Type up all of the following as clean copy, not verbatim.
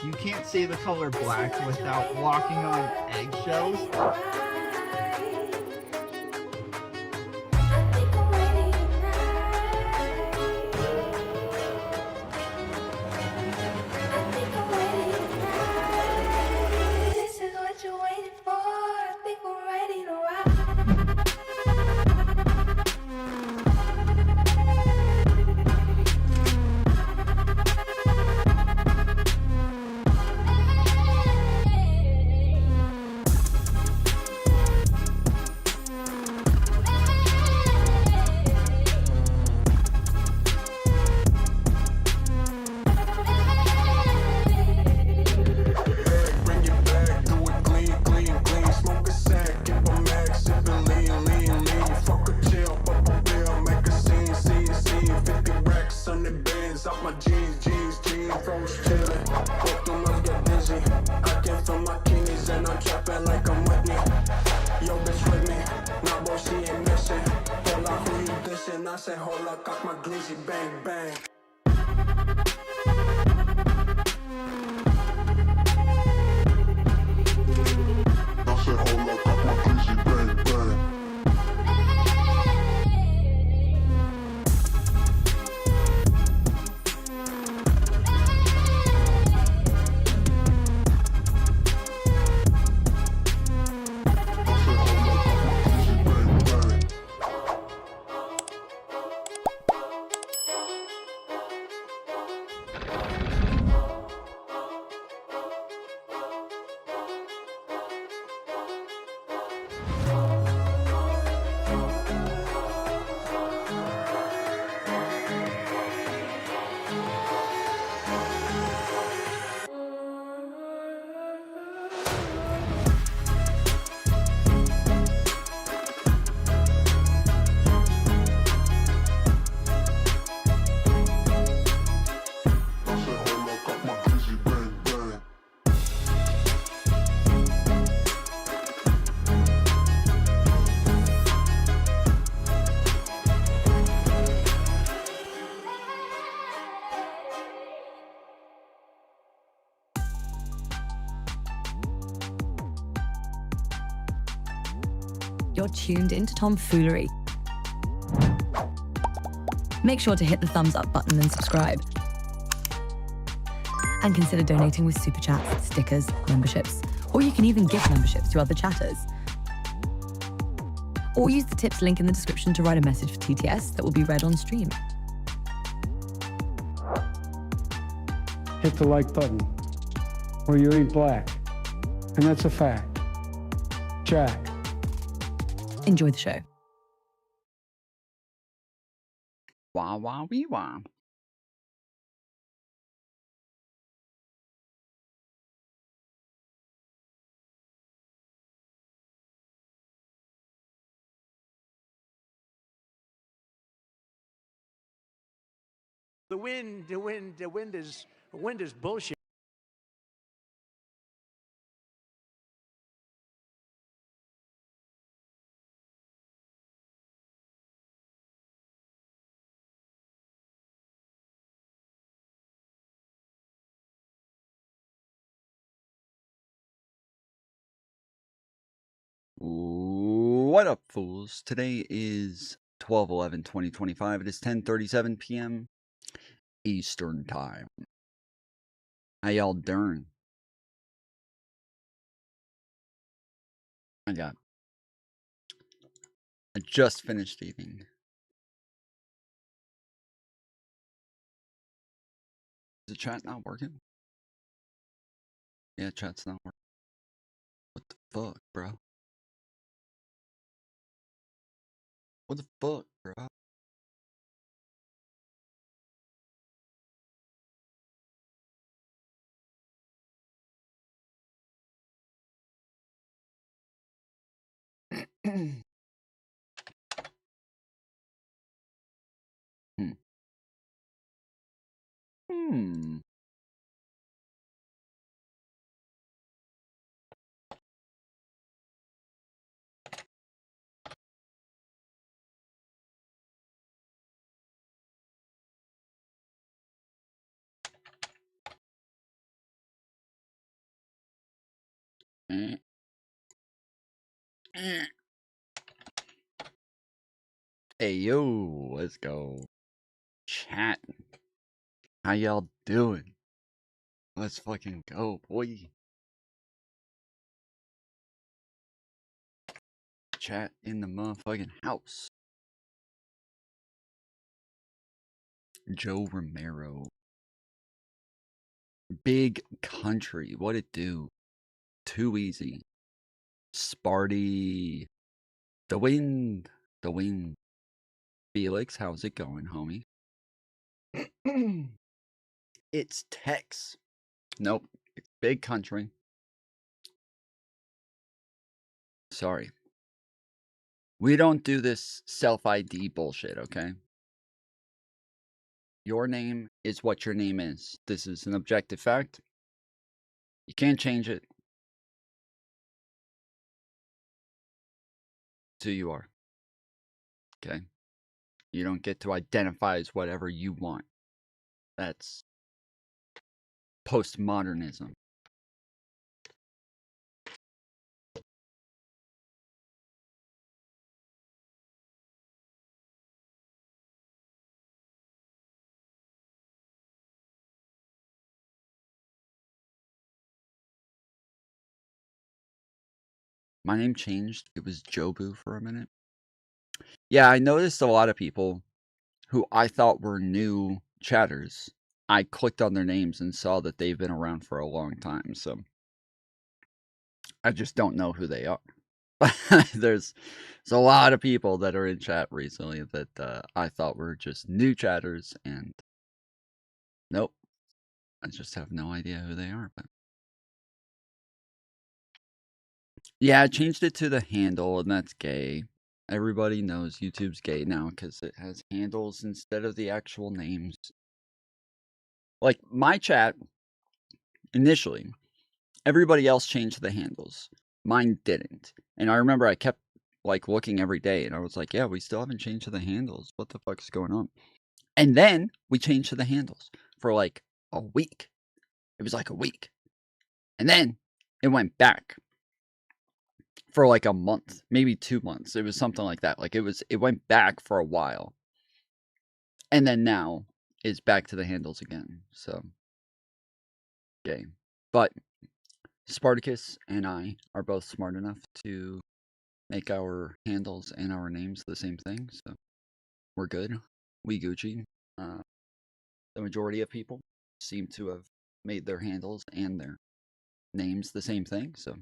You can't say the color black without walking on eggshells. I say, hold up, got my glizzy, bang, bang. I said, hold up, got my glizzy, bang, bang. You're tuned into Foolery. Make sure to hit the thumbs up button and subscribe. And consider donating with super chats, stickers, memberships, or you can even gift memberships to other chatters. Or use the tips link in the description to write a message for TTS that will be read on stream. Hit the like button, or you ain't black. And that's a fact. Jack. Enjoy the show. Wah wah wee wah. The wind is bullshit. What up, fools? Today is 12/11/2025. It is 10:37 p.m. Eastern Time. How y'all doing? I just finished eating. Is the chat not working? Yeah, chat's not working. What the fuck, bro? What the fuck, bro? Hmm. Hmm. Hey, yo, let's go. Chat. How y'all doing? Let's fucking go, boy. Chat in the motherfucking house. Joe Romero. Big country. What it do? Too easy. Sparty. The wind. The wind. Felix, how's it going, homie? It's Tex. Nope. It's big country. Sorry. We don't do this self-ID bullshit, okay? Your name is what your name is. This is an objective fact. You can't change it. It's who you are. Okay? You don't get to identify as whatever you want. That's postmodernism. My name changed. It was Jobu for a minute. Yeah, I noticed a lot of people who I thought were new chatters. I clicked on their names and saw that they've been around for a long time, so I just don't know who they are. There's a lot of people that are in chat recently that I thought were just new chatters, and nope, I just have no idea who they are. But yeah, I changed it to the handle, and that's gay. Everybody knows YouTube's gay now because it has handles instead of the actual names. Like my chat, initially, everybody else changed the handles. Mine didn't. And I remember I kept like looking every day and I was like, yeah, we still haven't changed to the handles. What the fuck is going on? And then we changed to the handles for like a week. It was like a week. And then it went back for like a month, maybe 2 months. It was something like that. Like it went back for a while. And then now it's back to the handles again. So, okay. But Spartacus and I are both smart enough to make our handles and our names the same thing, so we're good. We Gucci. The majority of people seem to have made their handles and their names the same thing, so.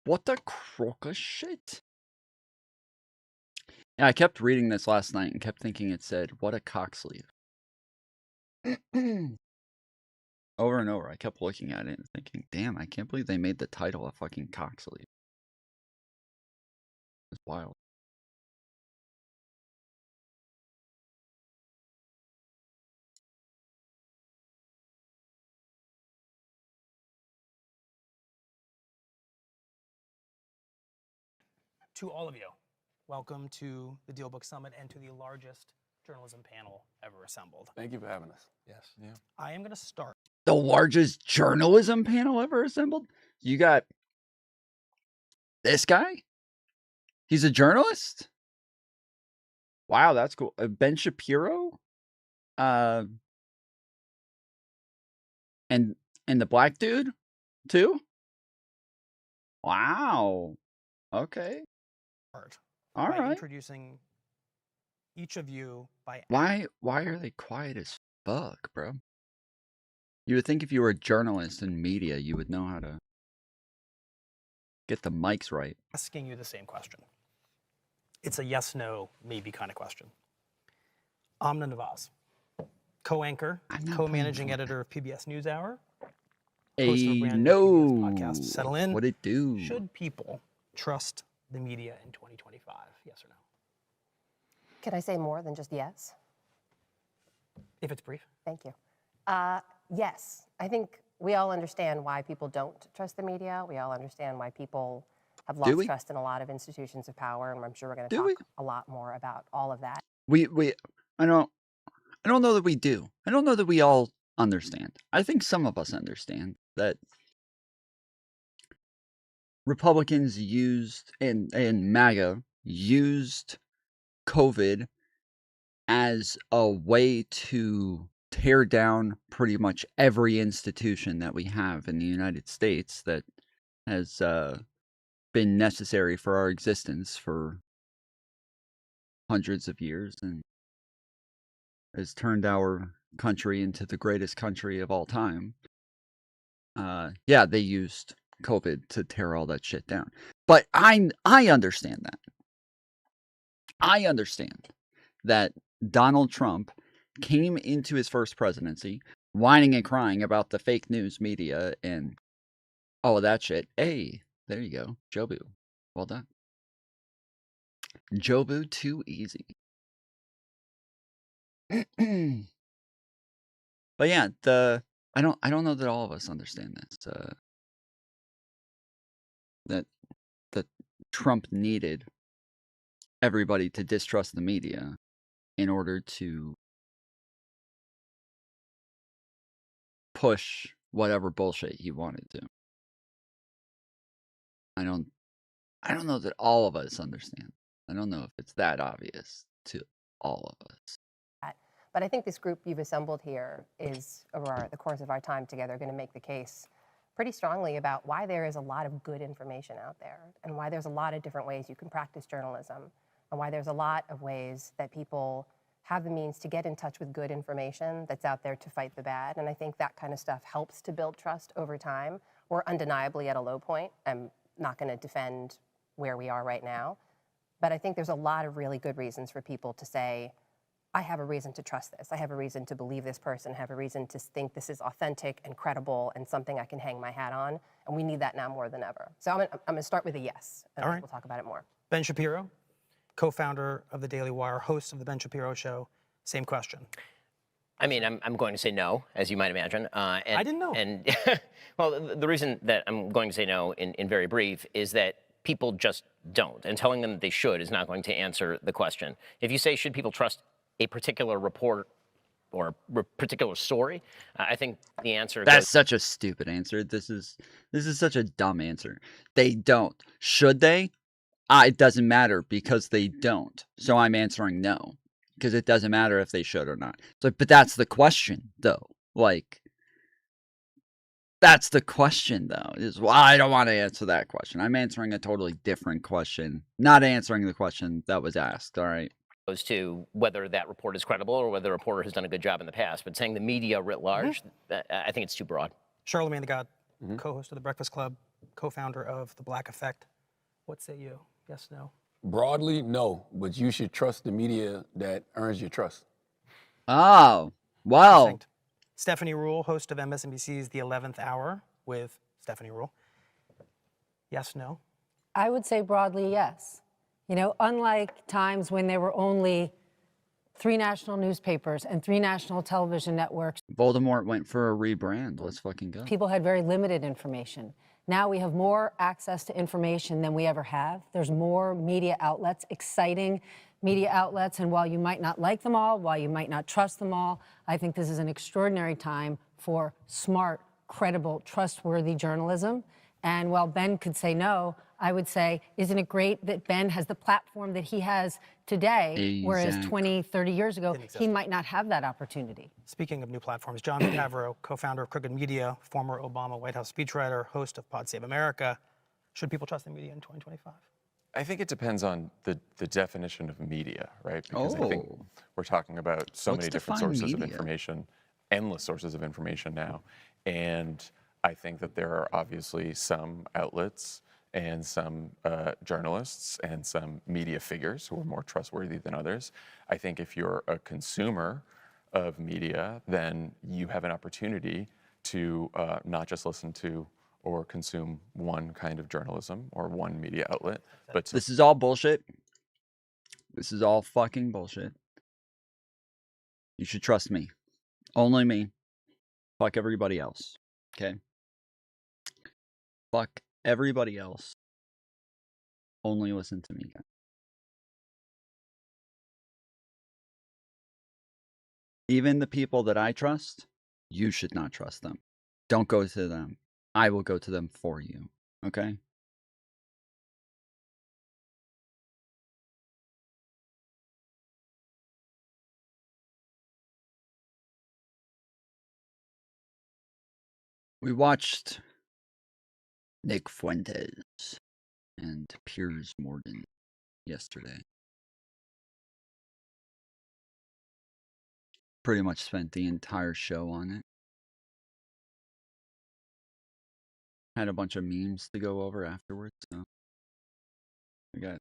What the crook of shit? Yeah, I kept reading this last night and kept thinking it said, what a cock sleeve. Over and over, I kept looking at it and thinking, damn, I can't believe they made the title a fucking cock sleeve. It's wild. To all of you, welcome to the Deal Book Summit and to the largest journalism panel ever assembled. Thank you for having us. Yes. Yeah. I am going to start. The largest journalism panel ever assembled? You got this guy? He's a journalist? Wow, that's cool. Ben Shapiro? And the black dude too? Wow. Okay. All right. Introducing each of you by Why are they quiet as fuck, bro? You would think if you were a journalist in media, you would know how to get the mics right. asking you the same question. It's a yes, no, maybe kind of question. Amna Nawaz, co-anchor, co-managing editor of PBS NewsHour, host of a brand new PBS podcast. Settle in. What it do? Should people trust the media in 2025? Yes or no? Can I say more than just yes? If it's brief. Thank you. Yes, I think we all understand why people don't trust the media. We all understand why people have Do lost we? trust in a lot of institutions of power, and I'm sure we're going to Do talk we? a lot more about all of that. I don't know that we do. I don't know that we all understand. I think some of us understand that Republicans used and MAGA used COVID as a way to tear down pretty much every institution that we have in the United States that has been necessary for our existence for hundreds of years and has turned our country into the greatest country of all time. Yeah, they used COVID to tear all that shit down. But I understand that. I understand that Donald Trump came into his first presidency whining and crying about the fake news media and all of that shit. Hey, there you go. Jobu. Well done. Jobu too easy. But yeah, I don't know that all of us understand this. That Trump needed everybody to distrust the media in order to push whatever bullshit he wanted to. I don't know that all of us understand. I don't know if it's that obvious to all of us. But I think this group you've assembled here is, over the course of our time together, going to make the case pretty strongly about why there is a lot of good information out there and why there's a lot of different ways you can practice journalism and why there's a lot of ways that people have the means to get in touch with good information that's out there to fight the bad. And I think that kind of stuff helps to build trust over time. We're undeniably at a low point. I'm not going to defend where we are right now. But I think there's a lot of really good reasons for people to say, I have a reason to trust this. I have a reason to believe this person. I have a reason to think this is authentic and credible and something I can hang my hat on. And we need that now more than ever. So I'm going to start with a yes, and we'll talk about it more. Ben Shapiro, co-founder of the Daily Wire, host of the Ben Shapiro Show. Same question. I mean, I'm going to say no, as you might imagine. I didn't know. And well, the reason that I'm going to say no in very brief is that people just don't. And telling them that they should is not going to answer the question. If you say, should people trust a particular report or a particular story, I think the answer That's such a stupid answer. This is such a dumb answer. They don't. Should they? It doesn't matter because they don't. So I'm answering no. Because it doesn't matter if they should or not. So, but that's the question, though. Like, that's the question, though. Is well, I don't want to answer that question. I'm answering a totally different question. Not answering the question that was asked. All right. Goes to whether that report is credible or whether a reporter has done a good job in the past. But saying the media writ large, I think it's too broad. Charlemagne the God, co-host of The Breakfast Club, co-founder of The Black Effect. What say you? Yes, no? Broadly, no, but you should trust the media that earns your trust. Oh, wow. Stephanie Rule, host of MSNBC's The 11th Hour with Stephanie Rule. Yes, no? I would say broadly, yes. You know, unlike times when there were only 3 national newspapers and 3 national television networks. Voldemort went for a rebrand. Let's fucking go. People had very limited information. Now we have more access to information than we ever have. There's more media outlets, exciting media outlets, and while you might not like them all, while you might not trust them all, I think this is an extraordinary time for smart, credible, trustworthy journalism. And while Ben could say no, I would say, isn't it great that Ben has the platform that he has today, whereas 20, 30 years ago, he might not have that opportunity. Speaking of new platforms, John Favreau, co-founder of Crooked Media, former Obama White House speechwriter, host of Pod Save America. Should people trust the media in 2025? I think it depends on the definition of media, right? Because I think we're talking about so many different sources of information, endless sources of information now. And I think that there are obviously some outlets and some journalists and some media figures who are more trustworthy than others. I think if you're a consumer of media, then you have an opportunity to not just listen to or consume one kind of journalism or one media outlet, but this is all bullshit. This is all fucking bullshit. You should trust me. Only me. Fuck everybody else. Okay? Fuck everybody else. only listen to me, guys. Even the people that I trust, you should not trust them. Don't go to them. I will go to them for you. Okay? We watched Nick Fuentes and Piers Morgan yesterday. Pretty much spent the entire show on it. Had a bunch of memes to go over afterwards, so we got.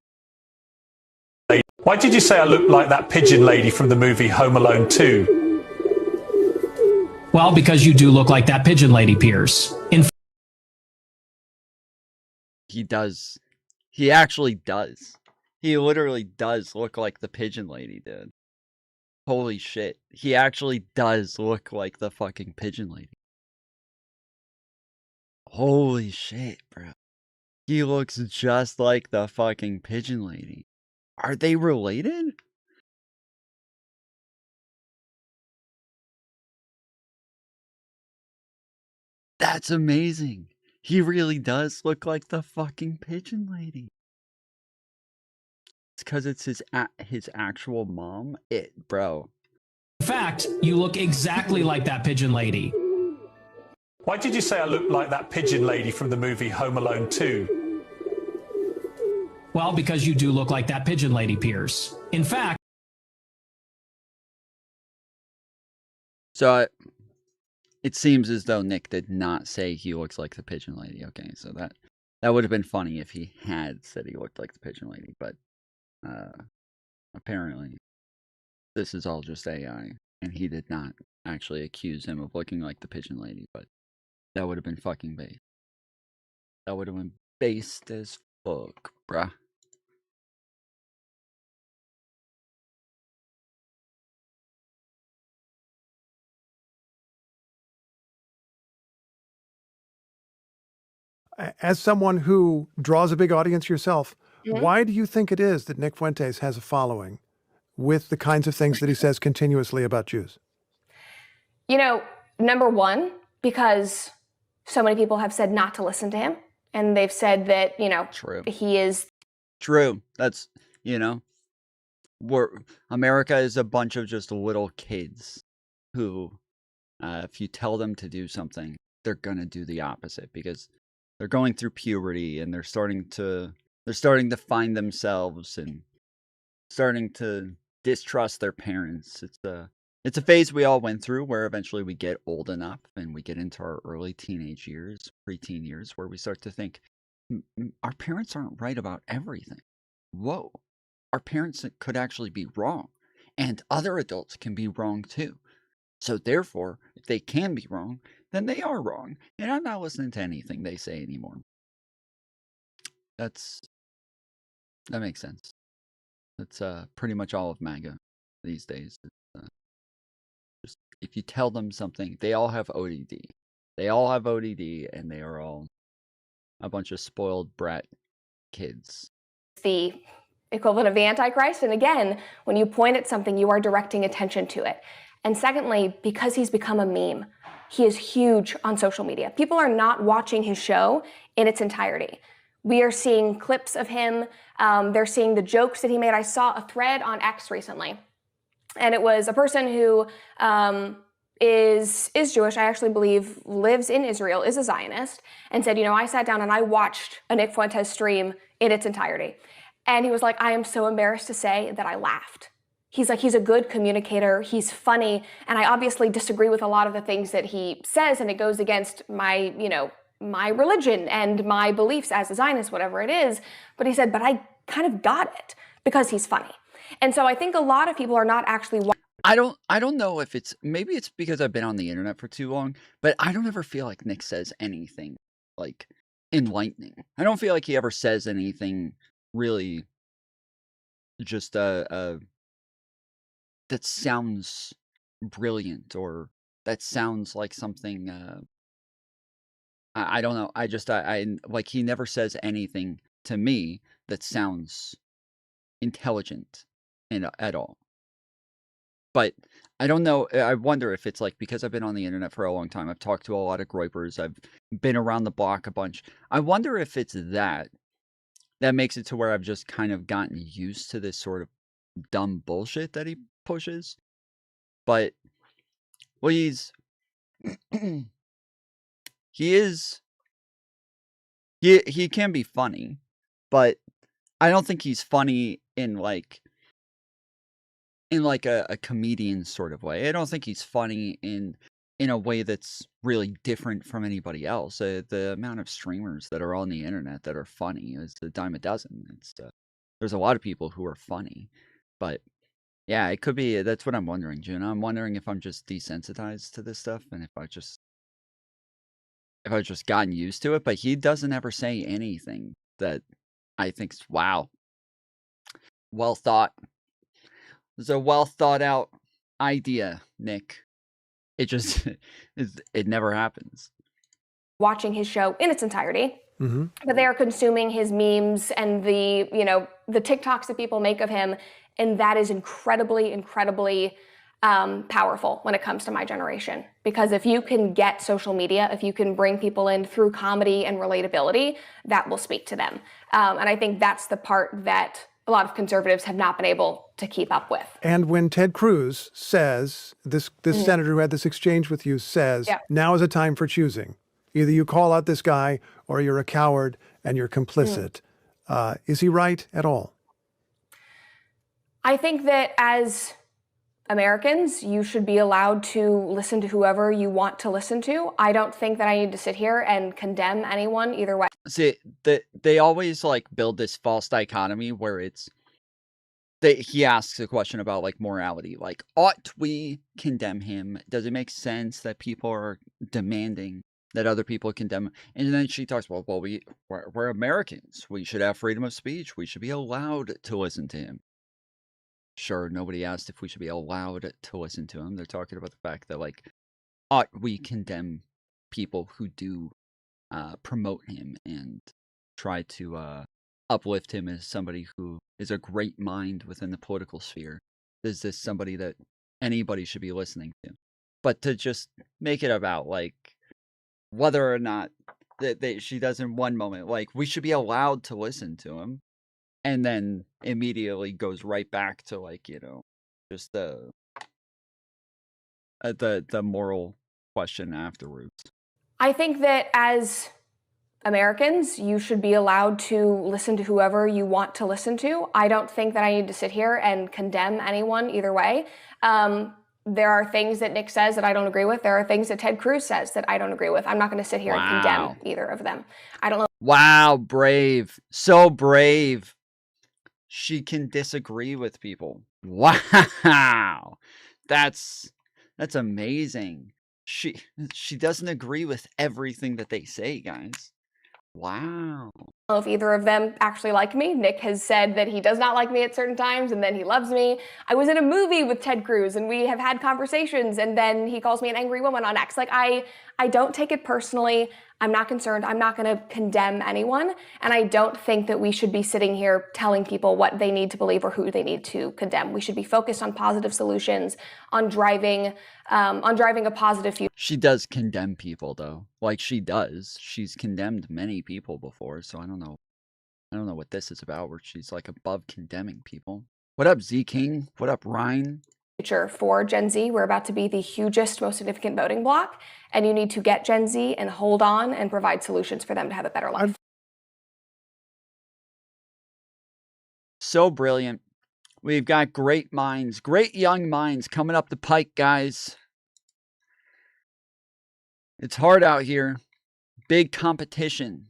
Why did you say I look like that pigeon lady from the movie Home Alone 2? Well, because you do look like that pigeon lady, Piers. He does. He actually does. He literally does look like the pigeon lady did. Holy shit. He actually does look like the fucking pigeon lady. Holy shit, bro. He looks just like the fucking pigeon lady. Are they related? That's amazing. He really does look like the fucking pigeon lady. It's because it's his actual mom. Bro. In fact, you look exactly like that pigeon lady. Why did you say I look like that pigeon lady from the movie Home Alone 2? Well, because you do look like that pigeon lady, Piers. In fact... So, it seems as though Nick did not say he looks like the pigeon lady. Okay, so that would have been funny if he had said he looked like the pigeon lady, but apparently this is all just AI, and he did not actually accuse him of looking like the pigeon lady, but that would have been fucking based. That would have been based as fuck, bruh. As someone who draws a big audience yourself, Mhm. why do you think it is that Nick Fuentes has a following with the kinds of things that he says continuously about Jews? You know, number one, because so many people have said not to listen to him. And they've said that, you know, he is. True. That's, America is a bunch of just little kids who, if you tell them to do something, they're going to do the opposite because they're going through puberty and they're starting to find themselves and starting to distrust their parents. It's a phase we all went through where eventually we get old enough and we get into our early teenage years, preteen years, where we start to think our parents aren't right about everything. Whoa, our parents could actually be wrong, and other adults can be wrong too. So therefore, if they can be wrong, then they are wrong, and I'm not listening to anything they say anymore. That makes sense. That's pretty much all of MAGA these days. Just if you tell them something, they all have ODD. They all have ODD, and they are all a bunch of spoiled brat kids. The equivalent of the Antichrist. And again, when you point at something, you are directing attention to it. And secondly, because he's become a meme, he is huge on social media. People are not watching his show in its entirety. We are seeing clips of him. They're seeing the jokes that he made. I saw a thread on X recently, and it was a person who is Jewish, I actually believe lives in Israel, is a Zionist, and said, I sat down and I watched a Nick Fuentes stream in its entirety. And he was like, I am so embarrassed to say that I laughed. He's like, he's a good communicator, he's funny, and I obviously disagree with a lot of the things that he says, and it goes against my, my religion and my beliefs as a Zionist, whatever it is. But he said, but I kind of got it because he's funny. And so I think a lot of people are not actually I don't know if maybe it's because I've been on the internet for too long, but I don't ever feel like Nick says anything like enlightening. I don't feel like he ever says anything really just that sounds brilliant or that sounds like something I don't know. I like he never says anything to me that sounds intelligent at all. But I don't know. I wonder if it's like, because I've been on the internet for a long time, I've talked to a lot of groypers, I've been around the block a bunch. I wonder if it's that makes it to where I've just kind of gotten used to this sort of dumb bullshit that he pushes. But, well, he can be funny, but I don't think he's funny in like a comedian sort of way. I don't think he's funny in a way that's really different from anybody else. The amount of streamers that are on the internet that are funny is a dime a dozen. There's a lot of people who are funny, but yeah, it could be. That's what I'm wondering, Juno. I'm wondering if I'm just desensitized to this stuff, and if I've just gotten used to it. But he doesn't ever say anything that I think's wow, well thought. It's a well thought out idea, Nick. It just it never happens. Watching his show in its entirety, but they are consuming his memes and the TikToks that people make of him, and that is incredibly powerful when it comes to my generation. Because if you can get social media, if you can bring people in through comedy and relatability, that will speak to them. And I think that's the part that a lot of conservatives have not been able to keep up with. And when Ted Cruz says, this senator who had this exchange with you says, now is a time for choosing. Either you call out this guy or you're a coward and you're complicit. Is he right at all? I think that as Americans, you should be allowed to listen to whoever you want to listen to. I don't think that I need to sit here and condemn anyone either way. See, they always like build this false dichotomy where he asks a question about like morality, like, ought we condemn him? Does it make sense that people are demanding that other people condemn him? And then she talks about, well, we're Americans. We should have freedom of speech. We should be allowed to listen to him. Sure, nobody asked if we should be allowed to listen to him. They're talking about the fact that, like, ought we condemn people who do promote him and try to uplift him as somebody who is a great mind within the political sphere? Is this somebody that anybody should be listening to? But to just make it about, like, whether or not she does in one moment, like, we should be allowed to listen to him, and then immediately goes right back to, like, just the moral question afterwards. I think that as Americans, you should be allowed to listen to whoever you want to listen to. I don't think that I need to sit here and condemn anyone either way. There are things that Nick says that I don't agree with. There are things that Ted Cruz says that I don't agree with. I'm not going to sit here and condemn either of them. I don't know. Wow, brave. So brave. She can disagree with people. Wow. That's amazing. She doesn't agree with everything that they say, guys. Wow. I don't know if either of them actually like me. Nick has said that he does not like me at certain times, and then he loves me. I was in a movie with Ted Cruz, and we have had conversations, and then he calls me an angry woman on X. Like, I don't take it personally. I'm not concerned. I'm not going to condemn anyone, and I don't think that we should be sitting here telling people what they need to believe or who they need to condemn. We should be focused on positive solutions, on driving a positive future. She does condemn people, though. Like, she does. She's condemned many people before, so I don't know what this is about, where she's, like, above condemning people. What up, Z King? What up, Ryan? Future for Gen Z. We're about to be the hugest, most significant voting bloc, and you need to get Gen Z and hold on and provide solutions for them to have a better life. So brilliant. We've got great minds, great young minds coming up the pike, guys. It's hard out here. Big competition.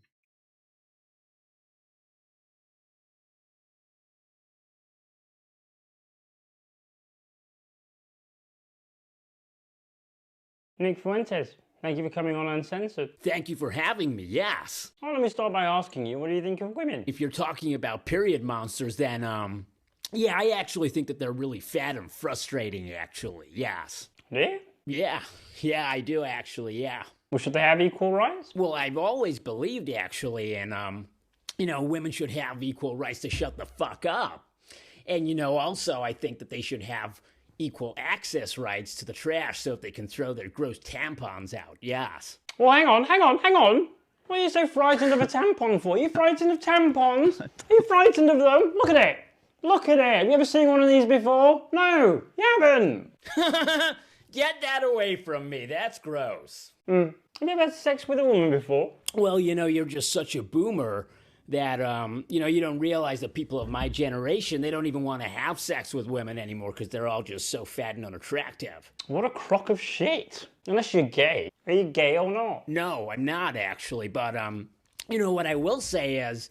Nick Fuentes, thank you for coming on Uncensored. Thank you for having me, yes. Well, let me start by asking you, what do you think of women? If you're talking about period monsters, then, yeah, I actually think that they're really fat and frustrating, actually, yes. Yeah? Yeah, I do, actually, yeah. Well, should they have equal rights? Well, I've always believed, actually, in, women should have equal rights to shut the fuck up. And, also I think that they should have equal access rights to the trash so that they can throw their gross tampons out. Yes. Well, hang on. What are you so frightened of a tampon for? Are you frightened of tampons? Are you frightened of them? Look at it. Have you ever seen one of these before? No, you haven't. Get that away from me. That's gross. Have you ever had sex with a woman before? Well, you're just such a boomer that, you don't realize that people of my generation, they don't even want to have sex with women anymore because they're all just so fat and unattractive. What a crock of shit. Unless you're gay. Are you gay or not? No, I'm not actually. But, what I will say is,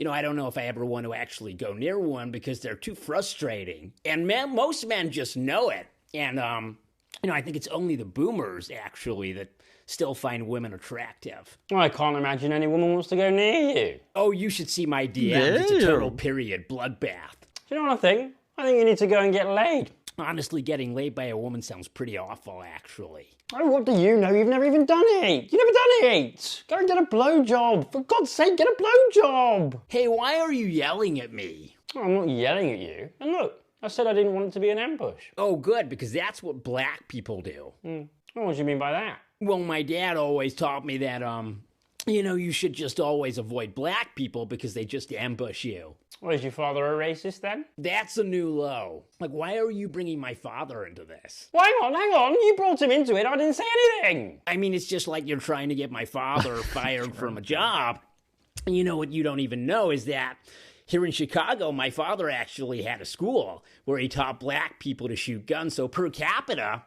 I don't know if I ever want to actually go near one because they're too frustrating. And most men just know it. And, I think it's only the boomers, actually, that still find women attractive. Well, I can't imagine any woman wants to go near you. Oh, you should see my DMs. It's a total period bloodbath. Do you know what I think? I think you need to go and get laid. Honestly, getting laid by a woman sounds pretty awful, actually. Oh, what do you know? You've never even done it. You've never done it. Go and get a blowjob. For God's sake, get a blowjob. Hey, why are you yelling at me? Oh, I'm not yelling at you. And look, I said I didn't want it to be an ambush. Oh, good, because that's what black people do. What do you mean by that? Well, my dad always taught me that, you should just always avoid black people because they just ambush you. Well, is your father a racist then? That's a new low. Like, why are you bringing my father into this? Well, hang on. You brought him into it. I didn't say anything. I mean, it's just like you're trying to get my father fired from a job. And what you don't even know is that here in Chicago, my father actually had a school where he taught black people to shoot guns. So per capita,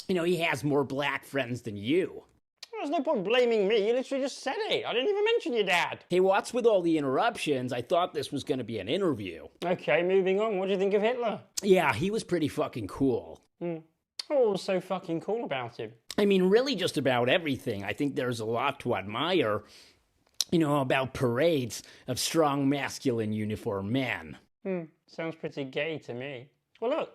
he has more black friends than you. There's no point blaming me. You literally just said it. I didn't even mention your dad. Hey, what's with all the interruptions? I thought this was going to be an interview. Okay, moving on. What do you think of Hitler? Yeah, he was pretty fucking cool. What was so fucking cool about him? I mean, really just about everything. I think there's a lot to admire, about parades of strong masculine uniformed men. Sounds pretty gay to me. Well, look.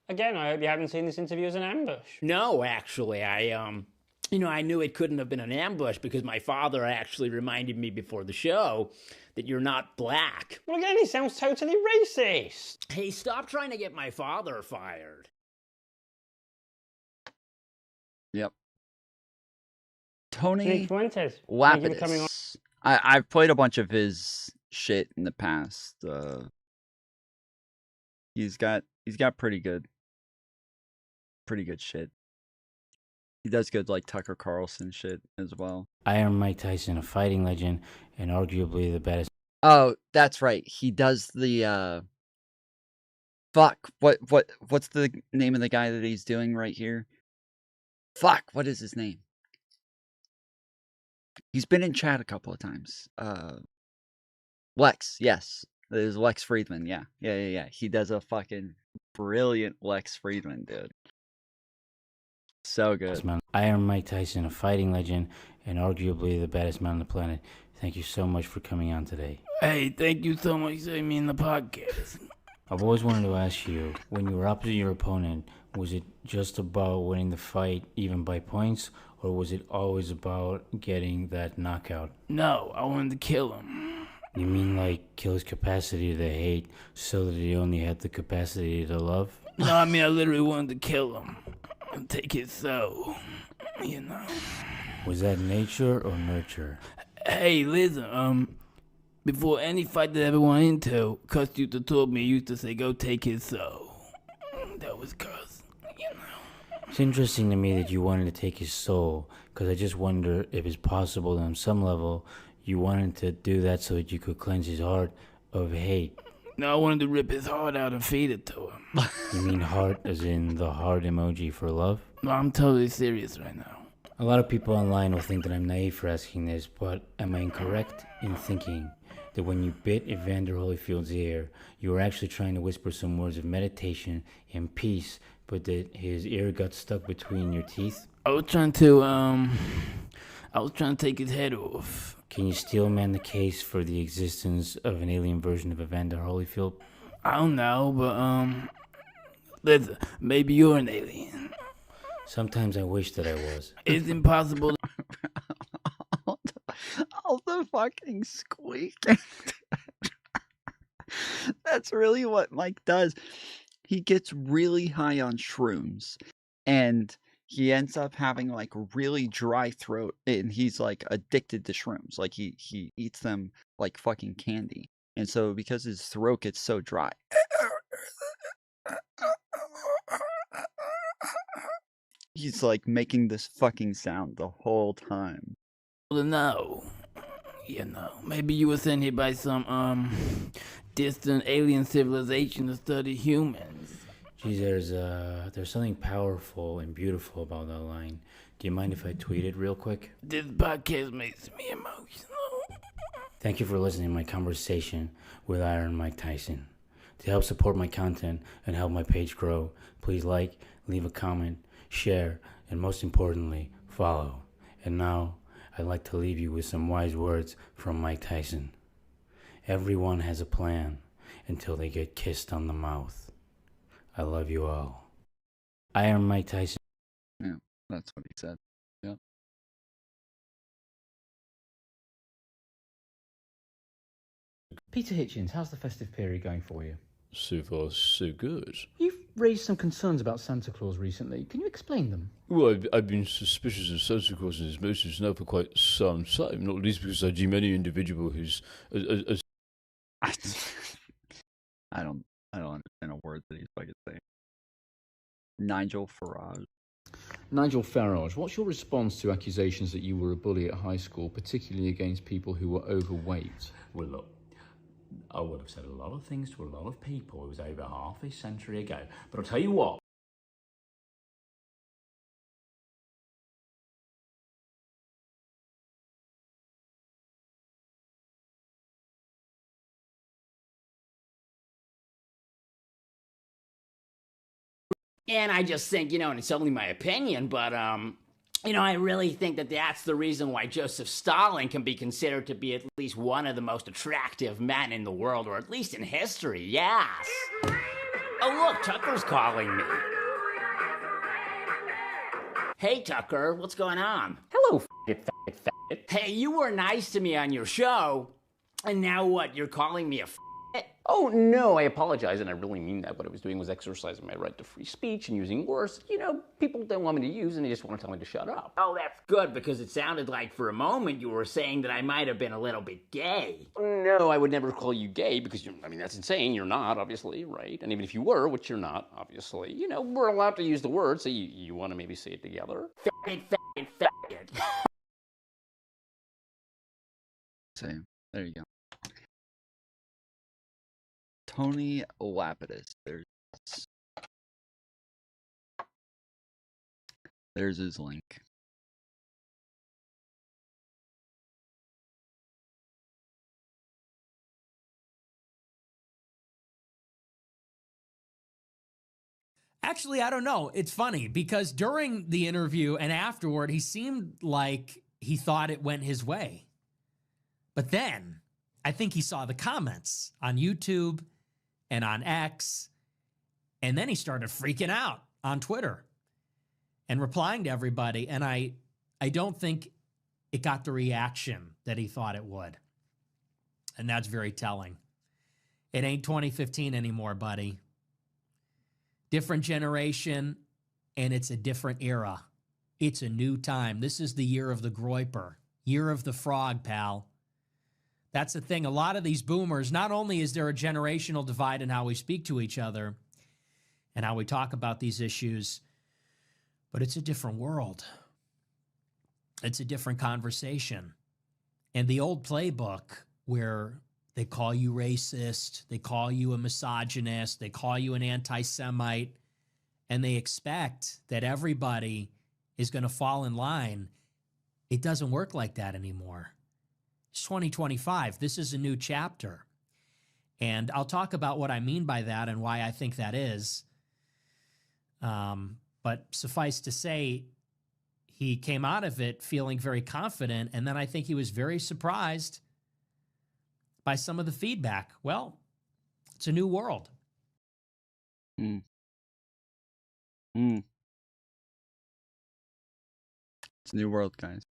Again, I hope you haven't seen this interview as an ambush. No, actually, I knew it couldn't have been an ambush because my father actually reminded me before the show that you're not black. Well, again, he sounds totally racist. Hey, stop trying to get my father fired. Yep. Tony Fuentes. Lapidus. I've played a bunch of his shit in the past. He's got pretty good shit. He does good like Tucker Carlson shit as well. I am Mike Tyson, a fighting legend and arguably the best. Oh, that's right. He does the fuck. What's the name of the guy that he's doing right here? Fuck, what is his name? He's been in chat a couple of times. Lex, yes. There's Lex Friedman, yeah. He does a fucking brilliant Lex Friedman, dude. So good. I am Mike Tyson, a fighting legend and arguably the baddest man on the planet. Thank you so much for coming on today. Hey, thank you so much for having me in the podcast. I've always wanted to ask you, when you were opposite your opponent, was it just about winning the fight even by points, or was it always about getting that knockout? No, I wanted to kill him. You mean like kill his capacity to hate so that he only had the capacity to love? No, I mean I literally wanted to kill him and take his soul, Was that nature or nurture? Hey, listen, before any fight that I ever went into, Cuz used to told me, used to say, go take his soul. That was Cuz, It's interesting to me that you wanted to take his soul, because I just wonder if it's possible that on some level you wanted to do that so that you could cleanse his heart of hate. No, I wanted to rip his heart out and feed it to him. You mean heart as in the heart emoji for love? No, I'm totally serious right now. A lot of people online will think that I'm naive for asking this, but am I incorrect in thinking that when you bit Evander Holyfield's ear, you were actually trying to whisper some words of meditation and peace, but that his ear got stuck between your teeth? I was trying to take his head off. Can you steel man the case for the existence of an alien version of Evander Holyfield? I don't know, but maybe you're an alien. Sometimes I wish that I was. It's impossible. all the fucking squeaking. That's really what Mike does. He gets really high on shrooms, and he ends up having like really dry throat, and he's like addicted to shrooms. Like he eats them like fucking candy. And so because his throat gets so dry, he's like making this fucking sound the whole time. Well, no. Maybe you were sent here by some, distant alien civilization to study humans. Geez, there's something powerful and beautiful about that line. Do you mind if I tweet it real quick? This podcast makes me emotional. Thank you for listening to my conversation with Iron Mike Tyson. To help support my content and help my page grow, please like, leave a comment, share, and most importantly, follow. And now, I'd like to leave you with some wise words from Mike Tyson. Everyone has a plan until they get kissed on the mouth. I love you all. Iron Mike Tyson. Yeah, that's what he said. Yep. Peter Hitchens, how's the festive period going for you? So far, so good. You've raised some concerns about Santa Claus recently. Can you explain them? Well, I've been suspicious of Santa Claus and his motives now for quite some time, not least because I deem any individual who's... I don't understand a word that he's fucking saying. Nigel Farage. Nigel Farage, what's your response to accusations that you were a bully at high school, particularly against people who were overweight? Well, look, I would have said a lot of things to a lot of people. It was over half a century ago. But I'll tell you what. And I just think, and it's only my opinion, but, I really think that that's the reason why Joseph Stalin can be considered to be at least one of the most attractive men in the world, or at least in history, yes. Oh, look, Tucker's calling me. Hey, Tucker, what's going on? Hello, faggot. Hey, you were nice to me on your show, and now what, you're calling me a Oh, no, I apologize, and I really mean that. What I was doing was exercising my right to free speech and using words, people don't want me to use, and they just want to tell me to shut up. Oh, that's good, because it sounded like for a moment you were saying that I might have been a little bit gay. No, I would never call you gay, because, that's insane. You're not, obviously, right? And even if you were, which you're not, obviously, we're allowed to use the word, so you want to maybe say it together? Faggot. Same. There you go. Tony Lapidus. There's his link. Actually, I don't know. It's funny because during the interview and afterward, he seemed like he thought it went his way. But then I think he saw the comments on YouTube and on X, and then he started freaking out on Twitter and replying to everybody. And I don't think it got the reaction that he thought it would. And that's very telling. It ain't 2015 anymore, buddy. Different generation, and it's a different era. It's a new time. This is the year of the Groiper, year of the frog, pal. That's the thing. A lot of these boomers, not only is there a generational divide in how we speak to each other and how we talk about these issues, but it's a different world. It's a different conversation. And the old playbook where they call you racist, they call you a misogynist, they call you an anti-Semite, and they expect that everybody is going to fall in line, it doesn't work like that anymore. It's 2025. This is a new chapter. And I'll talk about what I mean by that and why I think that is. But suffice to say, he came out of it feeling very confident, and then I think he was very surprised by some of the feedback. Well, it's a new world. It's a new world, guys.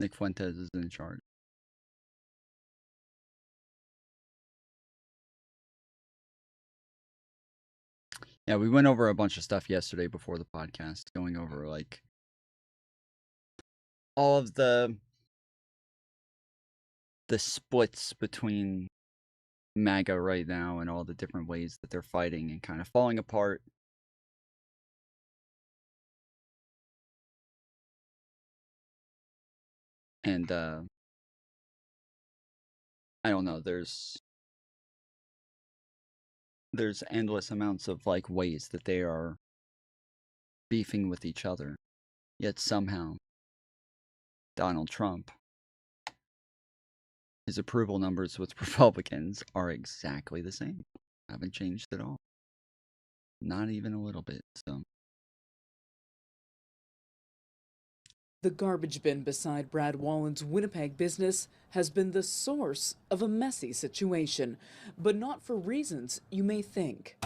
Nick Fuentes is in charge. Yeah, we went over a bunch of stuff yesterday before the podcast, going over like all of the splits between MAGA right now and all the different ways that they're fighting and kind of falling apart. And I don't know, there's endless amounts of like ways that they are beefing with each other. Yet somehow Donald Trump, his approval numbers with Republicans are exactly the same. Haven't changed at all. Not even a little bit, so. The garbage bin beside Brad Wallen's Winnipeg business has been the source of a messy situation, but not for reasons you may think.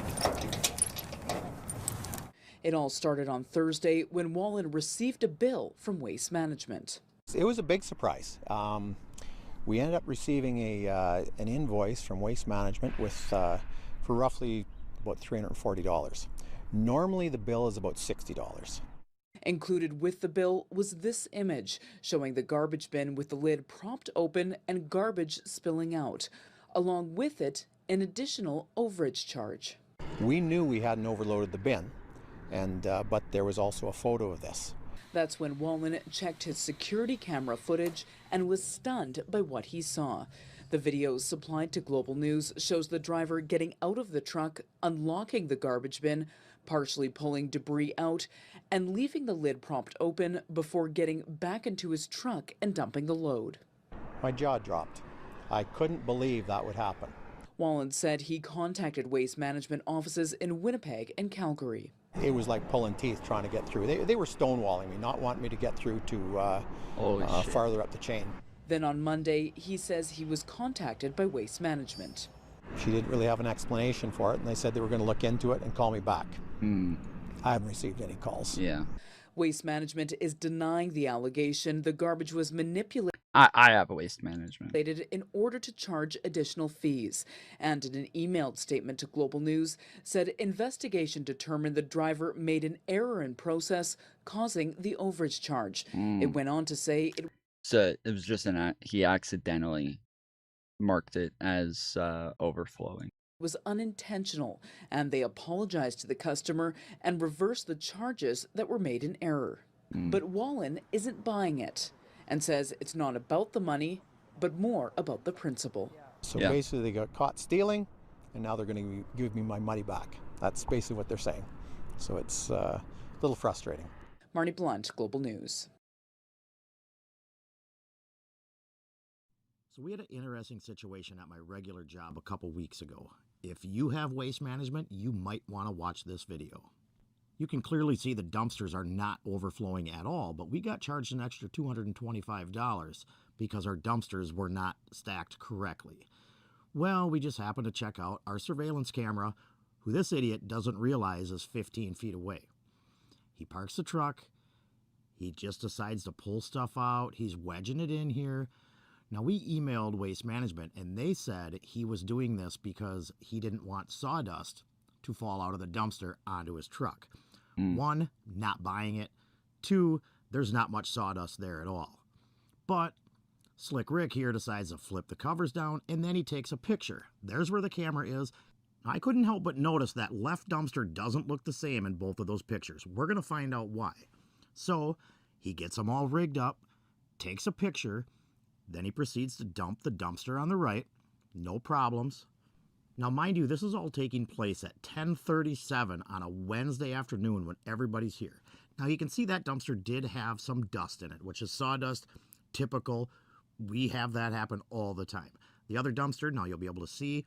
It all started on Thursday when Wallen received a bill from Waste Management. It was a big surprise. We ended up receiving an invoice from Waste Management with for roughly about $340. Normally the bill is about $60. Included with the bill was this image showing the garbage bin with the lid propped open and garbage spilling out. Along with it, an additional overage charge. We knew we hadn't overloaded the bin, but there was also a photo of this. That's when Wallen checked his security camera footage and was stunned by what he saw. The video supplied to Global News shows the driver getting out of the truck, unlocking the garbage bin, partially pulling debris out, and leaving the lid propped open before getting back into his truck and dumping the load. My jaw dropped. I couldn't believe that would happen. Wallen said he contacted Waste Management offices in Winnipeg and Calgary. It was like pulling teeth trying to get through. They were stonewalling me, not wanting me to get through to farther up the chain. Then on Monday, he says he was contacted by Waste Management. She didn't really have an explanation for it, and they said they were going to look into it and call me back. I haven't received any calls. Yeah. Waste Management is denying the allegation the garbage was manipulated. I have a Waste Management. In order to charge additional fees. And in an emailed statement to Global News, said investigation determined the driver made an error in process, causing the overage charge. It went on to say it was just he accidentally marked it as overflowing. Was unintentional, and they apologized to the customer and reversed the charges that were made in error. But Wallen isn't buying it and says it's not about the money, but more about the principle. So basically they got caught stealing, and now they're going to give me my money back. That's basically what they're saying. So it's a little frustrating. Marnie Blunt, Global News. So we had an interesting situation at my regular job a couple weeks ago. If you have Waste Management, you might want to watch this video. You can clearly see the dumpsters are not overflowing at all, but we got charged an extra $225 because our dumpsters were not stacked correctly. Well, we just happened to check out our surveillance camera, who this idiot doesn't realize is 15 feet away. He parks the truck. He just decides to pull stuff out. He's wedging it in here. Now, we emailed Waste Management, and they said he was doing this because he didn't want sawdust to fall out of the dumpster onto his truck. One, not buying it. Two, there's not much sawdust there at all. But Slick Rick here decides to flip the covers down, and then he takes a picture. There's where the camera is. I couldn't help but notice that left dumpster doesn't look the same in both of those pictures. We're going to find out why. So he gets them all rigged up, takes a picture, then he proceeds to dump the dumpster on the right. No problems. Now, mind you, this is all taking place at 10:37 on a Wednesday afternoon when everybody's here. Now, you can see that dumpster did have some dust in it, which is sawdust, typical. We have that happen all the time. The other dumpster, now you'll be able to see,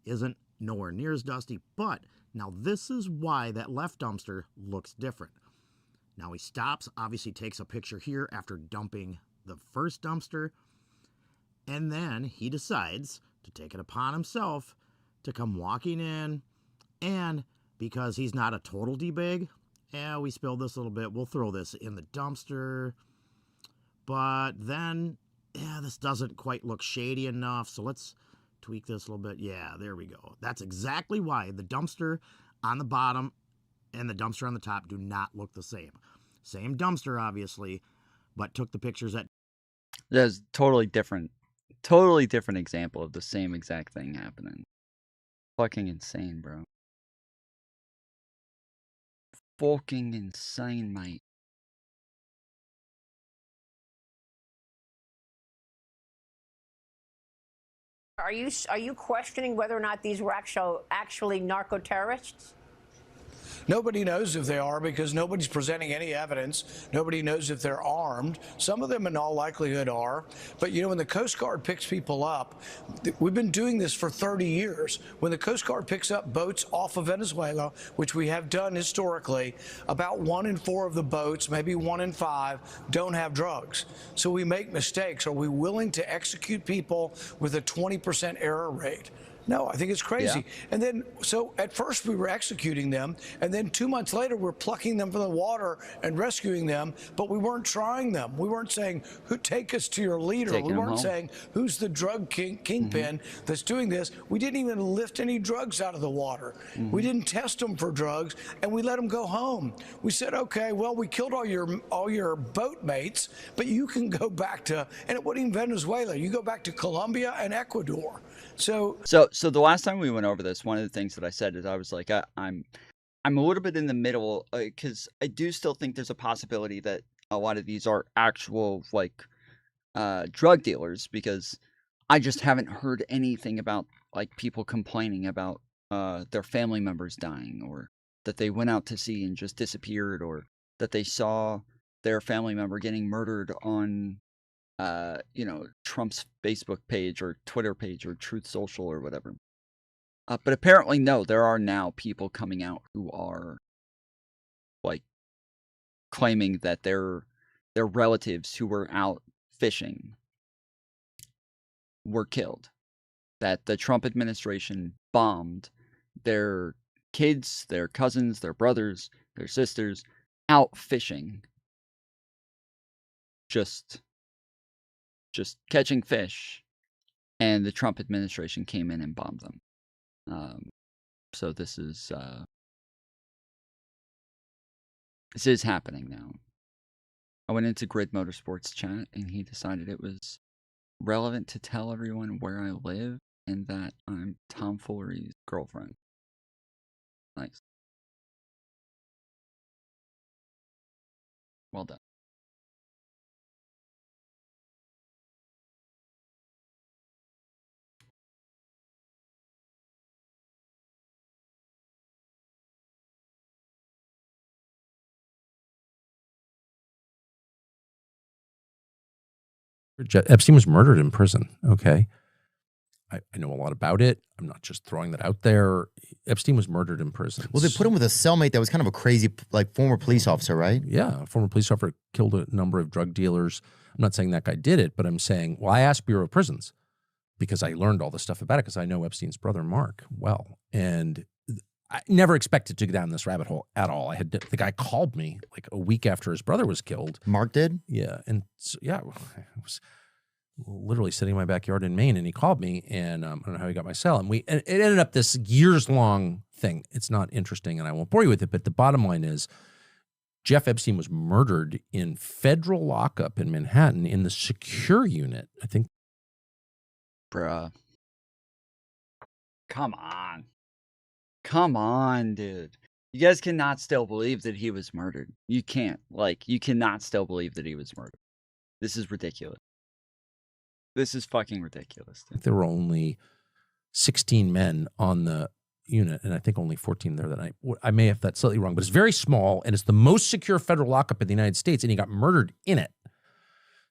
isn't nowhere near as dusty, but now this is why that left dumpster looks different. Now he stops, obviously takes a picture here after dumping the first dumpster, and then he decides to take it upon himself to come walking in, and because he's not a total D-bag, we spilled this a little bit, we'll throw this in the dumpster. but then, yeah, this doesn't quite look shady enough. So let's tweak this a little bit. Yeah, there we go. That's exactly why the dumpster on the bottom and the dumpster on the top do not look the same. Same dumpster, obviously, but took the pictures at... There's totally different example of the same exact thing happening. Fucking insane, bro. Fucking insane, mate. Are you questioning whether or not these were actually narco-terrorists? Nobody knows if they are because nobody's presenting any evidence. Nobody knows if they're armed. Some of them in all likelihood are. But, you know, when the Coast Guard picks people up, we've been doing this for 30 years. When the Coast Guard picks up boats off of Venezuela, which we have done historically, about 1 in 4 of the boats, maybe 1 in 5, don't have drugs. So we make mistakes. Are we willing to execute people with a 20% error rate? No, I think it's crazy. Yeah. And then, so at first we were executing them, and then 2 months later we're plucking them from the water and rescuing them, but we weren't trying them. We weren't saying, "Who take us to your leader?" We weren't saying, "Who's the drug kingpin that's doing this?" We didn't even lift any drugs out of the water. We didn't test them for drugs, and we let them go home. We said, "Okay, well, we killed all your boat mates, but you can go back to," and it wasn't even Venezuela. You go back to Colombia and Ecuador. So the last time we went over this, one of the things that I said is I was like, I'm a little bit in the middle because I do still think there's a possibility that a lot of these are actual like drug dealers, because I just haven't heard anything about like people complaining about their family members dying, or that they went out to sea and just disappeared, or that they saw their family member getting murdered on Trump's Facebook page or Twitter page or Truth Social or whatever. But apparently, no, there are now people coming out who are like claiming that their relatives who were out fishing were killed. That the Trump administration bombed their kids, their cousins, their brothers, their sisters out fishing. Just catching fish, and the Trump administration came in and bombed them. So this is happening now. I went into Grid Motorsports chat, and he decided it was relevant to tell everyone where I live and that I'm Tom Foolery's girlfriend. Nice. Well done. Epstein was murdered in prison. Okay. I know a lot about it. I'm not just throwing that out there. Epstein was murdered in prison. Well, they put him with a cellmate that was kind of a crazy, like, former police officer, right? Yeah, a former police officer killed a number of drug dealers. I'm not saying that guy did it, but I'm saying, well, I asked Bureau of Prisons because I learned all this stuff about it because I know Epstein's brother, Mark, well. And I never expected to go down this rabbit hole at all. The guy called me like a week after his brother was killed. Mark did? Yeah. And so, yeah, I was literally sitting in my backyard in Maine, and he called me, and I don't know how he got my cell. And it ended up this years-long thing. It's not interesting, and I won't bore you with it, but the bottom line is Jeff Epstein was murdered in federal lockup in Manhattan in the secure unit, I think. Bruh. Come on. Come on, dude. You guys cannot still believe that he was murdered. You can't. Like, you cannot still believe that he was murdered. This is ridiculous. This is fucking ridiculous. Dude. There were only 16 men on the unit, and I think only 14 there that night. I may have that slightly wrong, but it's very small, and it's the most secure federal lockup in the United States, and he got murdered in it.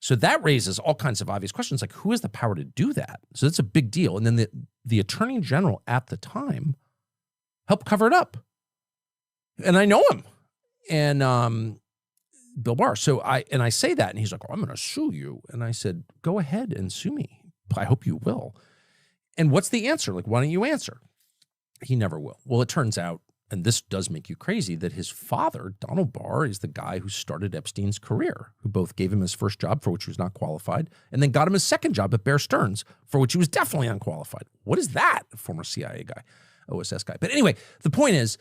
So that raises all kinds of obvious questions, like who has the power to do that? So that's a big deal. And then the attorney general at the time helped cover it up. And I know him. And Bill Barr. So I say that, and he's like, oh, I'm going to sue you. And I said, go ahead and sue me. I hope you will. And what's the answer? Like, why don't you answer? He never will. Well, it turns out and this does make you crazy, that his father, Donald Barr, is the guy who started Epstein's career, who both gave him his first job, for which he was not qualified, and then got him his second job at Bear Stearns, for which he was definitely unqualified. What is that? Former CIA guy, OSS guy. But anyway, the point is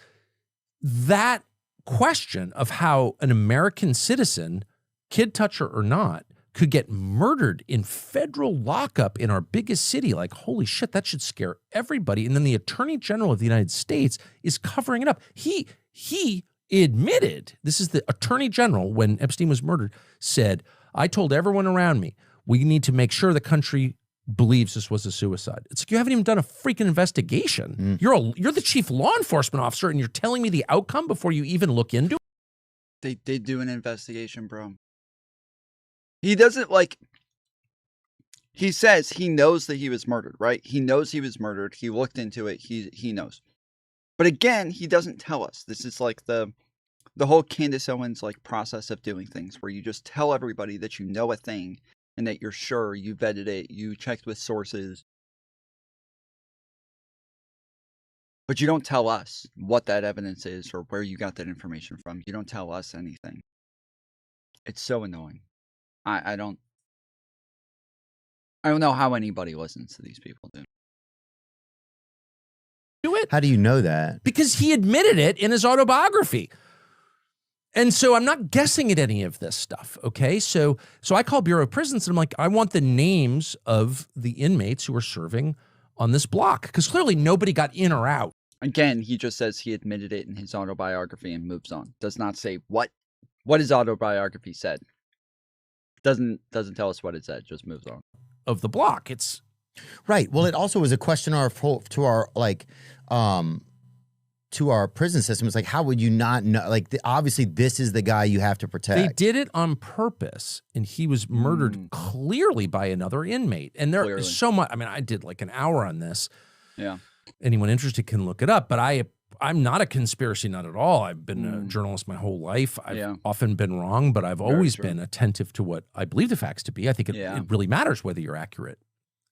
that question of how an American citizen, kid toucher or not, could get murdered in federal lockup in our biggest city. Like, holy shit, that should scare everybody. And then the Attorney General of the United States is covering it up. He admitted, this is the Attorney General, when Epstein was murdered, said, I told everyone around me, we need to make sure the country believes this was a suicide. It's like, you haven't even done a freaking investigation. You're the chief law enforcement officer, and you're telling me the outcome before you even look into it? They did do an investigation, bro. He doesn't, like, he says he knows that he was murdered, right? He knows he was murdered. He looked into it. He knows. But again, he doesn't tell us. This is like the whole Candace Owens like process of doing things, where you just tell everybody that you know a thing and that you're sure, you vetted it, you checked with sources. But you don't tell us what that evidence is or where you got that information from. You don't tell us anything. It's so annoying. I don't know how anybody listens to these people, dude. Do it. How do you know that? Because he admitted it in his autobiography. And so I'm not guessing at any of this stuff, okay? So I call Bureau of Prisons, and I'm like, I want the names of the inmates who are serving on this block, because clearly nobody got in or out. Again, he just says he admitted it in his autobiography and moves on. Does not say what his autobiography said. Doesn't tell us what it said, just moves on. Of the block. It's right. Well, it also was a question to our prison system. It's like, how would you not know? Like, obviously, this is the guy you have to protect. They did it on purpose, and he was murdered clearly by another inmate. And there is so much. I mean, I did like an hour on this. Yeah. Anyone interested can look it up. But I'm not a conspiracy nut at all. I've been a journalist my whole life. I've often been wrong, but I've always been attentive to what I believe the facts to be. I think it really matters whether you're accurate.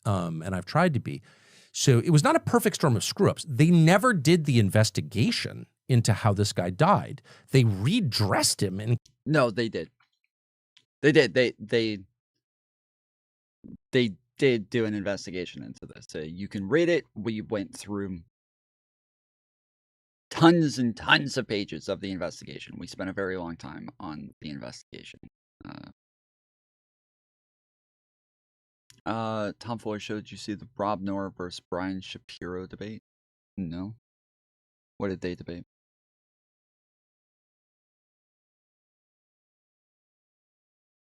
And I've tried to be. So it was not a perfect storm of screw-ups. They never did the investigation into how this guy died. They redressed him. And no, they did. They did. They did do an investigation into this. You can read it. We went through tons and tons of pages of the investigation. We spent a very long time on the investigation. Tom Fuller showed, did you see the Rob Noah versus Brian Shapiro debate? No. What did they debate?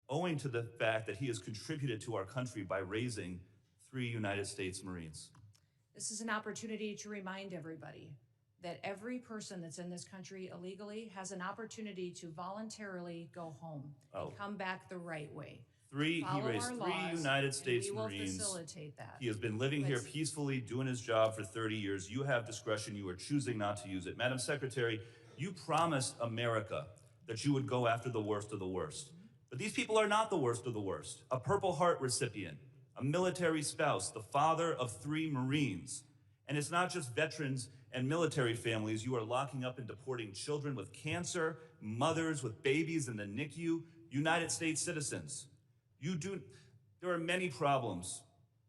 Owing to the fact that he has contributed to our country by raising 3 United States Marines. This is an opportunity to remind everybody that every person that's in this country illegally has an opportunity to voluntarily go home and come back the right way. He raised 3 United States Marines. Facilitate that. He has been living here peacefully, doing his job for 30 years. You have discretion. You are choosing not to use it. Madam Secretary, you promised America that you would go after the worst of the worst. But these people are not the worst of the worst. A Purple Heart recipient, a military spouse, the father of 3 Marines. And it's not just veterans and military families. You are locking up and deporting children with cancer, mothers with babies in the NICU, United States citizens. There are many problems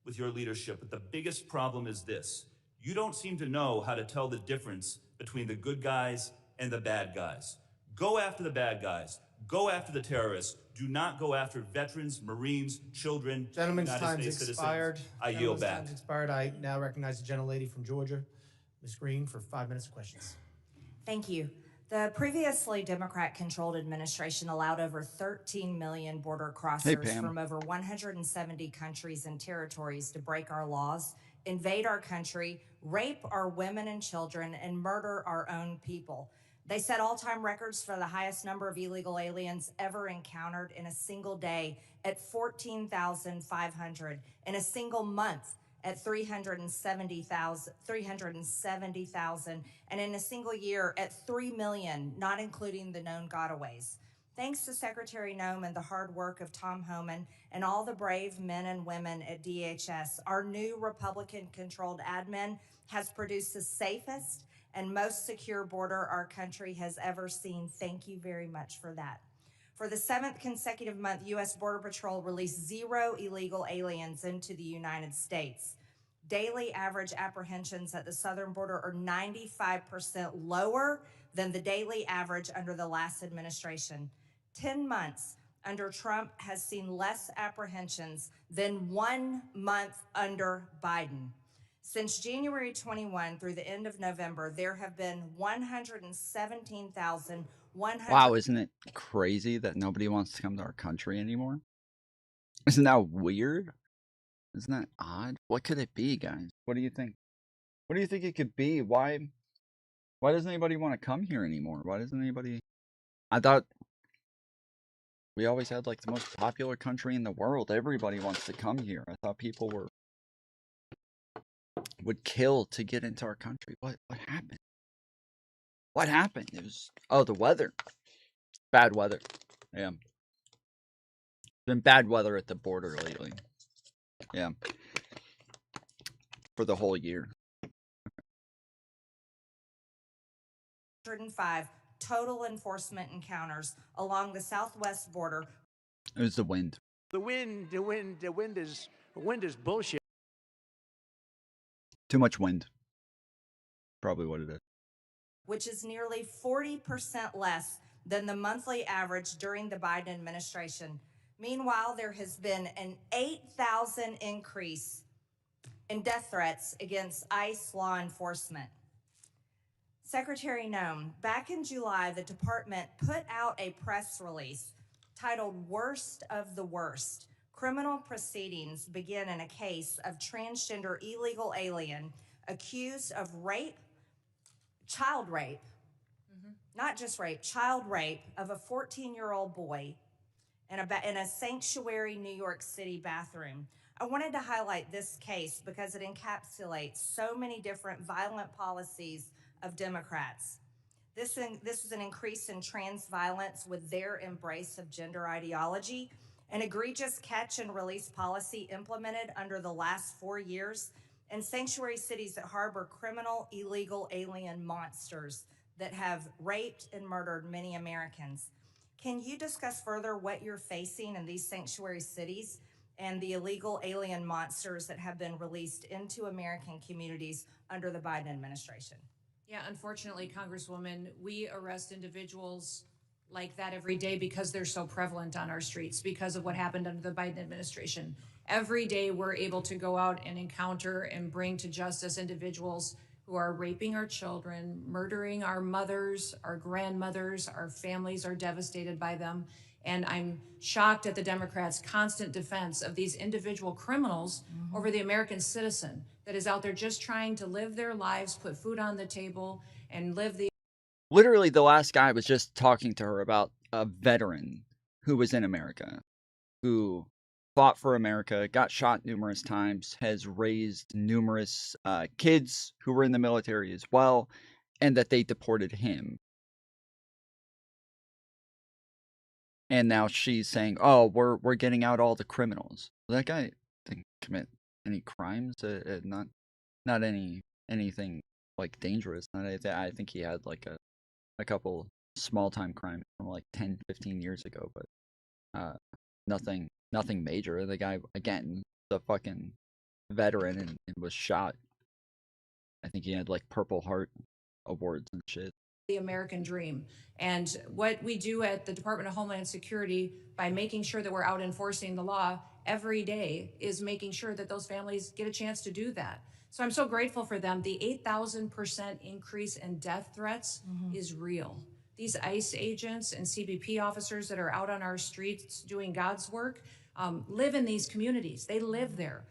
with your leadership, but the biggest problem is this. You don't seem to know how to tell the difference between the good guys and the bad guys. Go after the bad guys. Go after the terrorists. Do not go after veterans, Marines, children, Gentleman's United time's States expired. citizens. I yield back. Time's expired. I now recognize the gentlelady from Georgia, Ms. Green, for 5 minutes of questions. Thank you. The previously Democrat-controlled administration allowed over 13 million border crossers from over 170 countries and territories to break our laws, invade our country, rape our women and children, and murder our own people. They set all-time records for the highest number of illegal aliens ever encountered in a single day at 14,500, in a single month at 370,000, and in a single year at 3 million, not including the known gotaways. Thanks to Secretary Noem and the hard work of Tom Homan and all the brave men and women at DHS, our new Republican-controlled admin has produced the safest and most secure border our country has ever seen. Thank you very much for that. For the 7th consecutive month, U.S. Border Patrol released 0 illegal aliens into the United States. Daily average apprehensions at the southern border are 95% lower than the daily average under the last administration. 10 months under Trump has seen less apprehensions than 1 month under Biden. Since January 21 through the end of November, there have been 117,100. Wow, isn't it crazy that nobody wants to come to our country anymore? Isn't that weird? Isn't that odd? What could it be, guys? What do you think? What do you think it could be? Why doesn't anybody want to come here anymore? Why doesn't anybody... I thought we always had like the most popular country in the world. Everybody wants to come here. I thought people would kill to get into our country. What happened? What happened? It was, oh, the weather. Bad weather. Yeah. Been bad weather at the border lately. Yeah. For the whole year. 105 total enforcement encounters along the southwest border. It was the wind. The wind is bullshit. Too much wind. Probably what it is. Which is nearly 40% less than the monthly average during the Biden administration. Meanwhile, there has been an 8,000 increase in death threats against ICE law enforcement. Secretary Noem, back in July, the department put out a press release titled Worst of the Worst. Criminal proceedings begin in a case of transgender illegal alien accused of rape, child rape, not just rape, child rape of a 14-year-old boy in a sanctuary New York City bathroom. I wanted to highlight this case because it encapsulates so many different violent policies of Democrats. This is an increase in trans violence with their embrace of gender ideology, an egregious catch and release policy implemented under the last 4 years, and sanctuary cities that harbor criminal, illegal alien monsters that have raped and murdered many Americans. Can you discuss further what you're facing in these sanctuary cities and the illegal alien monsters that have been released into American communities under the Biden administration? Yeah, unfortunately, Congresswoman, we arrest individuals like that every day because they're so prevalent on our streets because of what happened under the Biden administration. Every day we're able to go out and encounter and bring to justice individuals who are raping our children, murdering our mothers, our grandmothers, our families are devastated by them. And I'm shocked at the Democrats' constant defense of these individual criminals over the American citizen that is out there just trying to live their lives, put food on the table, and live the... Literally, the last guy was just talking to her about a veteran who was in America, who fought for America, got shot numerous times, has raised numerous kids who were in the military as well, and that they deported him. And now she's saying, "Oh, we're getting out all the criminals." That guy didn't commit any crimes, not anything like dangerous. I think he had like a couple small time crimes from like 10, 15 years ago, but nothing major. The guy, again, the fucking veteran and was shot. I think he had like Purple Heart awards and shit. The American dream. And what we do at the Department of Homeland Security by making sure that we're out enforcing the law every day is making sure that those families get a chance to do that. So I'm so grateful for them. The 8,000% increase in death threats is real. These ICE agents and CBP officers that are out on our streets doing God's work live in these communities. They live there.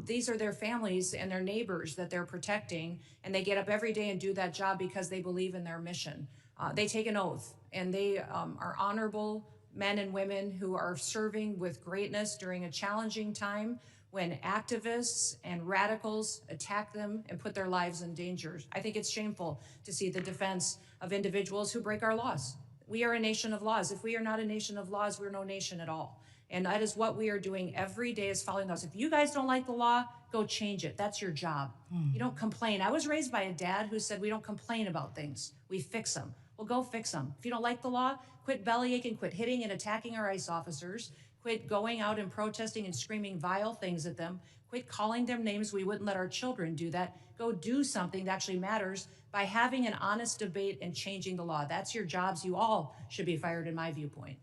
These are their families and their neighbors that they're protecting, and they get up every day and do that job because they believe in their mission. They take an oath, and they are honorable men and women who are serving with greatness during a challenging time when activists and radicals attack them and put their lives in danger. I think it's shameful to see the defense of individuals who break our laws. We are a nation of laws. If we are not a nation of laws, we're no nation at all. And that is what we are doing every day, is following those. If you guys don't like the law, go change it. That's your job. You don't complain. I was raised by a dad who said we don't complain about things. We fix them. Well, go fix them. If you don't like the law, quit belly aching, quit hitting and attacking our ICE officers, quit going out and protesting and screaming vile things at them, quit calling them names. We wouldn't let our children do that. Go do something that actually matters by having an honest debate and changing the law. That's your jobs. You all should be fired, in my viewpoint.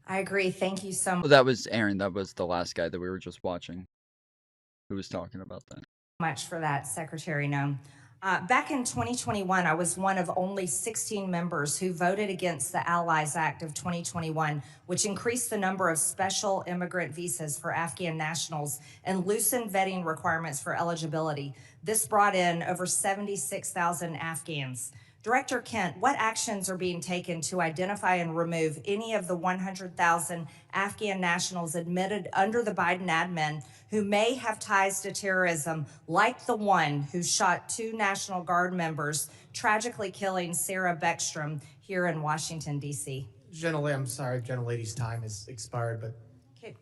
I agree. Thank you so Well, that was Aaron. That was the last guy that we were just watching who was talking about that. much for that, Secretary Noem. Back in 2021, I was one of only 16 members who voted against the Allies Act of 2021, which increased the number of special immigrant visas for Afghan nationals and loosened vetting requirements for eligibility. This brought in over 76,000 Afghans. Director Kent, what actions are being taken to identify and remove any of the 100,000 Afghan nationals admitted under the Biden admin who may have ties to terrorism, like the one who shot 2 National Guard members, tragically killing Sarah Beckstrom here in Washington, D.C.? I'm sorry, gentlelady's time has expired, but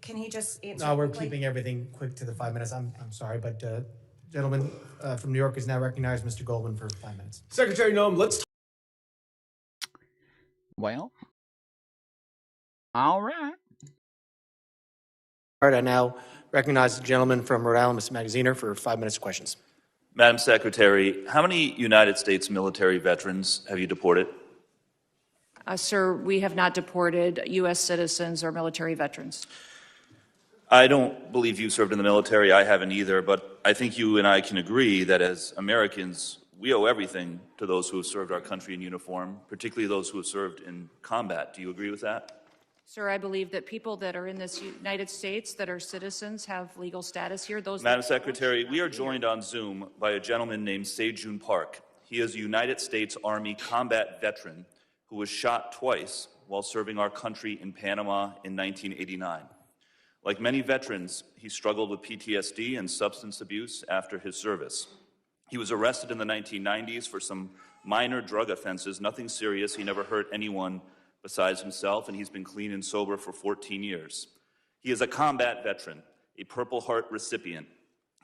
Can he just answer? no, we're quickly? keeping everything quick to the 5 minutes. I'm sorry, but gentleman from New York is now recognized, Mr. Goldman, for 5 minutes. Secretary Noem, let's. Well, all right. All right, I now recognize the gentleman from Rhode Island, Mr. Magaziner, for 5 minutes of questions. Madam Secretary, how many United States military veterans have you deported? Sir, we have not deported U.S. citizens or military veterans. I don't believe you served in the military. I haven't either, but I think you and I can agree that as Americans, we owe everything to those who have served our country in uniform, particularly those who have served in combat. Do you agree with that? Sir, I believe that people that are in this United States that are citizens have legal status here. Madam Secretary, we are joined on Zoom by a gentleman named Sejun Park. He is a United States Army combat veteran who was shot twice while serving our country in Panama in 1989. Like many veterans, he struggled with PTSD and substance abuse after his service. He was arrested in the 1990s for some minor drug offenses, nothing serious. He never hurt anyone besides himself, and he's been clean and sober for 14 years. He is a combat veteran, a Purple Heart recipient.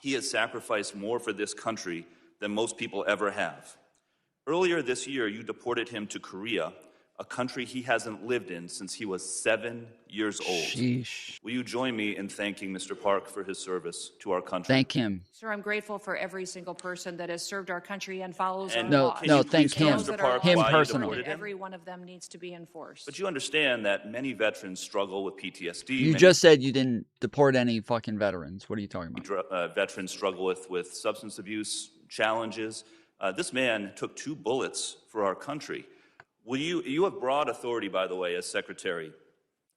He has sacrificed more for this country than most people ever have. Earlier this year, you deported him to Korea, a country he hasn't lived in since he was 7 years old. Sheesh. Will you join me in thanking Mr. Park for his service to our country? Thank him. Sir, I'm grateful for every single person that has served our country and follows And our laws. No, thank him. Mr. Park, Him why you personally. deported him? Every one of them needs to be enforced. But you understand that many veterans struggle with PTSD. You many just said you didn't deport any fucking veterans. What are you talking about? Veterans struggle with substance abuse challenges. This man took 2 bullets for our country. You have broad authority, by the way, as Secretary,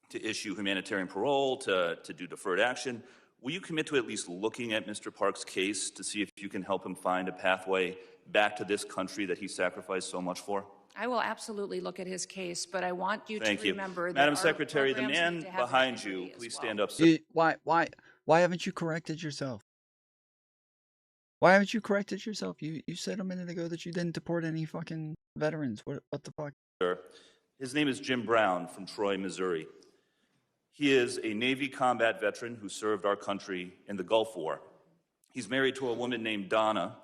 to issue humanitarian parole, to do deferred action. Will you commit to at least looking at Mr. Park's case to see if you can help him find a pathway back to this country that he sacrificed so much for? I will absolutely look at his case, but I want you Thank to you. remember that Madam our Secretary, the programs man need to have behind you, integrity as please well. stand up, sir. Why haven't you corrected yourself? Why haven't you corrected yourself? You said a minute ago that you didn't deport any fucking veterans. What the fuck? Sir. His name is Jim Brown from Troy, Missouri. He is a Navy combat veteran who served our country in the Gulf War. He's married to a woman named Donna,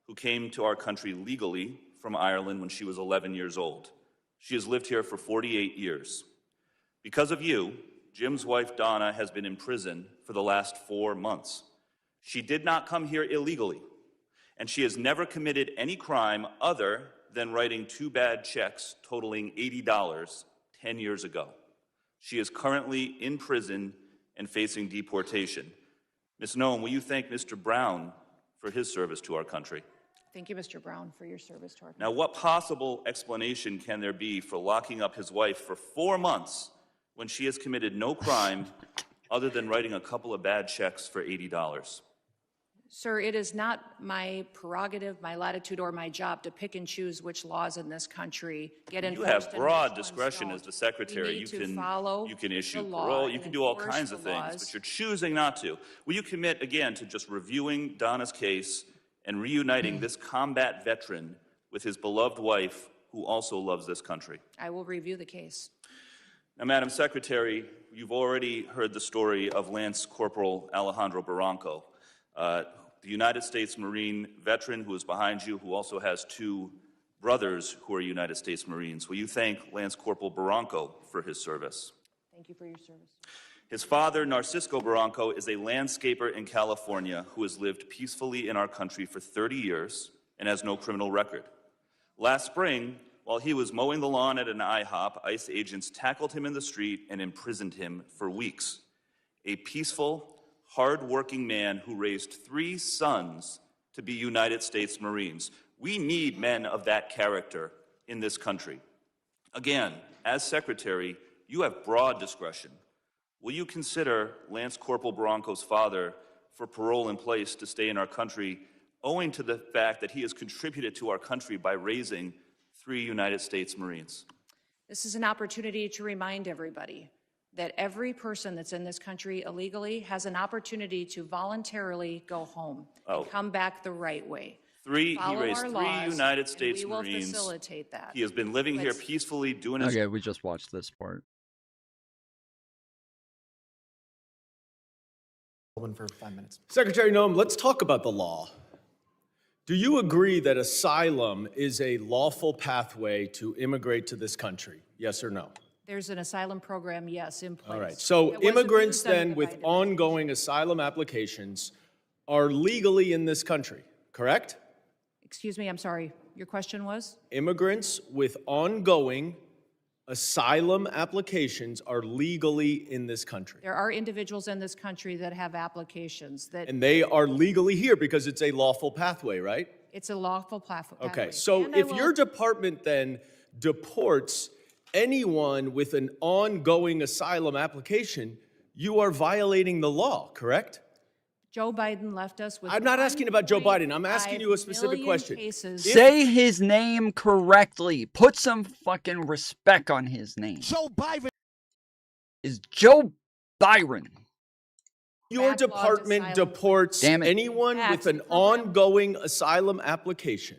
who came to our country legally from Ireland when she was 11 years old. She has lived here for 48 years. Because of you, Jim's wife Donna has been in prison for the last 4 months. She did not come here illegally, and she has never committed any crime other than writing 2 bad checks totaling $80 10 years ago. She is currently in prison and facing deportation. Ms. Noem, will you thank Mr. Brown for his service to our country? Thank you, Mr. Brown, for your service to our country. Now, what possible explanation can there be for locking up his wife for 4 months when she has committed no crime other than writing a couple of bad checks for $80? Sir, it is not my prerogative, my latitude, or my job to pick and choose which laws in this country get enforced. You have and broad which ones discretion don't. as the Secretary. We need to follow You can issue the law parole, you and can do all enforce kinds the of things, laws. but you're choosing not to. Will you commit, again, to just reviewing Donna's case and reuniting this combat veteran with his beloved wife, who also loves this country? I will review the case. Now, Madam Secretary, you've already heard the story of Lance Corporal Alejandro Barranco, the United States Marine veteran who is behind you, who also has 2 brothers who are United States Marines. Will you thank Lance Corporal Barranco for his service? Thank you for your service. His father, Narcisco Barranco, is a landscaper in California who has lived peacefully in our country for 30 years and has no criminal record. Last spring, while he was mowing the lawn at an IHOP, ICE agents tackled him in the street and imprisoned him for weeks. A peaceful, hard-working man who raised 3 sons to be United States Marines. We need men of that character in this country. Again, as Secretary, you have broad discretion. Will you consider Lance Corporal Barranco's father for parole in place to stay in our country, owing to the fact that he has contributed to our country by raising 3 United States Marines? This is an opportunity to remind everybody that every person that's in this country illegally has an opportunity to voluntarily go home and come back the right way. He raised 3 United States we will Marines. Facilitate that. He has been living here peacefully, doing his... Okay, we just watched this part. For 5 minutes. Secretary Noem, let's talk about the law. Do you agree that asylum is a lawful pathway to immigrate to this country? Yes or no? There's an asylum program, yes, in place. All right. So It was immigrants abused under then the with Biden ongoing asylum applications are legally in this country, correct? Excuse me, I'm sorry. Your question was? Immigrants with ongoing asylum applications are legally in this country. There are individuals in this country that have applications that... And they are legally here because it's a lawful pathway, right? It's a lawful pathway. Okay, so if your department then deports anyone with an ongoing asylum application, you are violating the law, correct? Joe Biden left us with... I'm not asking about Joe Biden. I'm asking you a specific question. Say his name correctly. Put some fucking respect on his name. Joe Biden is Joe Byron. Your department deports anyone with an ongoing asylum application.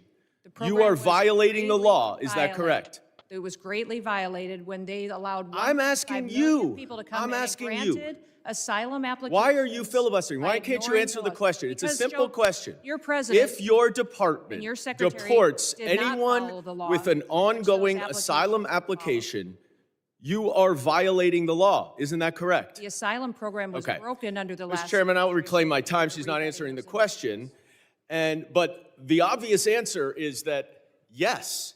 You are violating the law. Is that correct? It was greatly violated when they allowed I'm asking you. people to come I'm in asking and you. granted asylum applications. Why are you filibustering? Why can't you answer the question? It's a simple question. Your president If your department and your secretary deports did not follow anyone the law, with an ongoing asylum application, you are violating the law. Isn't that correct? the asylum program was broken under the last... Mr. Chairman, I will reclaim my time. She's not answering the question. But the obvious answer is that, yes,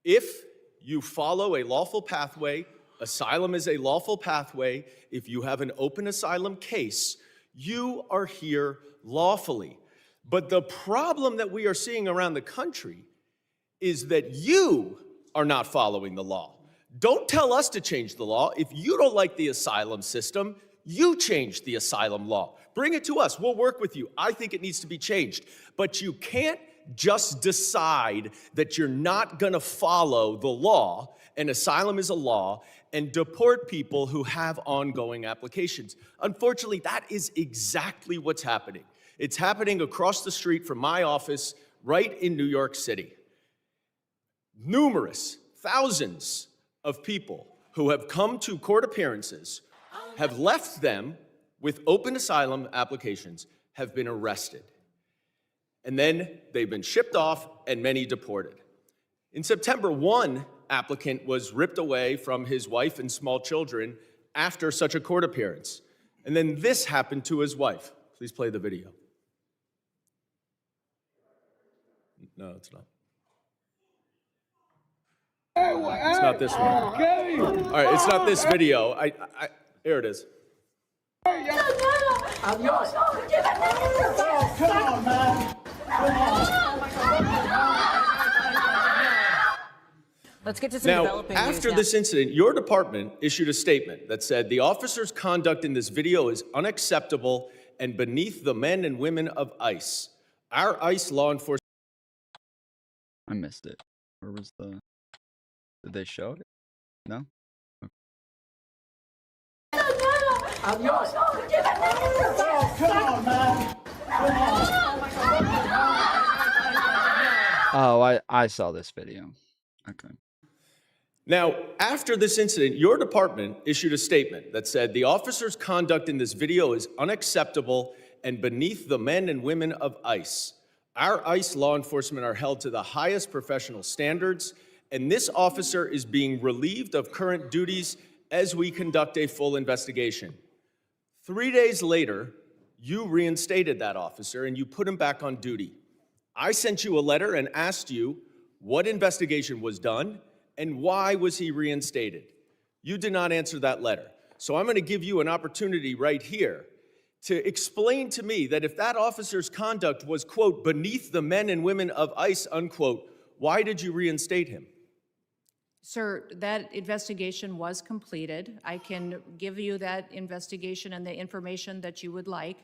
if you follow a lawful pathway, asylum is a lawful pathway. If you have an open asylum case, you are here lawfully. But the problem that we are seeing around the country is that you are not following the law. Don't tell us to change the law. If you don't like the asylum system, you change the asylum law. Bring it to us. We'll work with you. I think it needs to be changed. But you can't just decide that you're not going to follow the law, and asylum is a law, and deport people who have ongoing applications. Unfortunately, that is exactly what's happening. It's happening across the street from my office right in New York City. Numerous, thousands of people who have come to court appearances, have left them with open asylum applications, have been arrested. And then they've been shipped off and many deported. In September, one applicant was ripped away from his wife and small children after such a court appearance. And then this happened to his wife. Please play the video. No, it's not. It's not this one. All right, it's not this video. Here it is. I'm yours. Oh, come on, man. Let's get to some Now, developing news after now. this incident, your department issued a statement that said the officer's conduct in this video is unacceptable and beneath the men and women of ICE. Our ICE law enforcement... I missed it. Where was the... Did they show it? No? I'm yours. Oh, come on, man. Oh, I saw this video. Okay. Now, after this incident, your department issued a statement that said the officer's conduct in this video is unacceptable and beneath the men and women of ICE. Our ICE law enforcement are held to the highest professional standards, and this officer is being relieved of current duties as we conduct a full investigation. 3 days later, you reinstated that officer and you put him back on duty. I sent you a letter and asked you what investigation was done and why was he reinstated. You did not answer that letter. So I'm going to give you an opportunity right here to explain to me that if that officer's conduct was, quote, beneath the men and women of ICE, unquote, why did you reinstate him? Sir, that investigation was completed. I can give you that investigation and the information that you would like.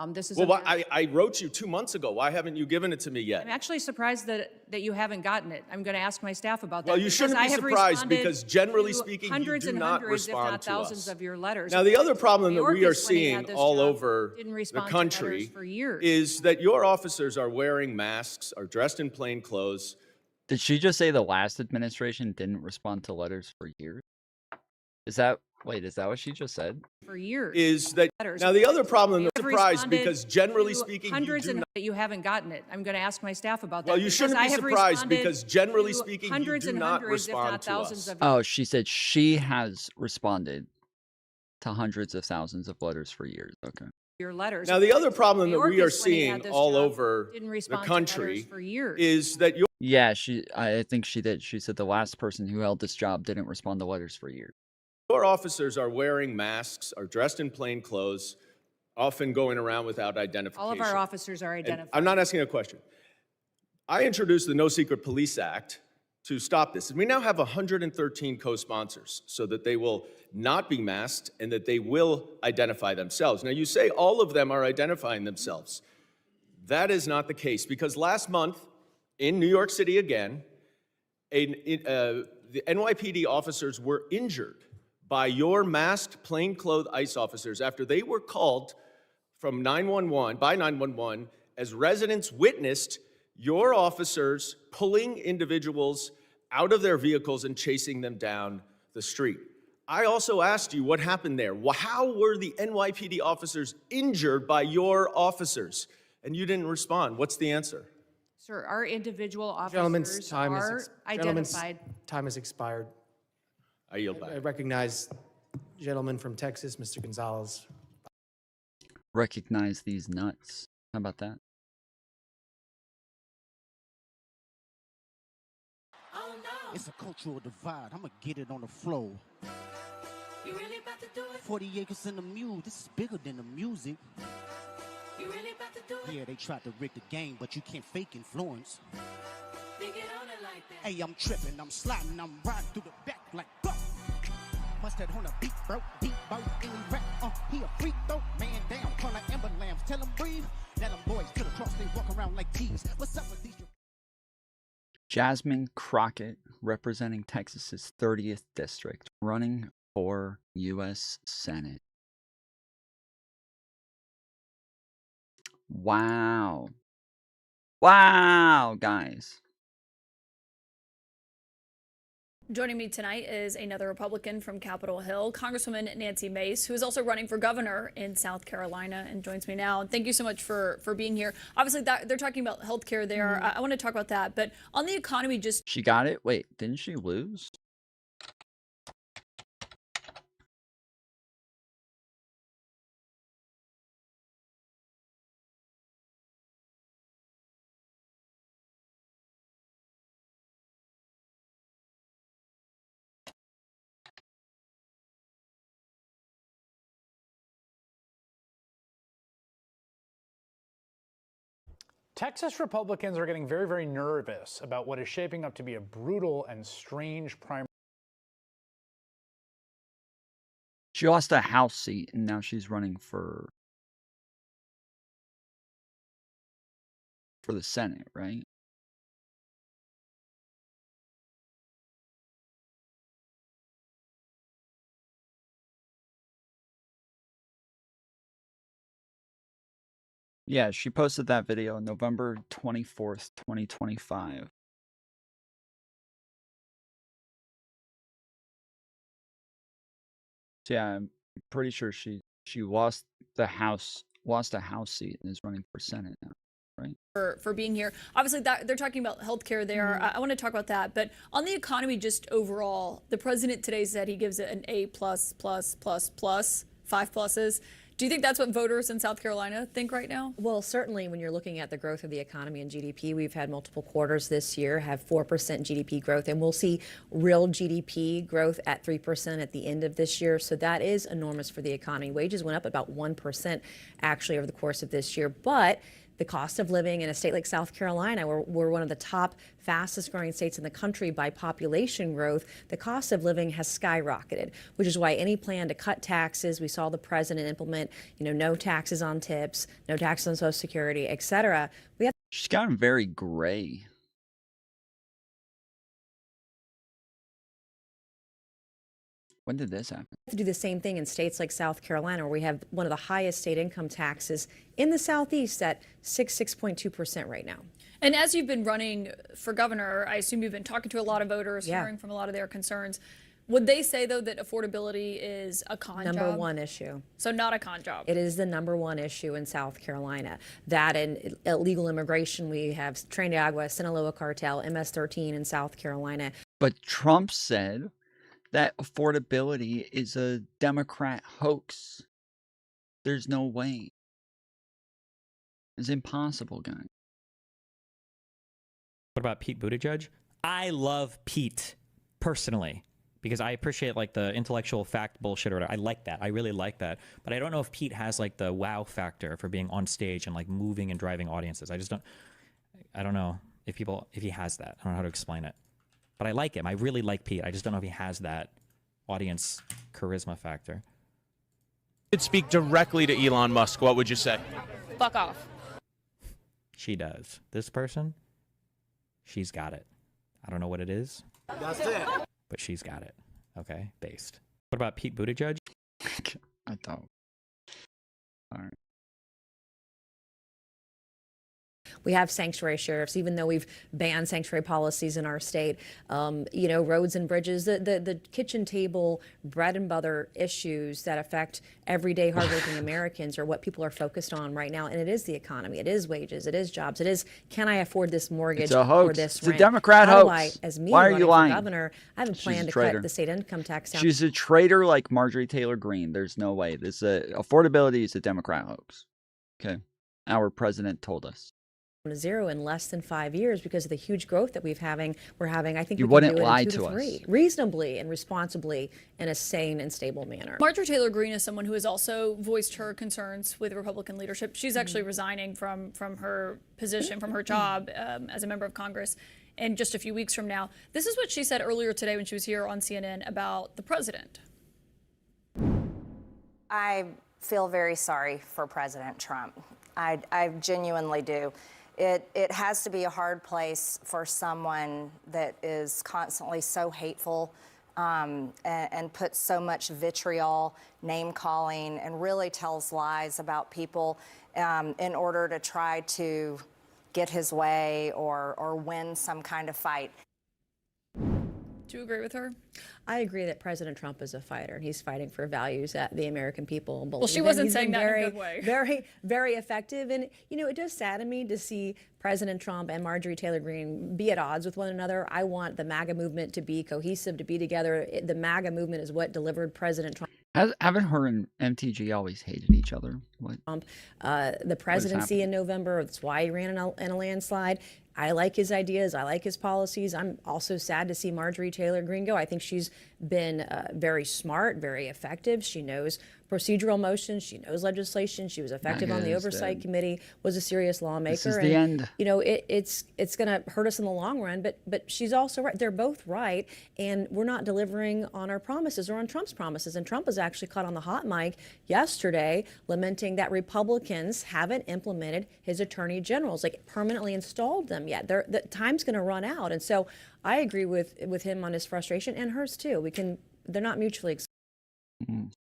This is Well, I wrote you 2 months ago. Why haven't you given it to me yet? I'm actually surprised that you haven't gotten it. I'm going to ask my staff about that. Well, you shouldn't be surprised because generally speaking, you hundreds do and not hundreds, if respond not to thousands us. of your letters. Now, the other problem that we are Mayorkas, when he had seeing this all job, over didn't the respond to country letters for years. is that your officers are wearing masks, are dressed in plain clothes. Did she just say the last administration didn't respond to letters for years? Is that what she just said? For years. Is that now the other problem? I'm surprised because generally speaking, hundreds you do and not. that you haven't gotten it. I'm going to ask my staff about that. Well, you shouldn't be because I have surprised responded because generally to speaking, you hundreds do and not hundreds, if respond not to thousands us. of. Oh, she said she has responded to hundreds of thousands of letters for years. Okay. Your letters. Now, the other problem that we are Mayorkas, when he had seeing this all job, over didn't the respond to country letters for years. is that your Yeah, I think she did. She said the last person who held this job didn't respond to letters for years. officers are wearing masks, are dressed in plain clothes, often going around without identification. All of our officers are And identified. I'm not asking a question. I introduced the No Secret Police Act to stop this. And we now have 113 co-sponsors so that they will not be masked and that they will identify themselves. Now, you say all of them are identifying themselves. That is not the case because last month in New York City again, the NYPD officers were injured by your masked, plainclothes ICE officers after they were called from 911 as residents witnessed your officers pulling individuals out of their vehicles and chasing them down the street. I also asked you what happened there. How were the NYPD officers injured by your officers? And you didn't respond. What's the answer? Sir, our individual officers Gentlemen's time are is identified. time has expired. I yield back. I recognize gentleman from Texas, Mr. Gonzalez. Recognize these nuts. How about that? It's a cultural divide. I'm gonna get it on the floor. You really about to do it? 40 acres in the mule. This is bigger than the music. You really about to do it? Yeah, they tried to rig the game, but you can't fake influence. They get on it like that. Hey, I'm tripping, I'm sliding, I'm riding through the back like fuck. Mustard on a beat, bro, deep boat, any rap. He a freak though, man down, call like Ember Lambs. Tell him breathe. Let them boys to the cross, they walk around like G's. What's up with these? Jasmine Crockett, representing Texas's 30th district, running for U.S. Senate. Wow. Wow, guys. Joining me tonight is another Republican from Capitol Hill, Congresswoman Nancy Mace, who is also running for governor in South Carolina and joins me now. Thank you so much for being here. Obviously, they're talking about health care there. I want to talk about that. But on the economy, just... She got it? Wait, didn't she lose? Texas Republicans are getting very, very nervous about what is shaping up to be a brutal and strange primary. She lost a House seat, and now she's running for the Senate, right? Yeah, she posted that video on November 24th, 2025. Yeah, I'm pretty sure she lost a house seat and is running for Senate now, right? For being here. Obviously, that they're talking about healthcare there. I want to talk about that. But on the economy, just overall, the president today said he gives it an A++++, 5 pluses. Do you think that's what voters in South Carolina think right now? Well, certainly when you're looking at the growth of the economy and GDP, we've had multiple quarters this year have 4% GDP growth, and we'll see real GDP growth at 3% at the end of this year. So that is enormous for the economy. Wages went up about 1% actually over the course of this year, but the cost of living in a state like South Carolina, we're one of the top fastest growing states in the country by population growth, the cost of living has skyrocketed, which is why any plan to cut taxes, we saw the president implement, no taxes on tips, no taxes on Social Security, et cetera. She's gotten very gray. When did this happen? To do the same thing in states like South Carolina, where we have one of the highest state income taxes in the Southeast at 6.2% right now. And as you've been running for governor, I assume you've been talking to a lot of voters, hearing from a lot of their concerns. Would they say, though, that affordability is a con job? Number one issue. So not a con job. It is the number one issue in South Carolina. That and illegal immigration, we have Tren de Agua, Sinaloa cartel, MS-13 in South Carolina. But Trump said that affordability is a Democrat hoax. There's no way. It's impossible, guys. What about Pete Buttigieg? I love Pete, personally, because I appreciate, like, the intellectual fact bullshit or whatever. I like that. I really like that. But I don't know if Pete has, like, the wow factor for being on stage and, like, moving and driving audiences. I don't know if he has that. I don't know how to explain it. But I like him. I really like Pete. I just don't know if he has that audience charisma factor. Could speak directly to Elon Musk, what would you say? Fuck off. She does. This person, she's got it. I don't know what it is. That's it. But she's got it. Okay, based. What about Pete Buttigieg? I don't. All right. We have sanctuary sheriffs, even though we've banned sanctuary policies in our state. Roads and bridges, the kitchen table, bread and butter issues that affect everyday hardworking Americans are what people are focused on right now. And it is the economy, it is wages, it is jobs, it is, can I afford this mortgage it's a hoax. or this it's rent? a Democrat How hoax. As me Why are you lying? For governor, I have a plan to cut the state income tax down. She's a traitor like Marjorie Taylor Greene. There's no way. Affordability is a Democrat hoax. Okay. Our president told us. To zero in less than 5 years because of the huge growth that we're having. I think you we can wouldn't do it lie in 2 to to 3, us reasonably and responsibly in a sane and stable manner. Marjorie Taylor Greene is someone who has also voiced her concerns with Republican leadership. She's actually resigning from her position, from her job as a member of Congress in just a few weeks from now. This is what she said earlier today when she was here on CNN about the president. I feel very sorry for President Trump. I genuinely do. It has to be a hard place for someone that is constantly so hateful and puts so much vitriol, name-calling, and really tells lies about people in order to try to get his way or win some kind of fight. Do you agree with her? I agree that President Trump is a fighter, and he's fighting for values that the American people believe. Well, she wasn't saying that in a good way. Very, very effective. And, it does sadden me to see President Trump and Marjorie Taylor Greene be at odds with one another. I want the MAGA movement to be cohesive, to be together. The MAGA movement is what delivered President Trump. Haven't her and MTG always hated each other? What? The presidency in November, that's why he ran in a landslide. I like his ideas. I like his policies. I'm also sad to see Marjorie Taylor Greene go. I think she's been very smart, very effective. She knows procedural motions. She knows legislation. She was effective on the oversight committee, was a serious lawmaker. This is the end. It's going to hurt us in the long run, but she's also right. They're both right, and we're not delivering on our promises or on Trump's promises. And Trump was actually caught on the hot mic yesterday lamenting that Republicans haven't implemented his attorney generals, like permanently installed them yet. The time's going to run out. And so I agree with him on his frustration and hers too. They're not mutually exclusive.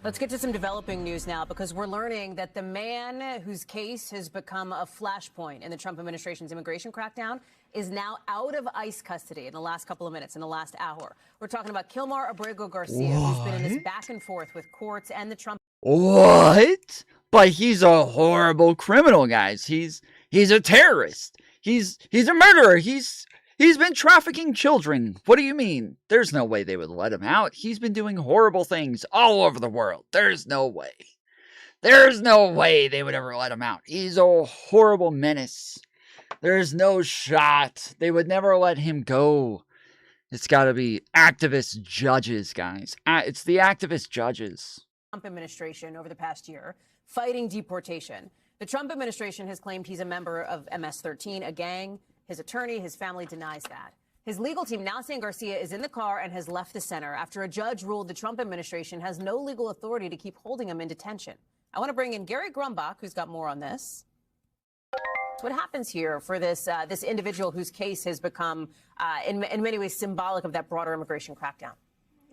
Let's get to some developing news now, because we're learning that the man whose case has become a flashpoint in the Trump administration's immigration crackdown is now out of ICE custody in the last couple of minutes, in the last hour. We're talking about Kilmar Abrego Garcia, who's been in this back and forth with courts and the Trump. What? But he's a horrible criminal, guys. He's a terrorist. He's a murderer. He's been trafficking children. What do you mean? There's no way they would let him out. He's been doing horrible things all over the world. There's no way. There's no way they would ever let him out. He's a horrible menace. There's no shot. They would never let him go. It's got to be activist judges, guys. It's the activist judges. Trump administration over the past year fighting deportation. The Trump administration has claimed he's a member of MS-13, a gang. His attorney, his family denies that. His legal team now saying Garcia is in the car and has left the center after a judge ruled the Trump administration has no legal authority to keep holding him in detention. I want to bring in Gary Grumbach, who's got more on this. What happens here for this this individual whose case has become, in many ways, symbolic of that broader immigration crackdown?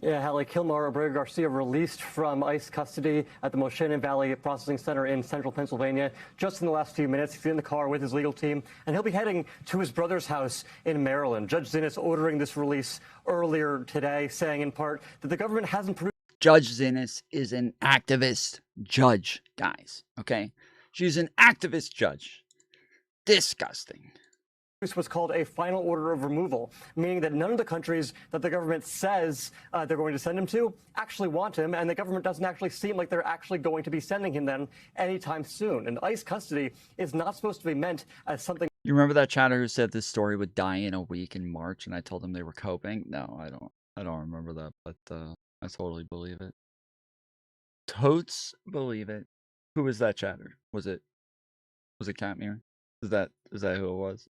Yeah, Hallie, Kilmar Abrego Garcia released from ICE custody at the Moshannon Valley Processing Center in central Pennsylvania just in the last few minutes. He's in the car with his legal team, and he'll be heading to his brother's house in Maryland. Judge Zinnes ordering this release earlier today, saying in part that the government hasn't produced. Judge Zinnes is an activist judge, guys. Okay? She's an activist judge. Disgusting. What's called a final order of removal, meaning that none of the countries that the government says they're going to send him to actually want him, and the government doesn't actually seem like they're actually going to be sending him then anytime soon. And ICE custody is not supposed to be meant as something. You remember that chatter who said this story would die in a week in March, and I told them they were coping? No, I don't remember that, but I totally believe it. Totes believe it. Who was that chatter? Was it Katmere? Is that who it was?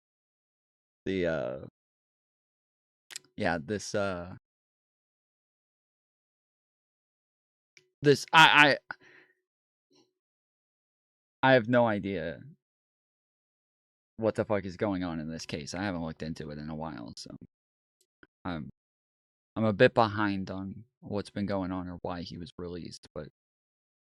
The yeah, this I have no idea what the fuck is going on in this case. I haven't looked into it in a while, so I'm a bit behind on what's been going on or why he was released, but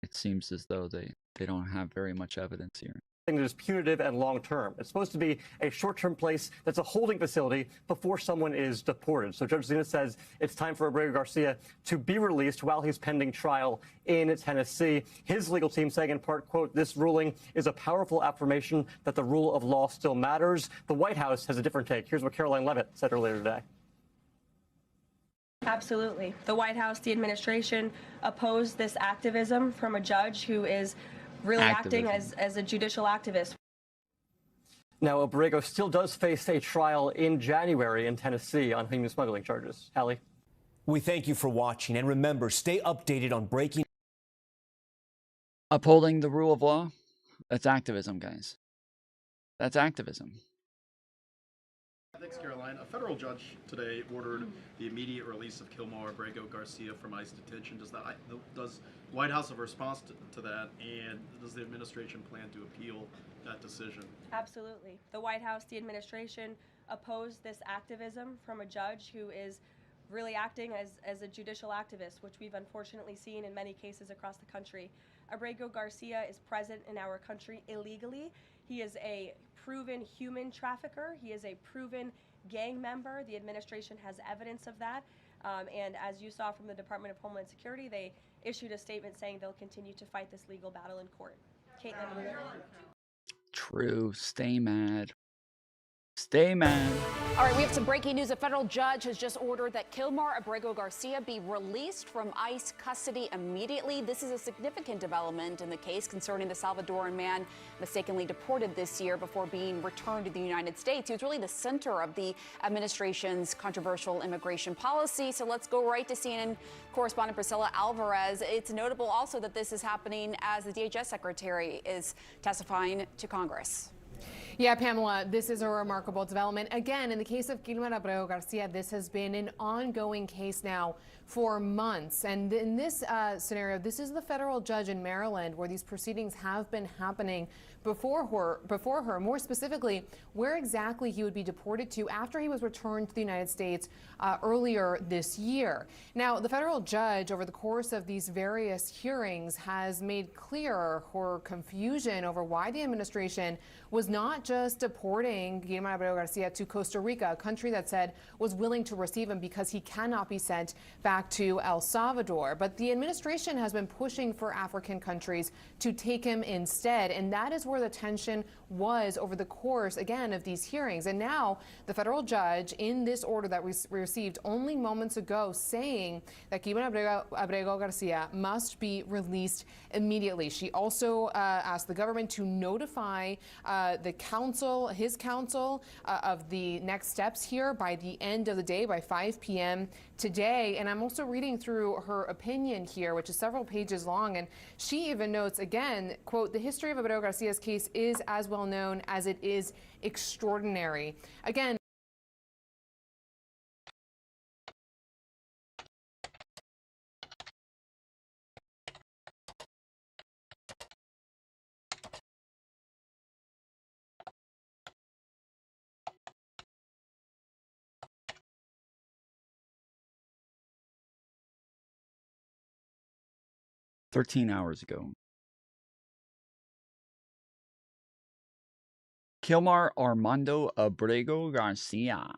it seems as though they don't have very much evidence here. That is punitive and long-term. It's supposed to be a short-term place that's a holding facility before someone is deported. So Judge Zinnes says it's time for Abrego Garcia to be released while he's pending trial in Tennessee. His legal team saying in part, quote, this ruling is a powerful affirmation that the rule of law still matters. The White House has a different take. Here's what Caroline Leavitt said earlier today. Absolutely. The White House, the administration opposed this activism from a judge who is really acting as a judicial activist. Now, Abrego still does face a trial in January in Tennessee on human smuggling charges. Hallie? We thank you for watching, and remember, stay updated on breaking. Upholding the rule of law? That's activism, guys. That's activism. Thanks, Caroline. A federal judge today ordered the immediate release of Kilmar Abrego Garcia from ICE detention. Does White House have a response to that, and does the administration plan to appeal that decision? Absolutely. The White House, the administration opposed this activism from a judge who is really acting as a judicial activist, which we've unfortunately seen in many cases across the country. Abrego Garcia is present in our country illegally. He is a proven human trafficker. He is a proven gang member. The administration has evidence of that. And as you saw from the Department of Homeland Security, they issued a statement saying they'll continue to fight this legal battle in court. Caitlin. True. Stay mad. Stay mad. All right, we have some breaking news. A federal judge has just ordered that Kilmar Abrego Garcia be released from ICE custody immediately. This is a significant development in the case concerning the Salvadoran man mistakenly deported this year before being returned to the United States. He was really the center of the administration's controversial immigration policy. So let's go right to CNN correspondent Priscilla Alvarez. It's notable also that this is happening as the DHS secretary is testifying to Congress. Yeah, Pamela, this is a remarkable development. Again, in the case of Kilmar Abrego Garcia, this has been an ongoing case now for months. And in this scenario, this is the federal judge in Maryland where these proceedings have been happening before her. More specifically, where exactly he would be deported to after he was returned to the United States earlier this year. Now, the federal judge, over the course of these various hearings, has made clear her confusion over why the administration was not just deporting Kilmar Abrego Garcia to Costa Rica, a country that said was willing to receive him because he cannot be sent back to El Salvador. But the administration has been pushing for African countries to take him instead, and that is where the tension was over the course, again, of these hearings. And now the federal judge, in this order that we received only moments ago, saying that Kilmar Abrego Garcia must be released immediately. She also asked the government to notify his counsel, of the next steps here by the end of the day, by 5 p.m. today. And I'm also reading through her opinion here, which is several pages long, and she even notes, again, quote, "The history of Abrego Garcia's case is as well known as it is extraordinary." Again, hours ago. Kilmar Armando Abrego Garcia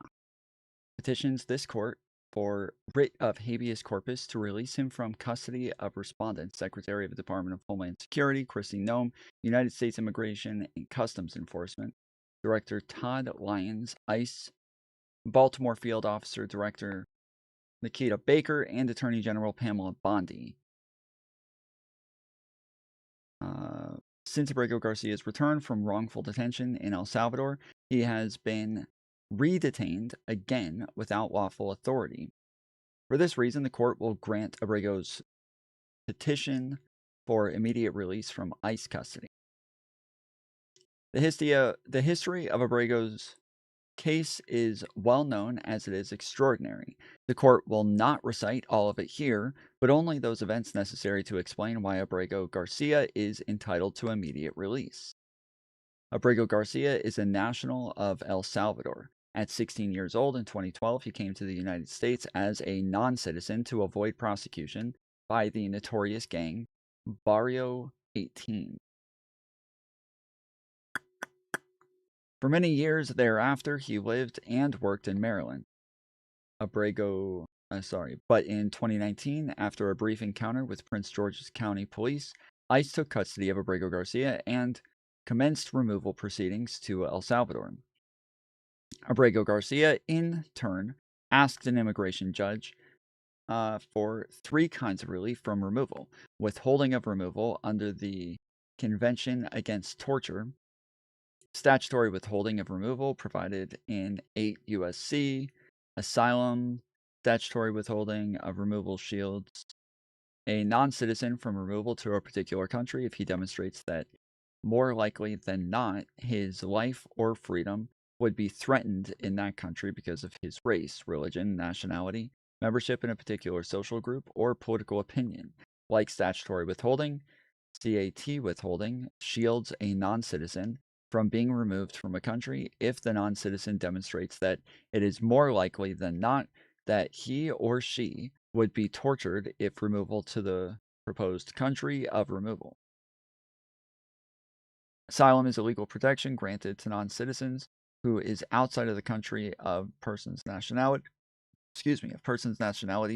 petitions this court for writ of habeas corpus to release him from custody of respondent, Secretary of the Department of Homeland Security, Kristi Noem, United States Immigration and Customs Enforcement, Director Todd Lyons, ICE, Baltimore Field Officer Director Nikita Baker, and Attorney General Pamela Bondi. Since Abrego Garcia's return from wrongful detention in El Salvador, he has been redetained again without lawful authority. For this reason, the court will grant Abrego's petition for immediate release from ICE custody. The history of Abrego's case is well known as it is extraordinary. The court will not recite all of it here, but only those events necessary to explain why Abrego Garcia is entitled to immediate release. Abrego Garcia is a national of El Salvador. At 16 years old in 2012, he came to the United States as a non-citizen to avoid prosecution by the notorious gang Barrio 18. For many years thereafter, he lived and worked in Maryland. But in 2019, after a brief encounter with Prince George's County Police, ICE took custody of Abrego Garcia and commenced removal proceedings to El Salvador. Abrego Garcia, in turn, asked an immigration judge for 3 kinds of relief from removal: withholding of removal under the Convention Against Torture, statutory withholding of removal provided in 8 U.S.C., asylum, statutory withholding of removal shields a non-citizen from removal to a particular country if he demonstrates that more likely than not his life or freedom would be threatened in that country because of his race, religion, nationality, membership in a particular social group, or political opinion. Like statutory withholding, CAT withholding shields a non-citizen from being removed from a country if the non-citizen demonstrates that it is more likely than not that he or she would be tortured if removal to the proposed country of removal. Asylum is a legal protection granted to non-citizens who is outside of the country of person's nationality,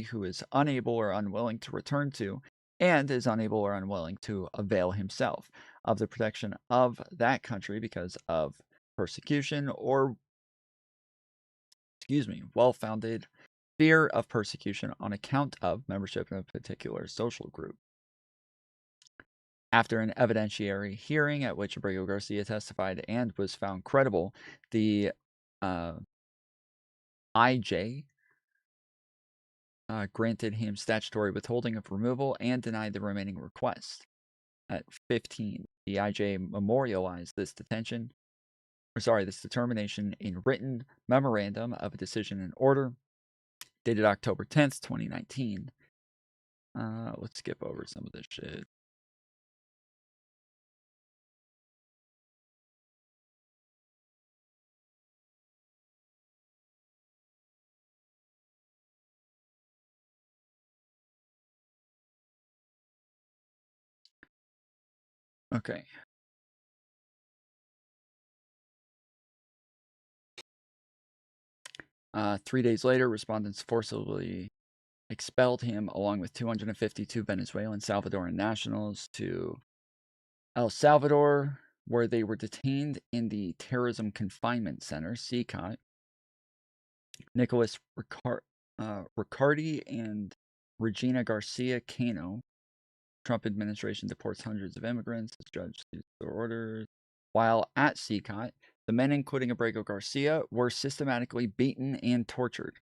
who is unable or unwilling to return to and is unable or unwilling to avail himself of the protection of that country because of persecution or, well-founded fear of persecution on account of membership in a particular social group. After an evidentiary hearing at which Abrego Garcia testified and was found credible, the IJ granted him statutory withholding of removal and denied the remaining request. At 15, the IJ memorialized this detention this determination in written memorandum of a decision and order dated October 10th, 2019. Let's skip over some of this shit. Okay. Three days later, respondents forcibly expelled him along with 252 Venezuelan Salvadoran nationals to El Salvador, where they were detained in the Terrorism Confinement Center, CCOT. Nicholas Riccardi and Regina Garcia Cano. Trump administration deports hundreds of immigrants as judge sees their orders. While at CCOT, the men, including Abrego Garcia, were systematically beaten and tortured.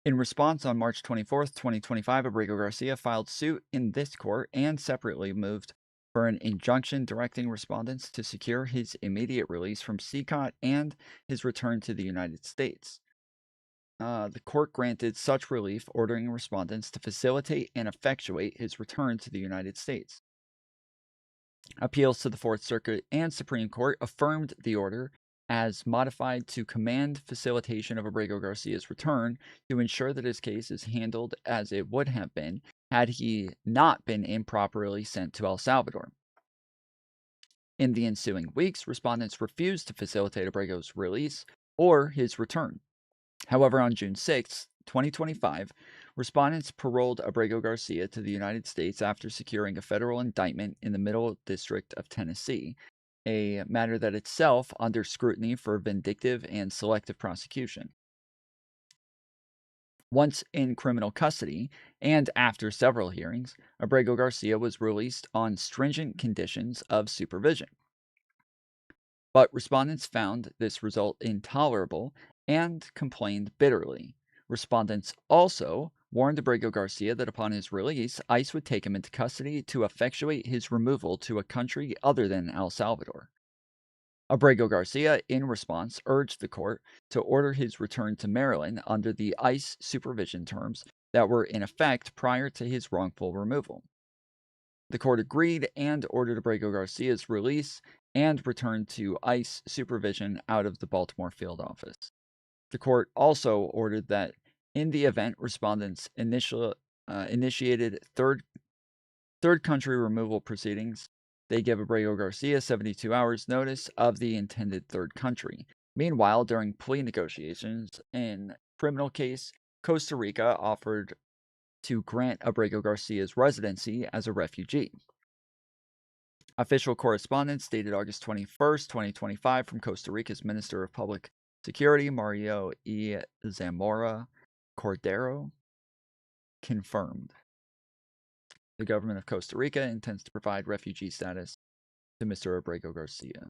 In response, on March 24th, 2025, Abrego Garcia filed suit in this court and separately moved for an injunction directing respondents to secure his immediate release from CCOT and his return to the United States. The court granted such relief, ordering respondents to facilitate and effectuate his return to the United States. Appeals to the Fourth Circuit and Supreme Court affirmed the order as modified to command facilitation of Abrego Garcia's return to ensure that his case is handled as it would have been had he not been improperly sent to El Salvador. In the ensuing weeks, respondents refused to facilitate Abrego's release or his return. However, on June 6, 2025, respondents paroled Abrego Garcia to the United States after securing a federal indictment in the Middle District of Tennessee, a matter that itself under scrutiny for vindictive and selective prosecution. Once in criminal custody, and after several hearings, Abrego Garcia was released on stringent conditions of supervision. But respondents found this result intolerable and complained bitterly. Respondents also warned Abrego Garcia that upon his release, ICE would take him into custody to effectuate his removal to a country other than El Salvador. Abrego Garcia, in response, urged the court to order his return to Maryland under the ICE supervision terms that were in effect prior to his wrongful removal. The court agreed and ordered Abrego Garcia's release and return to ICE supervision out of the Baltimore field office. The court also ordered that in the event respondents initiated third country removal proceedings, they give Abrego Garcia 72 hours notice of the intended third country. Meanwhile, during plea negotiations in criminal case, Costa Rica offered to grant Abrego Garcia's residency as a refugee. Official correspondence dated August 21st, 2025 from Costa Rica's Minister of Public Security, Mario E. Zamora Cordero, confirmed. The government of Costa Rica intends to provide refugee status to Mr. Abrego Garcia.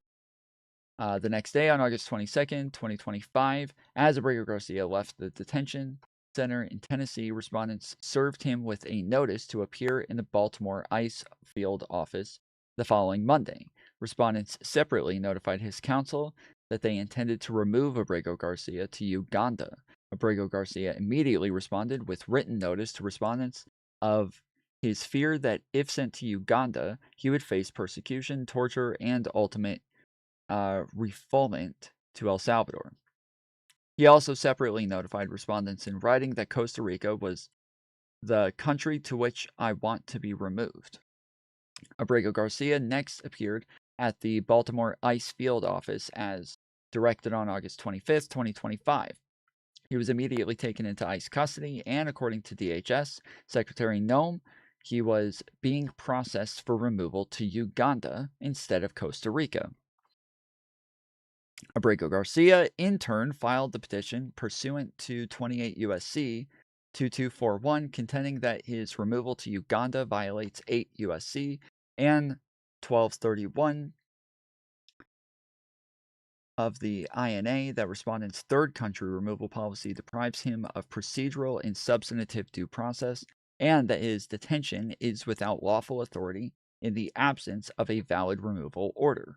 The next day, on August 22nd, 2025, as Abrego Garcia left the detention center in Tennessee, respondents served him with a notice to appear in the Baltimore ICE field office the following Monday. Respondents separately notified his counsel that they intended to remove Abrego Garcia to Uganda. Abrego Garcia immediately responded with written notice to respondents of his fear that if sent to Uganda, he would face persecution, torture, and ultimate refoulement to El Salvador. He also separately notified respondents in writing that Costa Rica was the country to which I want to be removed. Abrego Garcia next appeared at the Baltimore ICE field office as directed on August 25th, 2025. He was immediately taken into ICE custody, and according to DHS Secretary Noem, he was being processed for removal to Uganda instead of Costa Rica. Abrego Garcia, in turn, filed the petition pursuant to 28 U.S.C. 2241, contending that his removal to Uganda violates 8 U.S.C. and 1231 of the INA, that respondent's third country removal policy deprives him of procedural and substantive due process, and that his detention is without lawful authority in the absence of a valid removal order.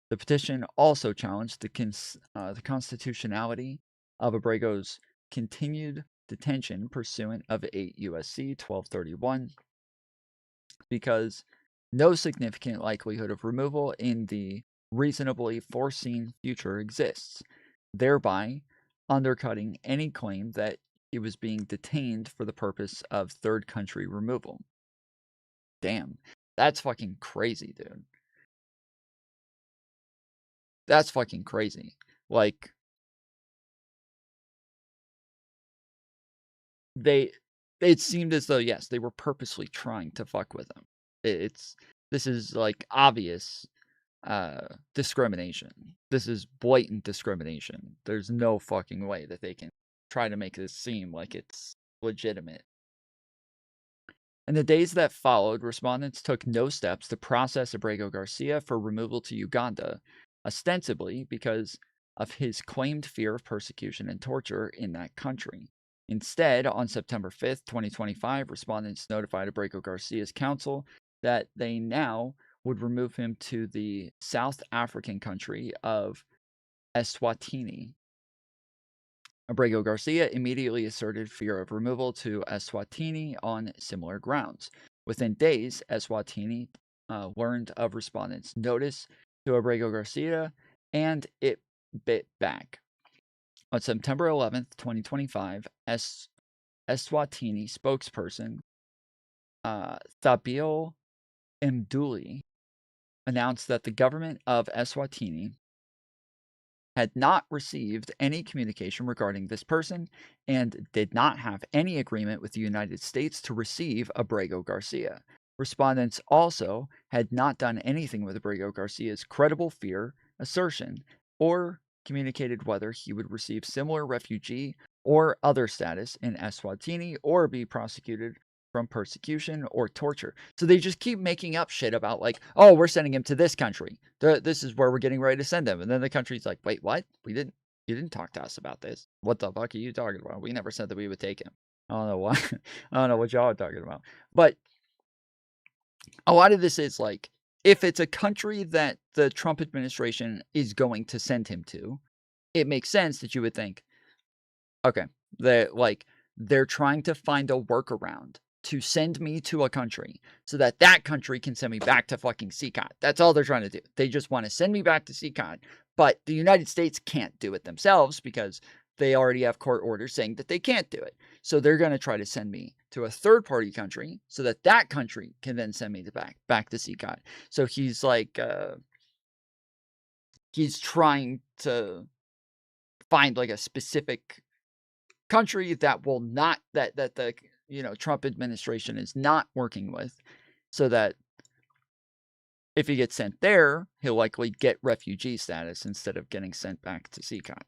The petition also challenged the constitutionality of Abrego's continued detention pursuant of 8 U.S.C. 1231 because no significant likelihood of removal in the reasonably foreseen future exists, thereby undercutting any claim that he was being detained for the purpose of third country removal. Damn, that's fucking crazy, dude. That's fucking crazy. Like, it seemed as though, yes, they were purposely trying to fuck with him. This is like obvious discrimination. This is blatant discrimination. There's no fucking way that they can try to make this seem like it's legitimate. In the days that followed, respondents took no steps to process Abrego Garcia for removal to Uganda, ostensibly because of his claimed fear of persecution and torture in that country. Instead, on September 5th, 2025, respondents notified Abrego Garcia's counsel that they now would remove him to the South African country of Eswatini. Abrego Garcia immediately asserted fear of removal to Eswatini on similar grounds. Within days, Eswatini learned of respondents' notice to Abrego Garcia, and it bit back. On September 11th, 2025, Eswatini spokesperson Thabil Mduli announced that the government of Eswatini had not received any communication regarding this person and did not have any agreement with the United States to receive Abrego Garcia. Respondents also had not done anything with Abrego Garcia's credible fear assertion or communicated whether he would receive similar refugee or other status in Eswatini or be prosecuted from persecution or torture. So they just keep making up shit about like, oh, we're sending him to this country. This is where we're getting ready to send him. And then the country's like, wait, what? You didn't talk to us about this. What the fuck are you talking about? We never said that we would take him. I don't know why. I don't know what y'all are talking about. But a lot of this is like, if it's a country that the Trump administration is going to send him to, it makes sense that you would think, okay, they're trying to find a workaround to send me to a country so that that country can send me back to fucking CCOT. That's all they're trying to do. They just want to send me back to CCOT, but the United States can't do it themselves because they already have court orders saying that they can't do it. So they're going to try to send me to a third-party country so that that country can then send me back to CCOT. So he's like, he's trying to find like a specific country that will not, that the Trump administration is not working with, so that if he gets sent there, he'll likely get refugee status instead of getting sent back to CCOT.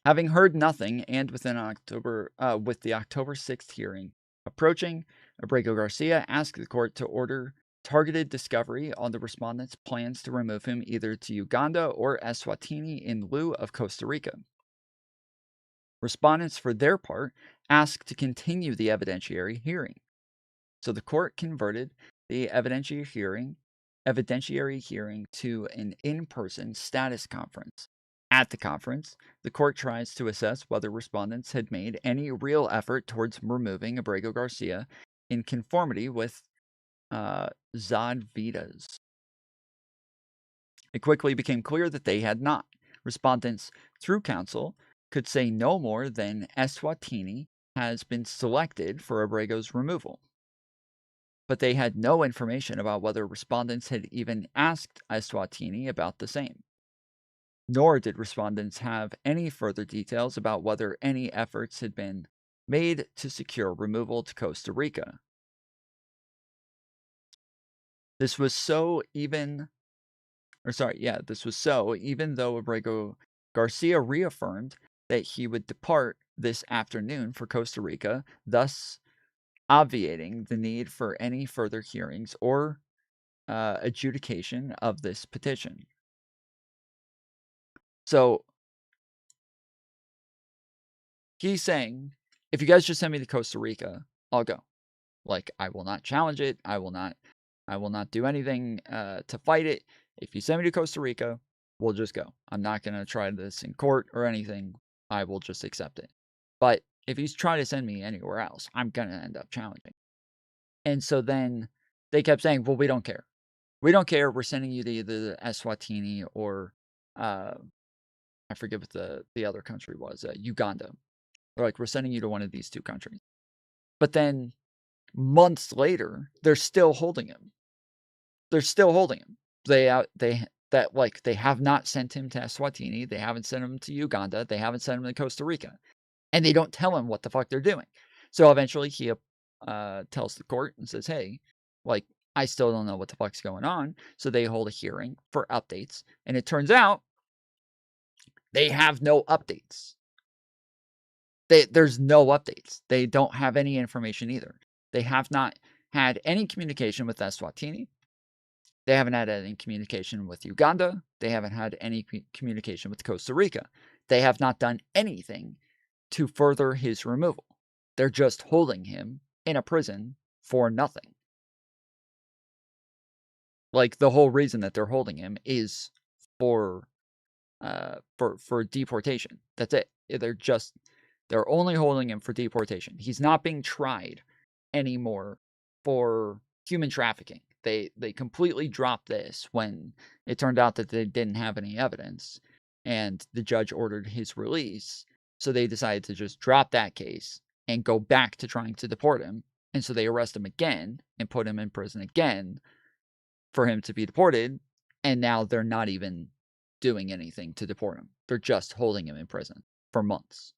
Having heard nothing, and with the October 6th hearing approaching, Abrego Garcia asked the court to order targeted discovery on the respondents' plans to remove him either to Uganda or Eswatini in lieu of Costa Rica. Respondents, for their part, asked to continue the evidentiary hearing. So the court converted the evidentiary hearing to an in-person status conference. At the conference, the court tries to assess whether respondents had made any real effort towards removing Abrego Garcia in conformity with Zod Vitas. It quickly became clear that they had not. Respondents, through counsel, could say no more than Eswatini has been selected for Abrego's removal. But they had no information about whether respondents had even asked Eswatini about the same. Nor did respondents have any further details about whether any efforts had been made to secure removal to Costa Rica. This was so even though Abrego Garcia reaffirmed that he would depart this afternoon for Costa Rica, thus obviating the need for any further hearings or adjudication of this petition. So he's saying, if you guys just send me to Costa Rica, I'll go. Like, I will not challenge it. I will not do anything to fight it. If you send me to Costa Rica, we'll just go. I'm not going to try this in court or anything. I will just accept it. But if he's trying to send me anywhere else, I'm going to end up challenging. And so then they kept saying, well, we don't care. We don't care. We're sending you to either Eswatini or I forget what the other country was, Uganda. They're like, we're sending you to one of these two countries. But then months later, they're still holding him. They're still holding him. They have not sent him to Eswatini. They haven't sent him to Uganda. They haven't sent him to Costa Rica. And they don't tell him what the fuck they're doing. So eventually he tells the court and says, hey, like, I still don't know what the fuck's going on. So they hold a hearing for updates. And it turns out they have no updates. There's no updates. They don't have any information either. They have not had any communication with Eswatini. They haven't had any communication with Uganda. They haven't had any communication with Costa Rica. They have not done anything to further his removal. They're just holding him in a prison for nothing. Like, the whole reason that they're holding him is for deportation. That's it. They're only holding him for deportation. He's not being tried anymore for human trafficking. They completely dropped this when it turned out that they didn't have any evidence, and the judge ordered his release. So they decided to just drop that case and go back to trying to deport him. And so they arrest him again and put him in prison again for him to be deported. And now they're not even doing anything to deport him. They're just holding him in prison for months.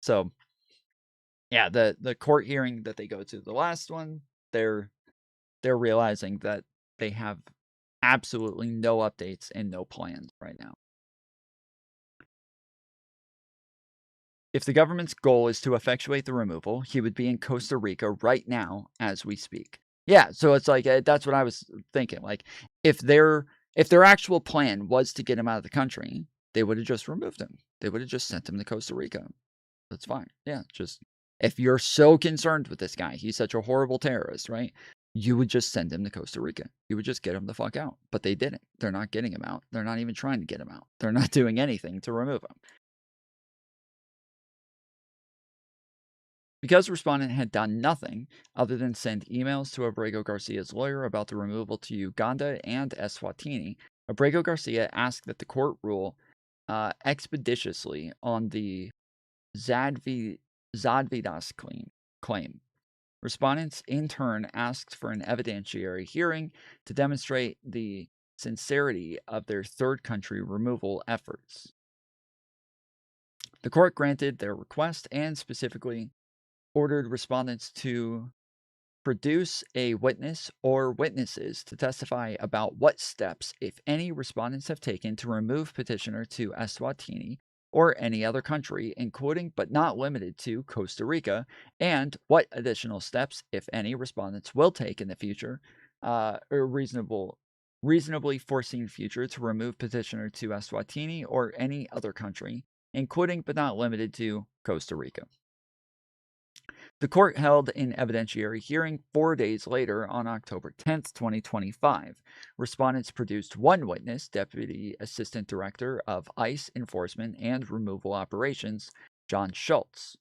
So, yeah, the court hearing that they go to, the last one, they're realizing that they have absolutely no updates and no plans right now. If the government's goal is to effectuate the removal, he would be in Costa Rica right now as we speak. Yeah, so it's like, that's what I was thinking. Like, if their actual plan was to get him out of the country, they would have just removed him. They would have just sent him to Costa Rica. That's fine. Yeah, just, if you're so concerned with this guy, he's such a horrible terrorist, right? You would just send him to Costa Rica. You would just get him the fuck out. But they didn't. They're not getting him out. They're not even trying to get him out. They're not doing anything to remove him. Because respondent had done nothing other than send emails to Abrego Garcia's lawyer about the removal to Uganda and Eswatini, Abrego Garcia asked that the court rule expeditiously on the Zadvidas claim. Respondents, in turn, asked for an evidentiary hearing to demonstrate the sincerity of their third country removal efforts. The court granted their request and specifically ordered respondents to produce a witness or witnesses to testify about what steps, if any, respondents have taken to remove petitioner to Eswatini or any other country, including but not limited to Costa Rica, and what additional steps, if any, respondents will take in the future, or reasonably foreseen future, to remove petitioner to Eswatini or any other country, including but not limited to Costa Rica. The court held an evidentiary hearing 4 days later on October 10th, 2025. Respondents produced one witness, Deputy Assistant Director of ICE Enforcement and Removal Operations, John Schultz.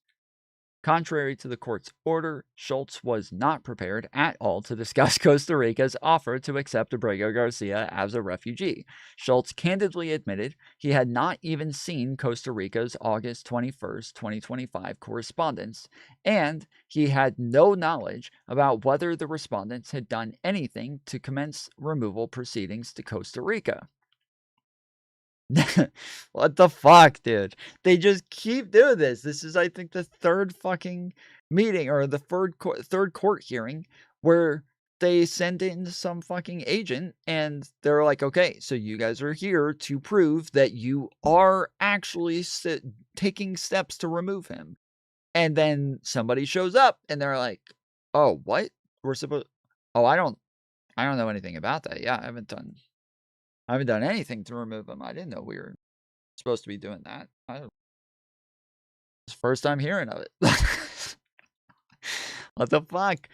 Contrary to the court's order, Schultz was not prepared at all to discuss Costa Rica's offer to accept Abrego Garcia as a refugee. Schultz candidly admitted he had not even seen Costa Rica's August 21st, 2025 correspondence, and he had no knowledge about whether the respondents had done anything to commence removal proceedings to Costa Rica. What the fuck, dude? They just keep doing this. This is, I think, the third fucking meeting or the third court hearing where they send in some fucking agent and they're like, okay, so you guys are here to prove that you are actually taking steps to remove him. And then somebody shows up and they're like, oh, what? Oh, I don't know anything about that. Yeah, I haven't done anything to remove him. I didn't know we were supposed to be doing that. It's the first time hearing of it. What the fuck?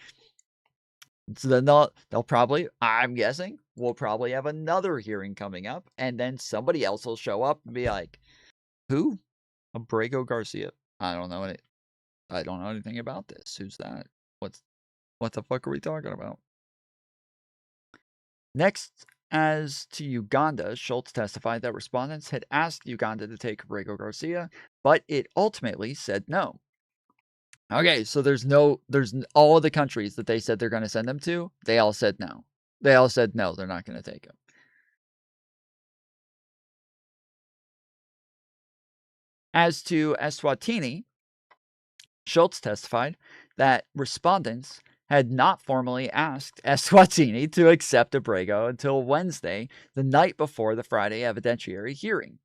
So then they'll probably, I'm guessing, we'll probably have another hearing coming up, and then somebody else will show up and be like, who? Abrego Garcia. I don't know anything about this. Who's that? What the fuck are we talking about? Next, as to Uganda, Schultz testified that respondents had asked Uganda to take Abrego Garcia, but it ultimately said no. Okay, so there's all of the countries that they said they're going to send them to, they all said no. They all said no, they're not going to take him. As to Eswatini, Schultz testified that respondents had not formally asked Eswatini to accept Abrego until Wednesday, the night before the Friday evidentiary hearing.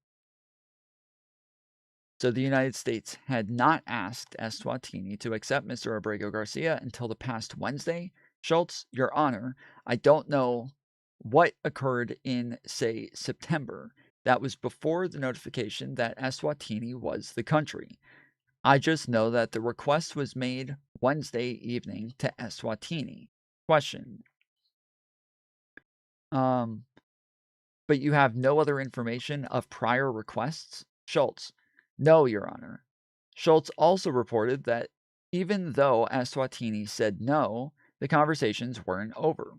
So the United States had not asked Eswatini to accept Mr. Abrego Garcia until the past Wednesday. Schultz, Your Honor, I don't know what occurred in, say, September. That was before the notification that Eswatini was the country. I just know that the request was made Wednesday evening to Eswatini. Question. But you have no other information of prior requests? Schultz. No, Your Honor. Schultz also reported that even though Eswatini said no, the conversations weren't over.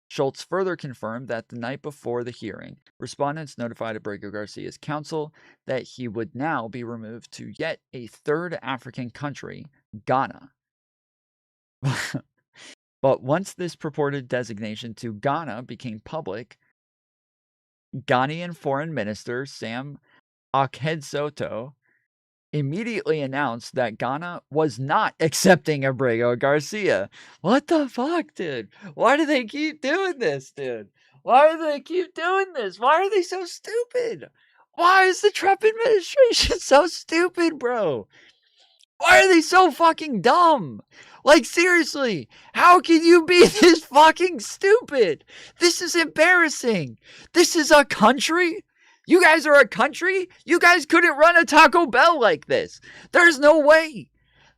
Schultz further confirmed that the night before the hearing, respondents notified Abrego Garcia's counsel that he would now be removed to yet a third African country, Ghana. But once this purported designation to Ghana became public, Ghanaian Foreign Minister Sam Okedzsoto immediately announced that Ghana was not accepting Abrego Garcia. What the fuck, dude? Why do they keep doing this, dude? Why do they keep doing this? Why are they so stupid? Why is the Trump administration so stupid, bro? Why are they so fucking dumb? Like, seriously, how can you be this fucking stupid? This is embarrassing. This is a country? You guys are a country? You guys couldn't run a Taco Bell like this. There's no way.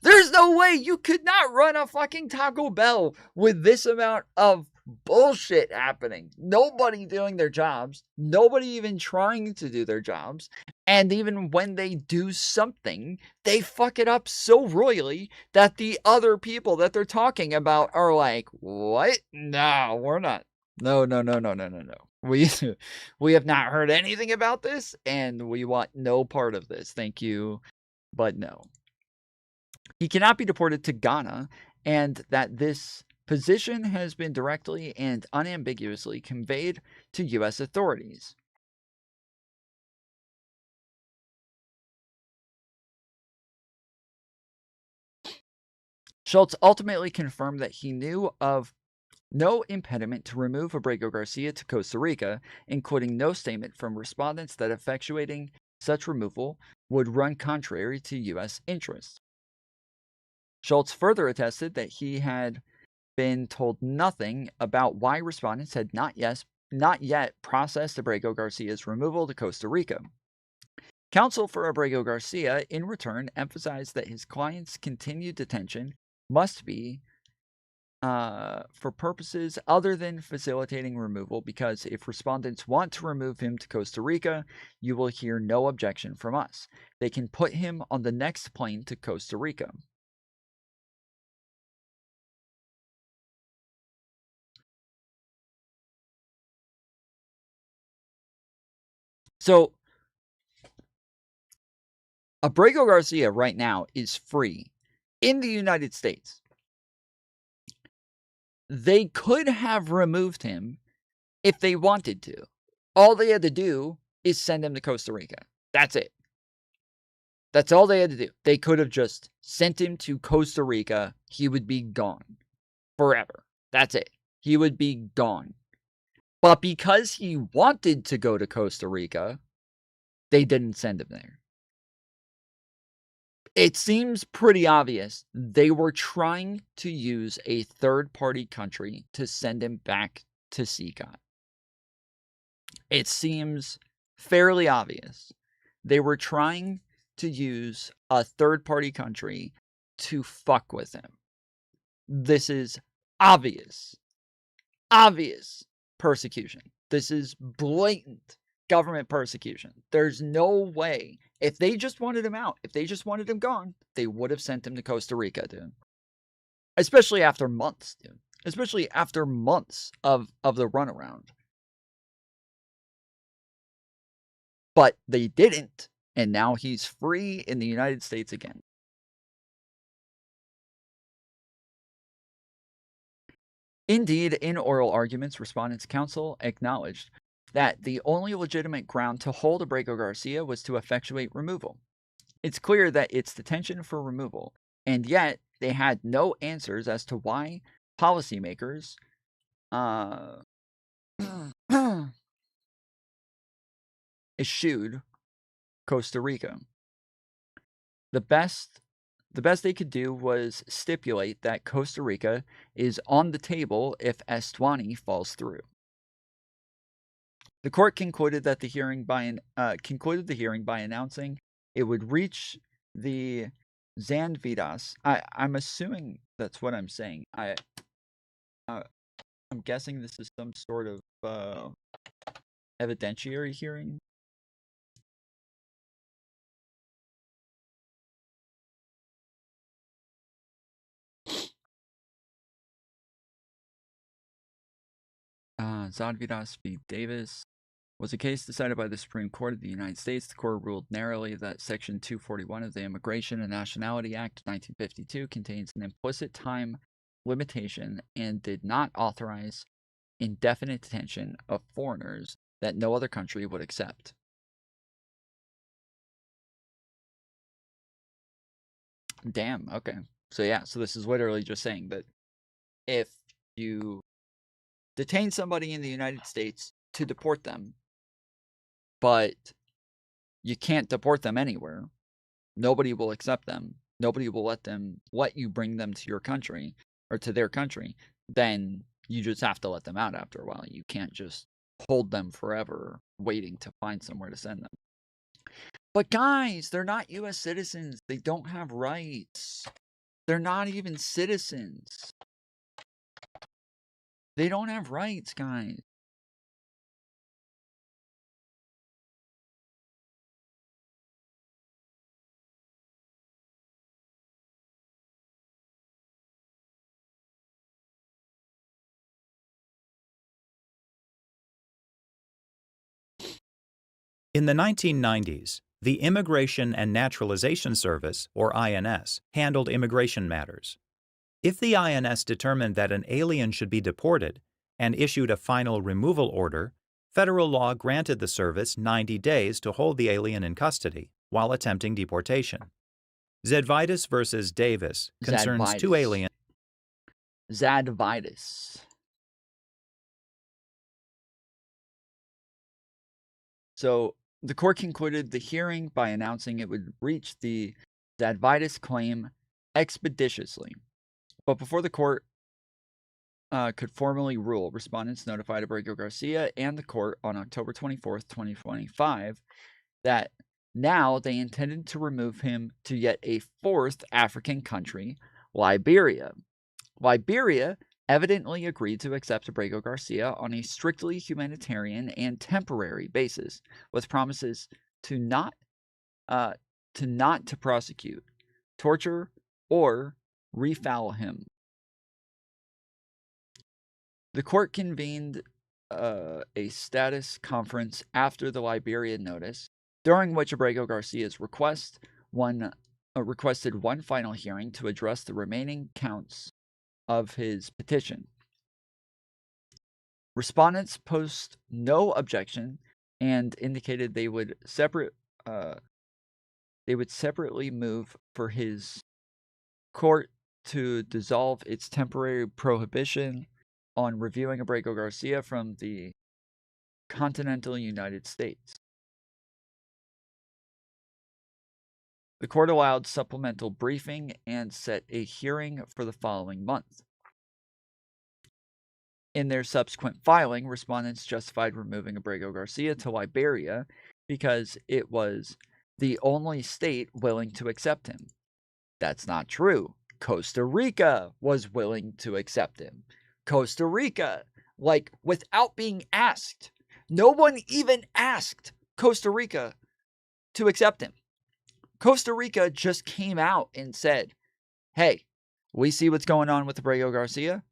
There's no way you could not run a fucking Taco Bell with this amount of bullshit happening. Nobody doing their jobs. Nobody even trying to do their jobs. And even when they do something, they fuck it up so royally that the other people that they're talking about are like, what? No, we're not. No. We have not heard anything about this, and we want no part of this. Thank you, but no. He cannot be deported to Ghana, and that this position has been directly and unambiguously conveyed to U.S. authorities. Schultz ultimately confirmed that he knew of no impediment to remove Abrego Garcia to Costa Rica, including no statement from respondents that effectuating such removal would run contrary to U.S. interests. Schultz further attested that he had been told nothing about why respondents had not yet processed Abrego Garcia's removal to Costa Rica. Counsel for Abrego Garcia, in return, emphasized that his client's continued detention must be for purposes other than facilitating removal, because if respondents want to remove him to Costa Rica, you will hear no objection from us. They can put him on the next plane to Costa Rica. So, Abrego Garcia right now is free in the United States. They could have removed him if they wanted to. All they had to do is send him to Costa Rica. That's it. That's all they had to do. They could have just sent him to Costa Rica. He would be gone forever. That's it. He would be gone. But because he wanted to go to Costa Rica, they didn't send him there. It seems pretty obvious they were trying to use a third-party country to send him back to CCOT. It seems fairly obvious they were trying to use a third-party country to fuck with him. This is obvious persecution. This is blatant government persecution. There's no way. If they just wanted him out, if they just wanted him gone, they would have sent him to Costa Rica, dude. Especially after months, dude. Especially after months of the runaround. But they didn't, and now he's free in the United States again. Indeed, in oral arguments, respondents' counsel acknowledged that the only legitimate ground to hold Abrego Garcia was to effectuate removal. It's clear that it's detention for removal, and yet they had no answers as to why policymakers eschewed Costa Rica. The best they could do was stipulate that Costa Rica is on the table if Estuani falls through. The court concluded the hearing by announcing it would reach the Zandvidas. I'm assuming that's what I'm saying. I'm guessing this is some sort of evidentiary hearing. Zandvidas v. Davis was a case decided by the Supreme Court of the United States. The court ruled narrowly that Section 241 of the Immigration and Nationality Act of 1952 contains an implicit time limitation and did not authorize indefinite detention of foreigners that no other country would accept. Damn, okay. So yeah, so this is literally just saying that if you detain somebody in the United States to deport them, but you can't deport them anywhere, nobody will accept them, nobody will let you bring them to your country or to their country, then you just have to let them out after a while. You can't just hold them forever waiting to find somewhere to send them. But guys, they're not US citizens. They don't have rights. They're not even citizens. They don't have rights, guys. In the 1990s, the Immigration and Naturalization Service, or INS, handled immigration matters. If the INS determined that an alien should be deported and issued a final removal order, federal law granted the service 90 days to hold the alien in custody while attempting deportation. Zedvitas versus Davis concerns two aliens. Zedvitas. So the court concluded the hearing by announcing it would reach the Zedvitas claim expeditiously. But before the court could formally rule, respondents notified Abrego Garcia and the court on October 24th, 2025, that now they intended to remove him to yet a fourth African country, Liberia. Liberia evidently agreed to accept Abrego Garcia on a strictly humanitarian and temporary basis, with promises to not prosecute, torture, or refoul him. The court convened a status conference after the Liberian notice, during which Abrego Garcia's requested one final hearing to address the remaining counts of his petition. Respondents posed no objection and indicated they would separately move for his court to dissolve its temporary prohibition on reviewing Abrego Garcia from the continental United States. The court allowed supplemental briefing and set a hearing for the following month. In their subsequent filing, respondents justified removing Abrego Garcia to Liberia because it was the only state willing to accept him. That's not true. Costa Rica was willing to accept him. Costa Rica, like, without being asked. No one even asked Costa Rica to accept him. Costa Rica just came out and said, hey, we see what's going on with Abrego Garcia.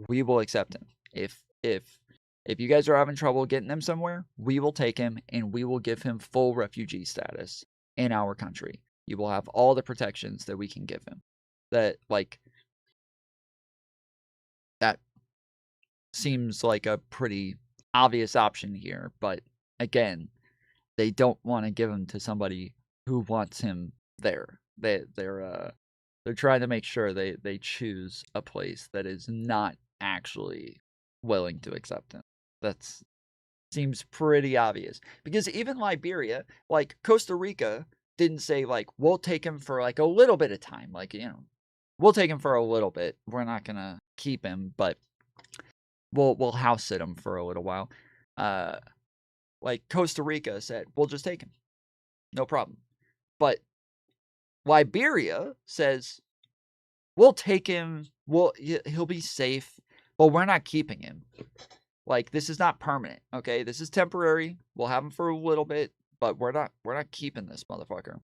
We will accept him. If you guys are having trouble getting him somewhere, we will take him and we will give him full refugee status in our country. You will have all the protections that we can give him. That seems like a pretty obvious option here, but again, they don't want to give him to somebody who wants him there. They're trying to make sure they choose a place that is not actually willing to accept him. That seems pretty obvious. Because even Liberia, like Costa Rica, didn't say, like, we'll take him for, like, a little bit of time. Like, you know, we'll take him for a little bit. We're not going to keep him, but we'll house sit him for a little while. Like, Costa Rica said, we'll just take him. No problem. But Liberia says, we'll take him. He'll be safe, but we're not keeping him. Like, this is not permanent, okay? This is temporary. We'll have him for a little bit, but we're not keeping this motherfucker.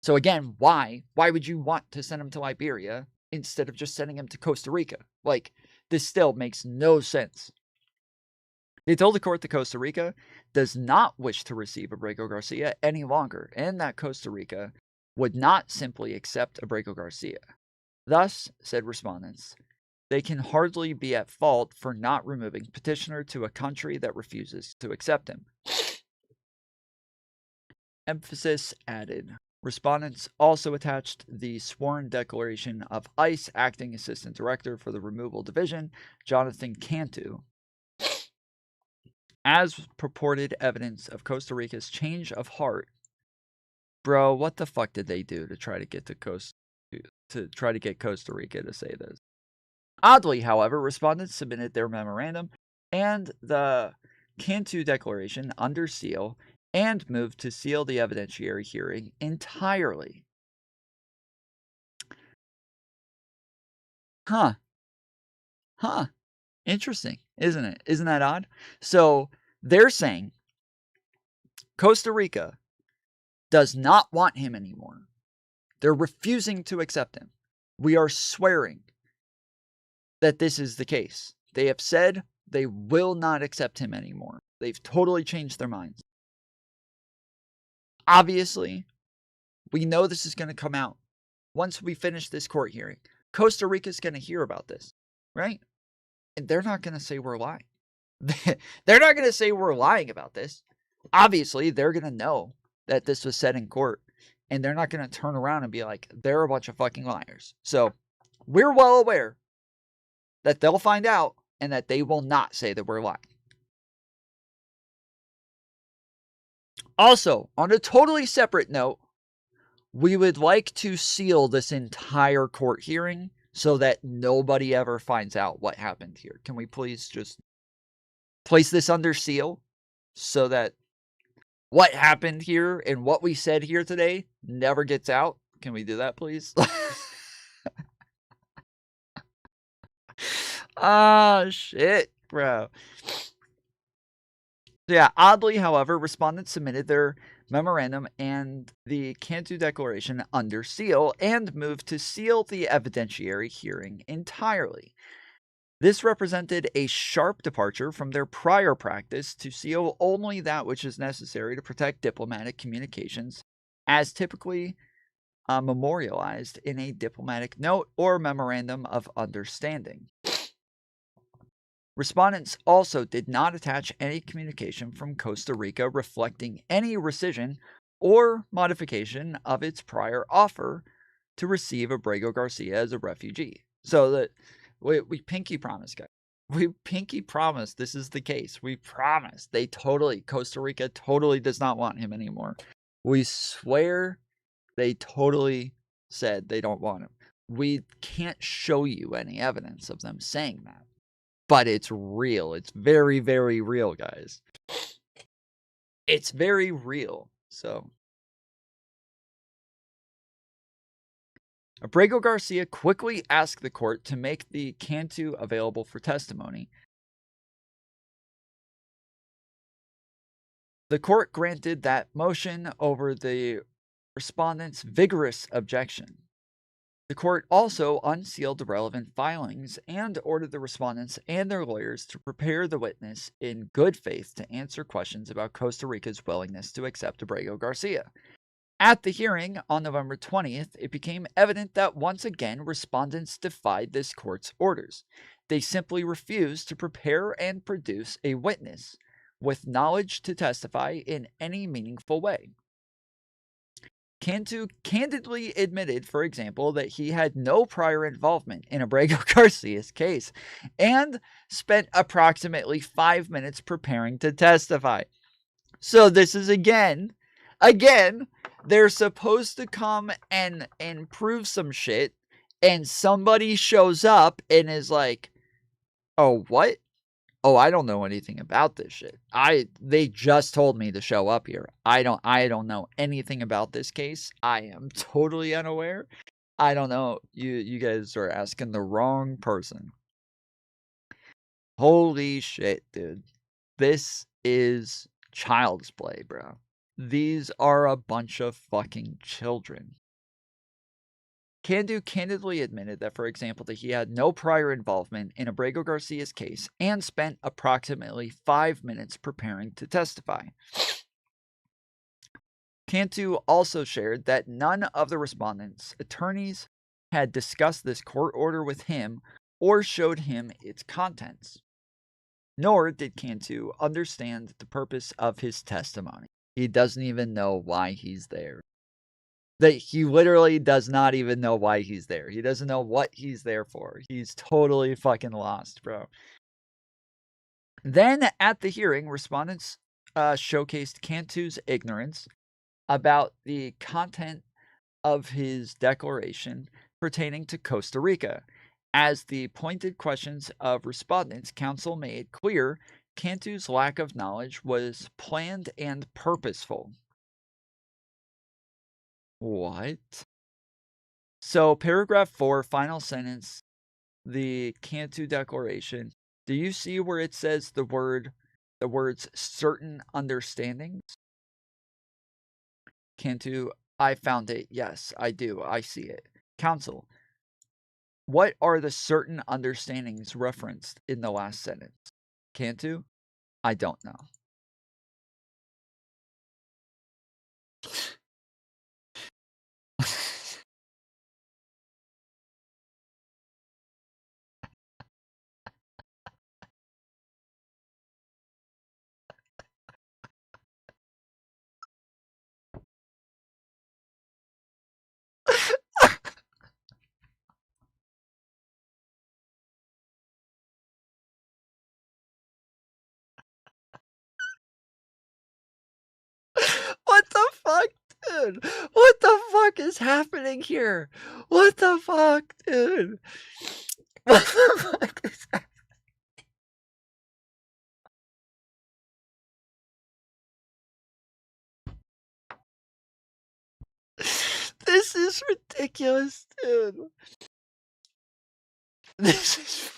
So again, why would you want to send him to Liberia instead of just sending him to Costa Rica? Like, this still makes no sense. They told the court that Costa Rica does not wish to receive Abrego Garcia any longer, and that Costa Rica would not simply accept Abrego Garcia. Thus, said respondents, they can hardly be at fault for not removing petitioner to a country that refuses to accept him. Emphasis added. Respondents also attached the sworn declaration of ICE Acting Assistant Director for the Removal Division, Jonathan Cantu, as purported evidence of Costa Rica's change of heart. Bro, what the fuck did they do to try to get Costa Rica to say this? Oddly, however, respondents submitted their memorandum and the Cantu declaration under seal and moved to seal the evidentiary hearing entirely. Huh. Interesting, isn't it? Isn't that odd? So they're saying Costa Rica does not want him anymore. They're refusing to accept him. We are swearing that this is the case. They have said they will not accept him anymore. They've totally changed their minds. Obviously, we know this is going to come out once we finish this court hearing. Costa Rica is going to hear about this, right? And they're not going to say we're lying. They're not going to say we're lying about this. Obviously, they're going to know that this was said in court, and they're not going to turn around and be like, they're a bunch of fucking liars. So we're well aware that they'll find out and that they will not say that we're lying. Also, on a totally separate note, we would like to seal this entire court hearing so that nobody ever finds out what happened here. Can we please just place this under seal so that what happened here and what we said here today never gets out? Can we do that, please? Ah, shit, bro. Yeah, oddly, however, respondents submitted their memorandum and the Cantu declaration under seal and moved to seal the evidentiary hearing entirely. This represented a sharp departure from their prior practice to seal only that which is necessary to protect diplomatic communications, as typically memorialized in a diplomatic note or memorandum of understanding. Respondents also did not attach any communication from Costa Rica reflecting any rescission or modification of its prior offer to receive Abrego Garcia as a refugee. So that we pinky promise, guys. We pinky promise this is the case. We promise. Costa Rica totally does not want him anymore. We swear they totally said they don't want him. We can't show you any evidence of them saying that. But it's real. It's very, very real, guys. It's very real. So Abrego Garcia quickly asked the court to make the Cantu available for testimony. The court granted that motion over the respondent's vigorous objection. The court also unsealed the relevant filings and ordered the respondents and their lawyers to prepare the witness in good faith to answer questions about Costa Rica's willingness to accept Abrego Garcia. At the hearing on November 20th, it became evident that once again respondents defied this court's orders. They simply refused to prepare and produce a witness with knowledge to testify in any meaningful way. Cantu candidly admitted, for example, that he had no prior involvement in Abrego Garcia's case and spent approximately 5 minutes preparing to testify. So this is again, they're supposed to come and prove some shit, and somebody shows up and is like, oh, what? Oh, I don't know anything about this shit. They just told me to show up here. I don't know anything about this case. I am totally unaware. I don't know. You guys are asking the wrong person. Holy shit, dude. This is child's play, bro. These are a bunch of fucking children. Cantu candidly admitted that, for example, that he had no prior involvement in Abrego Garcia's case and spent approximately 5 minutes preparing to testify. Cantu also shared that none of the respondents' attorneys had discussed this court order with him or showed him its contents. Nor did Cantu understand the purpose of his testimony. He doesn't even know why he's there. That he literally does not even know why he's there. He doesn't know what he's there for. He's totally fucking lost, bro. Then at the hearing, respondents showcased Cantu's ignorance about the content of his declaration pertaining to Costa Rica. As the pointed questions of respondents, counsel made clear Cantu's lack of knowledge was planned and purposeful. What? So, paragraph 4, final sentence, the Cantu Declaration. Do you see where it says the words certain understandings? Cantu, I found it. Yes, I do. I see it. Counsel, what are the certain understandings referenced in the last sentence? Cantu, I don't know. What the fuck, dude? What the fuck is happening here? What the fuck, dude? What the fuck is happening? This is ridiculous, dude. This is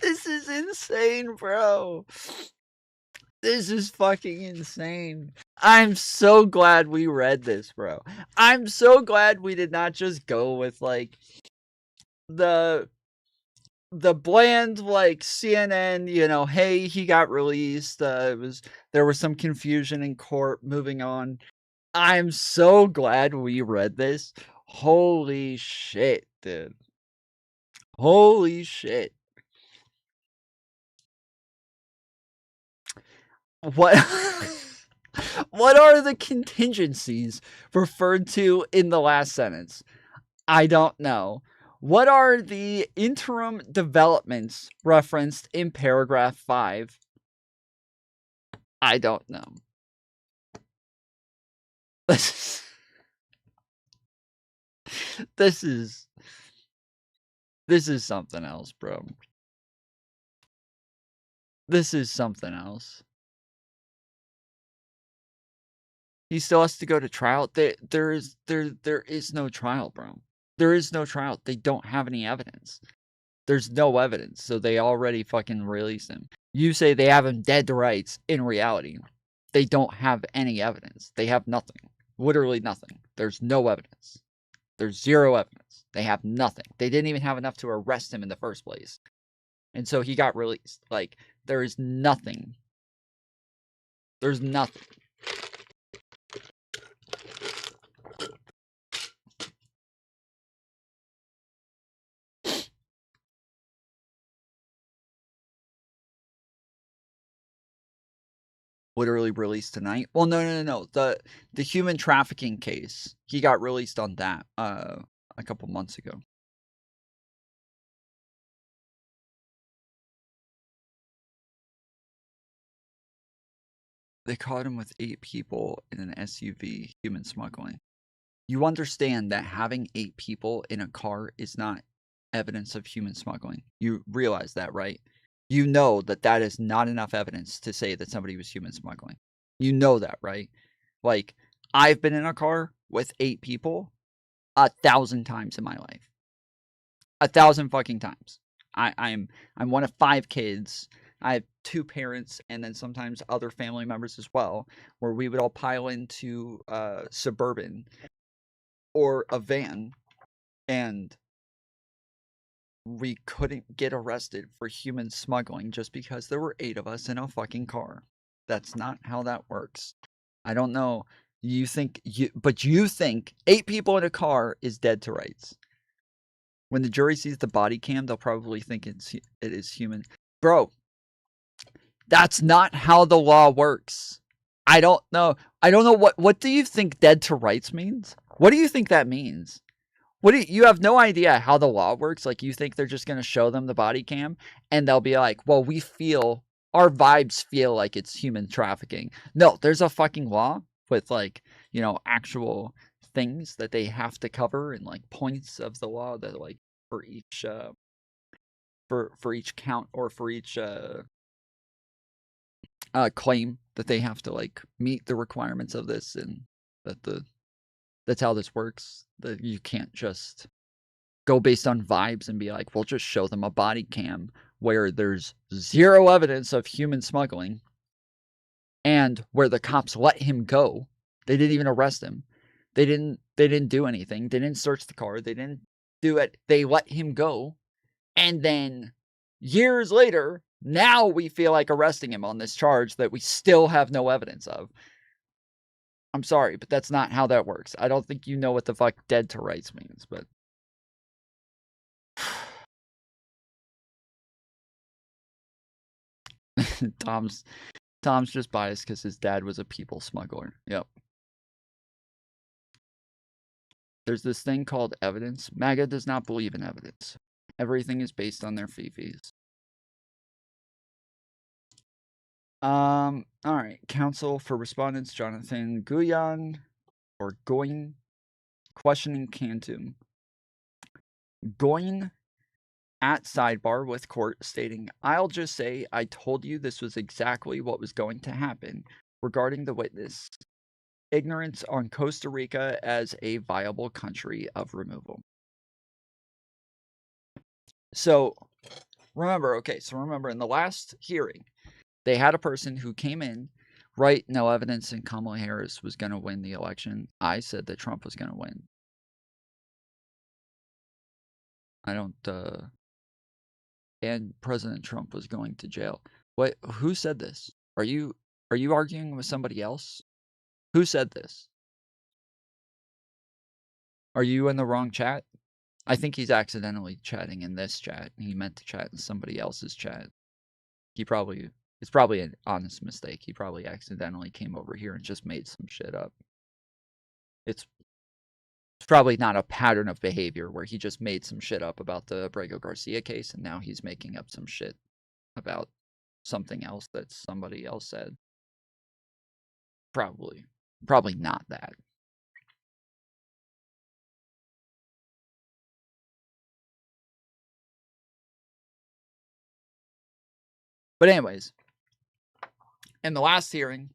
This is insane, bro. This is fucking insane. I'm so glad we read this, bro. I'm so glad we did not just go with like the bland like CNN, hey, he got released. There was some confusion in court, moving on. I'm so glad we read this. Holy shit, dude. Holy shit. What what are the contingencies referred to in the last sentence? I don't know. What are the interim developments referenced in paragraph 5? I don't know. This is something else, bro. This is something else. He still has to go to trial. There is no trial, bro. There is no trial. They don't have any evidence. There's no evidence, so they already fucking released him. You say they have him dead to rights. In reality, they don't have any evidence. They have nothing. Literally nothing. There's no evidence. There's zero evidence. They have nothing. They didn't even have enough to arrest him in the first place. And so he got released. Like, there is nothing. There's nothing. Literally released tonight. Well, no. The human trafficking case, he got released on that a couple months ago. They caught him with 8 people in an SUV human smuggling. You understand that having 8 people in a car is not evidence of human smuggling. You realize that, right? You know that that is not enough evidence to say that somebody was human smuggling. You know that, right? Like, I've been in a car with 8 people 1,000 times in my life. 1,000 fucking times. I'm one of 5 kids. I have 2 parents and then sometimes other family members as well, where we would all pile into Suburban or a van, and we couldn't get arrested for human smuggling just because there were 8 of us in a fucking car. That's not how that works. I don't know. You think 8 people in a car is dead to rights. When the jury sees the body cam, they'll probably think it is human. Bro, that's not how the law works. I don't know. What do you think dead to rights means? What do you think that means? You have no idea how the law works? Like, you think they're just going to show them the body cam and they'll be like, well, our vibes feel like it's human trafficking. No, there's a fucking law with, like, actual things that they have to cover and, like, points of the law that, like, for each for each count or for each claim that they have to, like, meet the requirements of this, and that's how this works. That you can't just go based on vibes and be like, we'll just show them a body cam where there's zero evidence of human smuggling and where the cops let him go. They didn't even arrest him. They didn't do anything. They didn't search the car. They didn't do it. They let him go. And then years later, now we feel like arresting him on this charge that we still have no evidence of. I'm sorry, but that's not how that works. I don't think you know what the fuck dead to rights means, but Tom's just biased because his dad was a people smuggler. Yep. There's this thing called evidence. MAGA does not believe in evidence. Everything is based on their fifis. All right. Counsel for respondents, Jonathan Guyan or Goin, questioning Cantum. Goin at sidebar with court stating, I'll just say I told you this was exactly what was going to happen regarding the witness. Ignorance on Costa Rica as a viable country of removal. So remember in the last hearing, they had a person who came in, right? No evidence, and Kamala Harris was going to win the election. I said that Trump was going to win. And President Trump was going to jail. Wait, who said this? Are you arguing with somebody else? Who said this? Are you in the wrong chat? I think he's accidentally chatting in this chat. He meant to chat in somebody else's chat. It's probably an honest mistake. He probably accidentally came over here and just made some shit up. It's probably not a pattern of behavior where he just made some shit up about the Abrego Garcia case and now he's making up some shit about something else that somebody else said. Probably not that. But anyways, in the last hearing,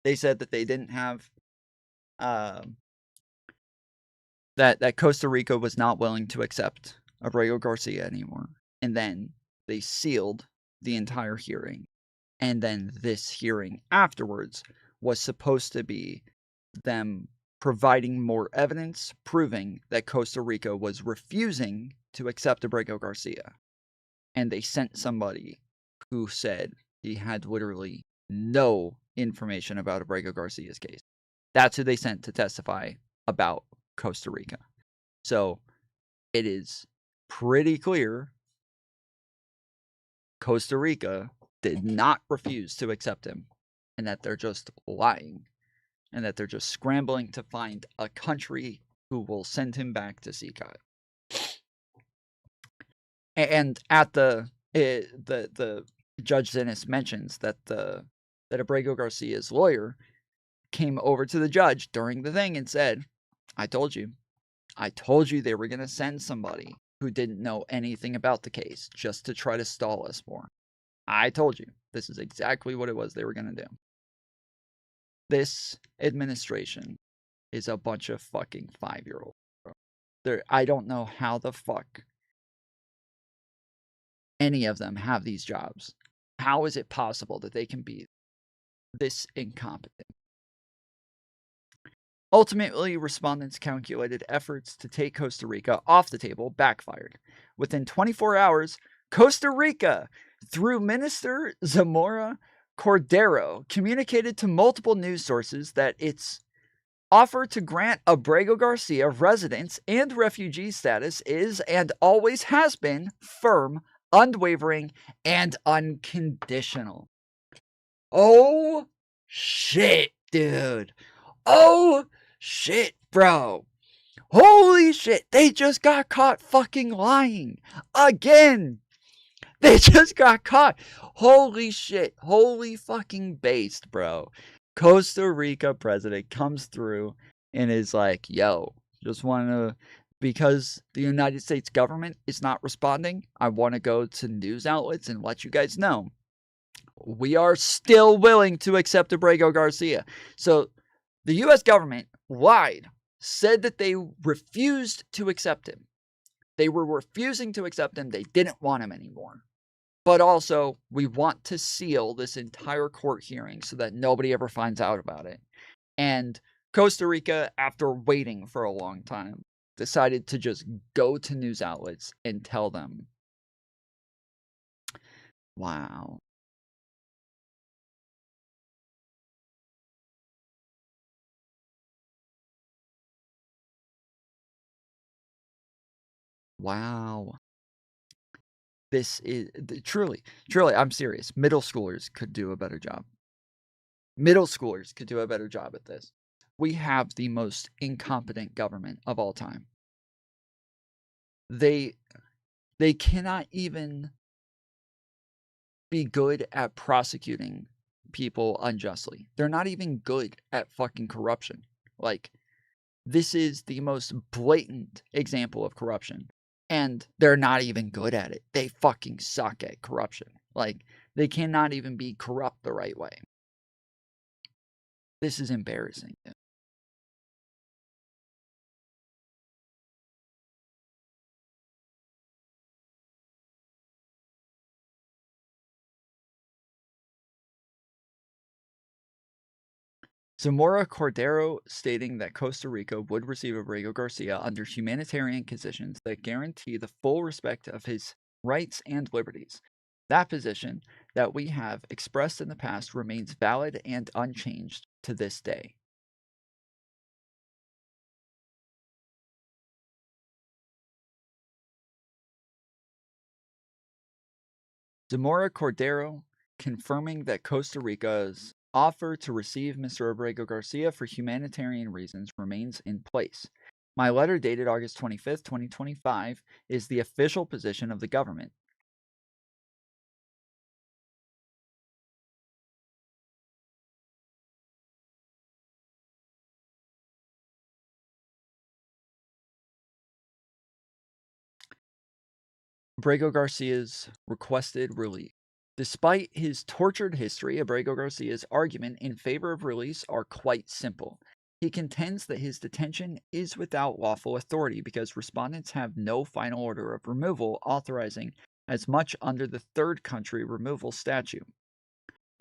they said that they didn't have that Costa Rica was not willing to accept Abrego Garcia anymore. And then they sealed the entire hearing. And then this hearing afterwards was supposed to be them providing more evidence proving that Costa Rica was refusing to accept Abrego Garcia. And they sent somebody who said he had literally no information about Abrego Garcia's case. That's who they sent to testify about Costa Rica. So it is pretty clear Costa Rica did not refuse to accept him, and that they're just lying, and that they're just scrambling to find a country who will send him back to CCOT. And at the Judge Dennis mentions that that Abrego Garcia's lawyer came over to the judge during the thing and said, I told you they were going to send somebody who didn't know anything about the case just to try to stall us more. I told you. This is exactly what it was they were going to do. This administration is a bunch of fucking 5-year-olds. I don't know how the fuck any of them have these jobs. How is it possible that they can be this incompetent? Ultimately, respondents' calculated efforts to take Costa Rica off the table backfired. Within 24 hours, Costa Rica, through Minister Zamora Cordero, communicated to multiple news sources that its offer to grant Abrego Garcia residence and refugee status is and always has been firm, unwavering, and unconditional. Oh, shit, dude. Oh, shit, bro. Holy shit. They just got caught fucking lying. Again. They just got caught. Holy shit. Holy fucking based, bro. Costa Rica president comes through and is like, yo, just want to, because the United States government is not responding, I want to go to news outlets and let you guys know we are still willing to accept Abrego Garcia. So the U.S. government lied, said that they refused to accept him. They were refusing to accept him. They didn't want him anymore. But also, we want to seal this entire court hearing so that nobody ever finds out about it. And Costa Rica, after waiting for a long time, decided to just go to news outlets and tell them, wow. Wow. This is truly, I'm serious. Middle schoolers could do a better job. Middle schoolers could do a better job at this. We have the most incompetent government of all time. They cannot even be good at prosecuting people unjustly. They're not even good at fucking corruption. Like, this is the most blatant example of corruption. And they're not even good at it. They fucking suck at corruption. Like, they cannot even be corrupt the right way. This is embarrassing. Zamora Cordero stating that Costa Rica would receive Abrego Garcia under humanitarian conditions that guarantee the full respect of his rights and liberties. That position that we have expressed in the past remains valid and unchanged to this day. Zamora Cordero confirming that Costa Rica's offer to receive Mr. Abrego Garcia for humanitarian reasons remains in place. My letter dated August 25th, 2025 is the official position of the government. Abrego Garcia's requested release. Despite his tortured history, Abrego Garcia's argument in favor of release are quite simple. He contends that his detention is without lawful authority because respondents have no final order of removal authorizing as much under the third country removal statute.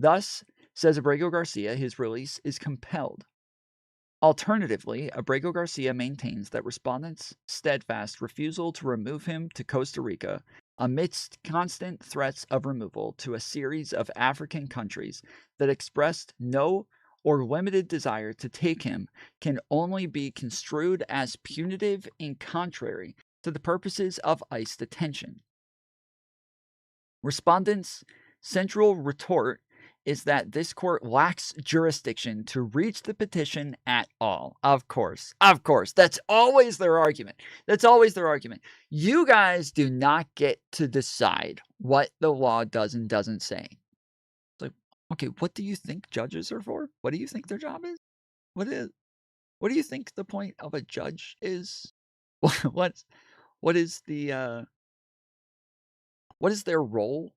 Thus, says Abrego Garcia, his release is compelled. Alternatively, Abrego Garcia maintains that respondents' steadfast refusal to remove him to Costa Rica amidst constant threats of removal to a series of African countries that expressed no or limited desire to take him can only be construed as punitive and contrary to the purposes of ICE detention. Respondents' central retort is that this court lacks jurisdiction to reach the petition at all. Of course. That's always their argument. You guys do not get to decide what the law does and doesn't say. It's like, okay, what do you think judges are for? What do you think their job is? What do you think the point of a judge is? What is their role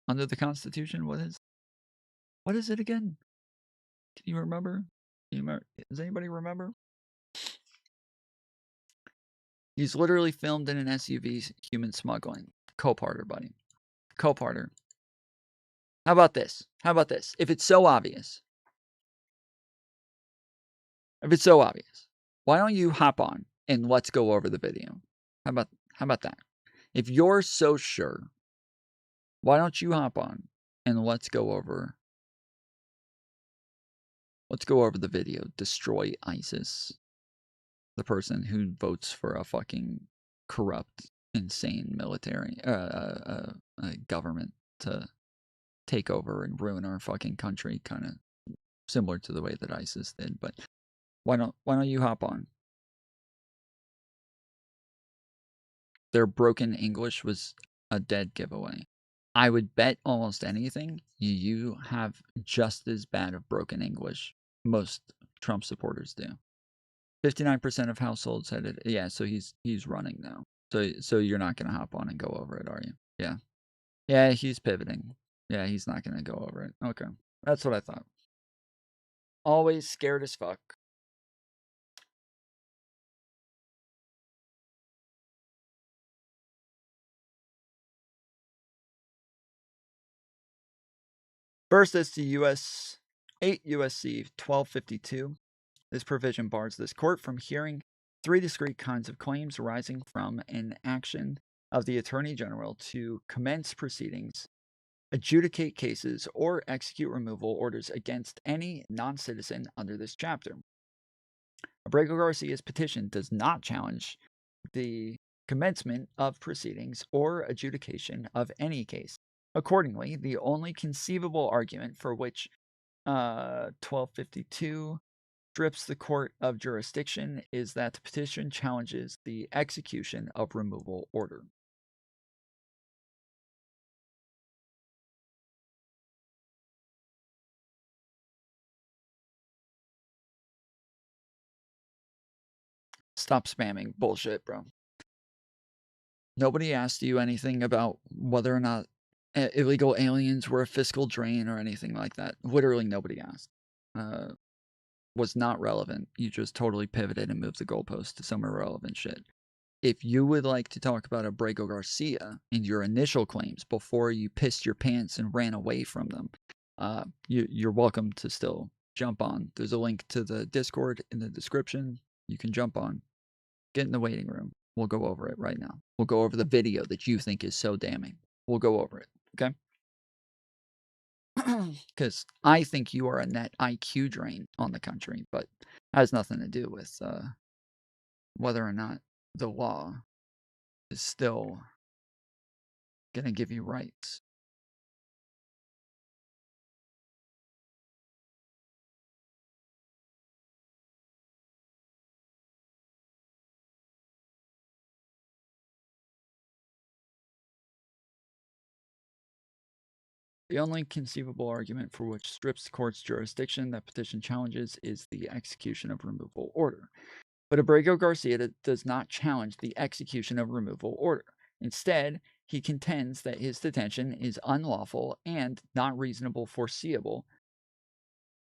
under the Constitution? What is it again? Can you remember? Does anybody remember? He's literally filmed in an SUV, human smuggling. Co-parter, buddy. Co-parter. How about this? If it's so obvious, why don't you hop on and let's go over the video? How about that? If you're so sure, why don't you hop on and let's go over the video. Destroy ISIS. The person who votes for a fucking corrupt, insane military government to take over and ruin our fucking country, kind of similar to the way that ISIS did. But why don't you hop on? Their broken English was a dead giveaway. I would bet almost anything you have just as bad of broken English. Most Trump supporters do. 59% of households had it. Yeah, so he's running now. So you're not going to hop on and go over it, are you? Yeah. Yeah, he's pivoting. Yeah, he's not going to go over it. Okay. That's what I thought. Always scared as fuck. First, as to U.S. 8 U.S.C. 1252. This provision bars this court from hearing 3 discrete kinds of claims arising from an action of the Attorney General to commence proceedings, adjudicate cases, or execute removal orders against any non-citizen under this chapter. Abrego Garcia's petition does not challenge the commencement of proceedings or adjudication of any case. Accordingly, the only conceivable argument for which 1252 strips the court of jurisdiction is that the petition challenges the execution of removal order. Stop spamming bullshit, bro. Nobody asked you anything about whether or not illegal aliens were a fiscal drain or anything like that. Literally nobody asked. Was not relevant. You just totally pivoted and moved the goalpost to some irrelevant shit. If you would like to talk about Abrego Garcia and your initial claims before you pissed your pants and ran away from them, you're welcome to still jump on. There's a link to the Discord in the description. You can jump on. Get in the waiting room. We'll go over it right now. We'll go over the video that you think is so damning. We'll go over it, okay? Because I think you are a net IQ drain on the country, but has nothing to do with whether or not the law is still going to give you rights. The only conceivable argument for which strips the court's jurisdiction that petition challenges is the execution of removal order. But Abrego Garcia does not challenge the execution of removal order. Instead, he contends that his detention is unlawful and not reasonable foreseeable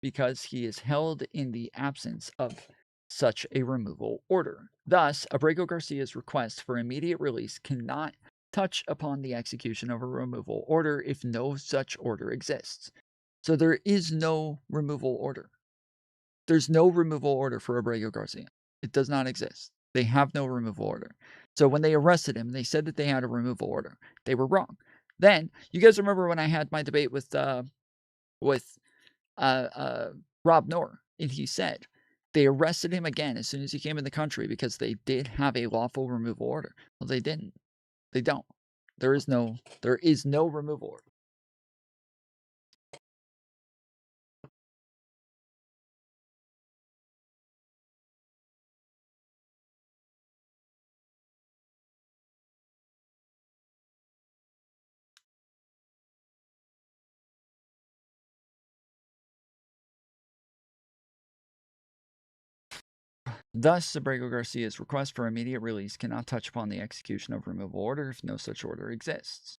because he is held in the absence of such a removal order. Thus, Abrego Garcia's request for immediate release cannot touch upon the execution of a removal order if no such order exists. So there is no removal order. There's no removal order for Abrego Garcia. It does not exist. They have no removal order. So when they arrested him, they said that they had a removal order. They were wrong. Then, you guys remember when I had my debate with Rob Noor, and he said they arrested him again as soon as he came in the country because they did have a lawful removal order. Well, they didn't. They don't. There is no removal order. Thus, Abrego Garcia's request for immediate release cannot touch upon the execution of removal order if no such order exists.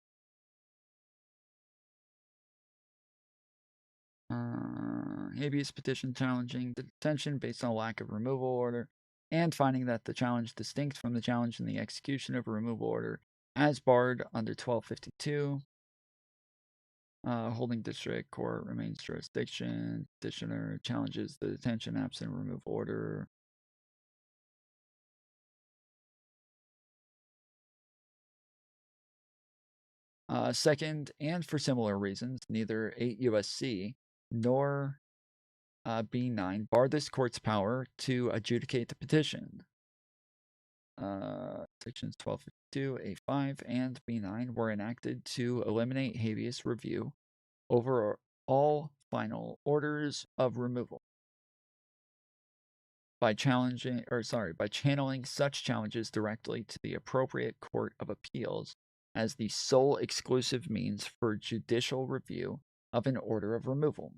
Habeas petition challenging the detention based on lack of removal order and finding that the challenge distinct from the challenge in the execution of a removal order as barred under 1252. Holding district court remains jurisdiction. Petitioner challenges the detention absent removal order. Second, and for similar reasons, neither 8 U.S.C. nor B9 bar this court's power to adjudicate the petition. Sections 1252, A5, and B9 were enacted to eliminate habeas review over all final orders of removal by channeling such challenges directly to the appropriate court of appeals as the sole exclusive means for judicial review of an order of removal.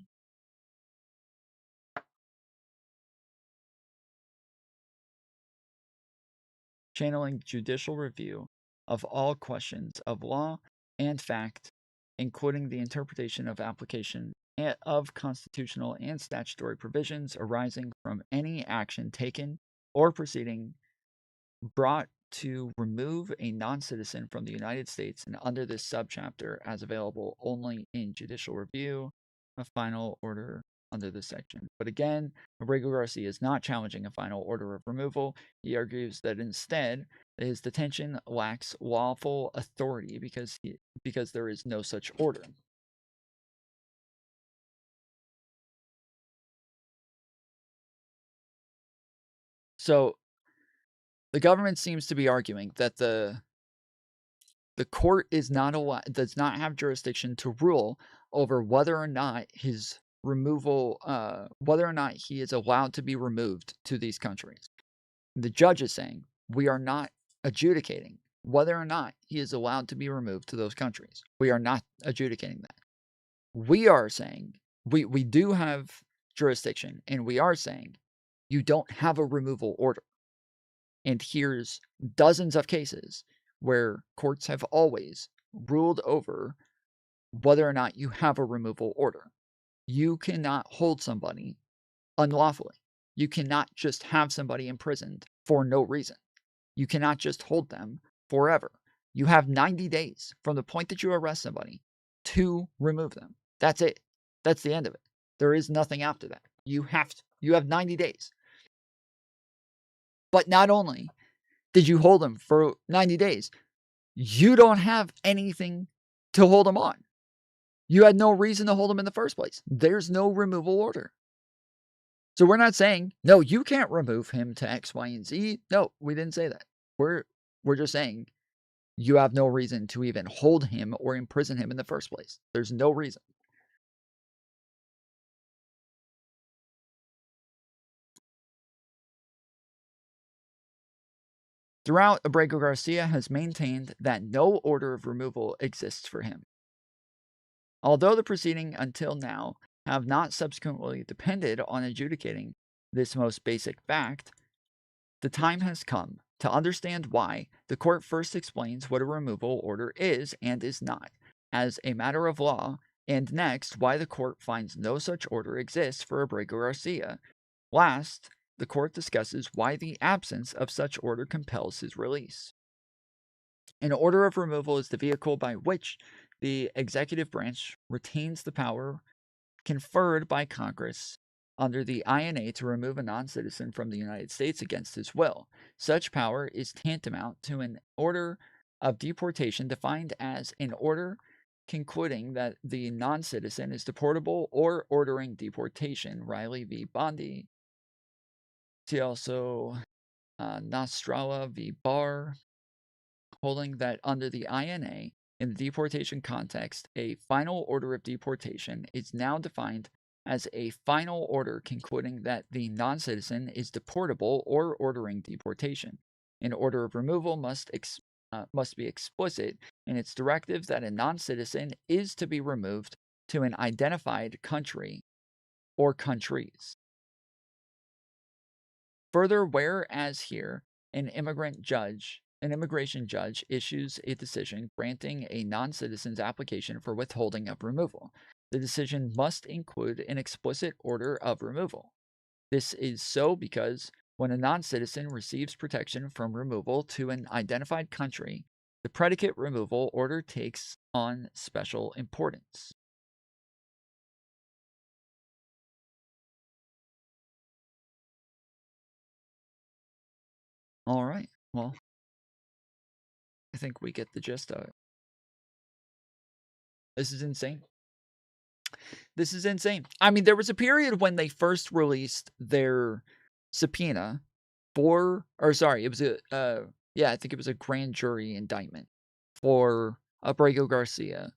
Channeling judicial review of all questions of law and fact, including the interpretation of application of constitutional and statutory provisions arising from any action taken or proceeding brought to remove a non-citizen from the United States and under this subchapter as available only in judicial review, a final order under this section. But again, Abrego Garcia is not challenging a final order of removal. He argues that instead, his detention lacks lawful authority because there is no such order. So, the government seems to be arguing that the court does not have jurisdiction to rule over whether or not his removal, whether or not he is allowed to be removed to these countries. The judge is saying we are not adjudicating whether or not he is allowed to be removed to those countries. We are not adjudicating that. We are saying we do have jurisdiction, and we are saying you don't have a removal order. And here's dozens of cases where courts have always ruled over whether or not you have a removal order. You cannot hold somebody unlawfully. You cannot just have somebody imprisoned for no reason. You cannot just hold them forever. You have 90 days from the point that you arrest somebody to remove them. That's it. That's the end of it. There is nothing after that. You have 90 days. But not only did you hold him for 90 days, you don't have anything to hold him on. You had no reason to hold him in the first place. There's no removal order. So we're not saying, no, you can't remove him to X, Y, and Z. No, we didn't say that. We're just saying you have no reason to even hold him or imprison him in the first place. There's no reason. Throughout, Abrego Garcia has maintained that no order of removal exists for him. Although the proceeding until now have not subsequently depended on adjudicating this most basic fact, the time has come To understand why, the court first explains what a removal order is and is not, as a matter of law, and next, why the court finds no such order exists for Abrego Garcia. Last, the court discusses why the absence of such order compels his release. An order of removal is the vehicle by which the executive branch retains the power conferred by Congress under the INA to remove a non-citizen from the United States against his will. Such power is tantamount to an order of deportation defined as an order concluding that the non-citizen is deportable or ordering deportation. Riley v. Bondi. See also Nostrala v. Barr, holding that under the INA, in the deportation context, a final order of deportation is now defined as a final order concluding that the non-citizen is deportable or ordering deportation. An order of removal must be explicit in its directive that a non-citizen is to be removed to an identified country or countries. Further, whereas here an immigration judge issues a decision granting a non-citizen's application for withholding of removal, the decision must include an explicit order of removal. This is so because when a non-citizen receives protection from removal to an identified country, the predicate removal order takes on special importance. All right, well, I think we get the gist of it. This is insane. This is insane. I mean, there was a period when they first released their subpoena it was I think it was a grand jury indictment for Abrego Garcia.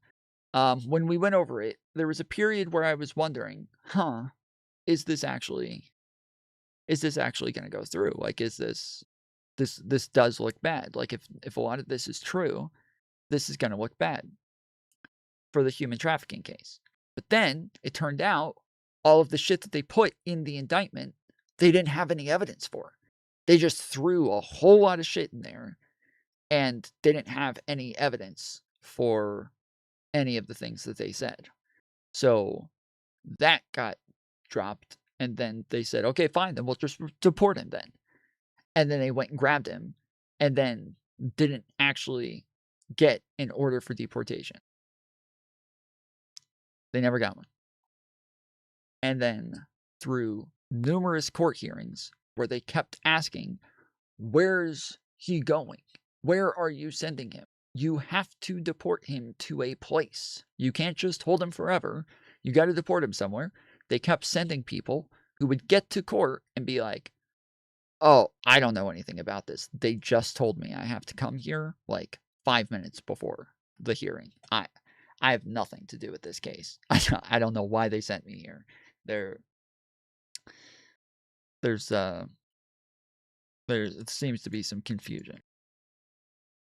When we went over it, there was a period where I was wondering, is this actually going to go through? Like, is this does look bad. Like, if a lot of this is true, this is going to look bad for the human trafficking case. But then it turned out all of the shit that they put in the indictment, they didn't have any evidence for. They just threw a whole lot of shit in there and they didn't have any evidence for any of the things that they said. So that got dropped. And then they said, okay, fine, then we'll just deport him then. And then they went and grabbed him and then didn't actually get an order for deportation. They never got one. And then through numerous court hearings where they kept asking, where's he going? Where are you sending him? You have to deport him to a place. You can't just hold him forever. You got to deport him somewhere. They kept sending people who would get to court and be like, oh, I don't know anything about this. They just told me I have to come here like 5 minutes before the hearing. I have nothing to do with this case. I don't know why they sent me here. There seems to be some confusion.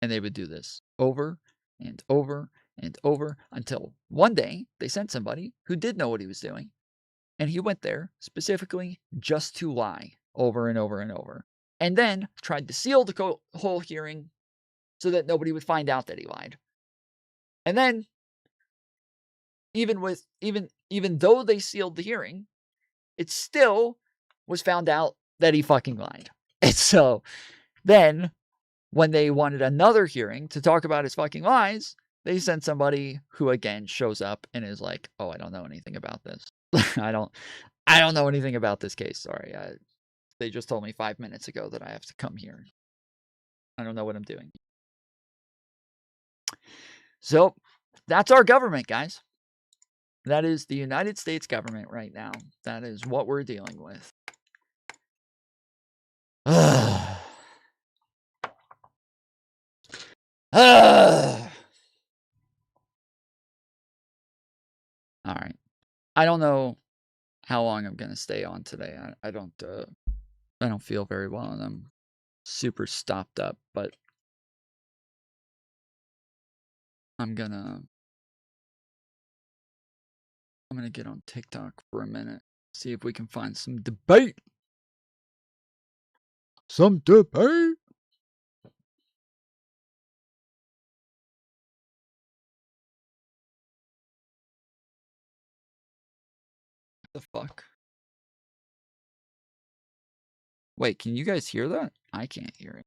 And they would do this over and over and over until one day they sent somebody who did know what he was doing. And he went there specifically just to lie over and over and over. And then tried to seal the whole hearing so that nobody would find out that he lied. And then even though they sealed the hearing, it still was found out that he fucking lied. And so then when they wanted another hearing to talk about his fucking lies, they sent somebody who again shows up and is like, oh, I don't know anything about this. I don't know anything about this case. Sorry. They just told me 5 minutes ago that I have to come here. I don't know what I'm doing. So that's our government, guys. That is the United States government right now. That is what we're dealing with. All right. I don't know how long I'm going to stay on today. I don't feel very well and I'm super stopped up, but I'm going to get on TikTok for a minute. See if we can find some debate. Some debate. The fuck? Wait, can you guys hear that? I can't hear it.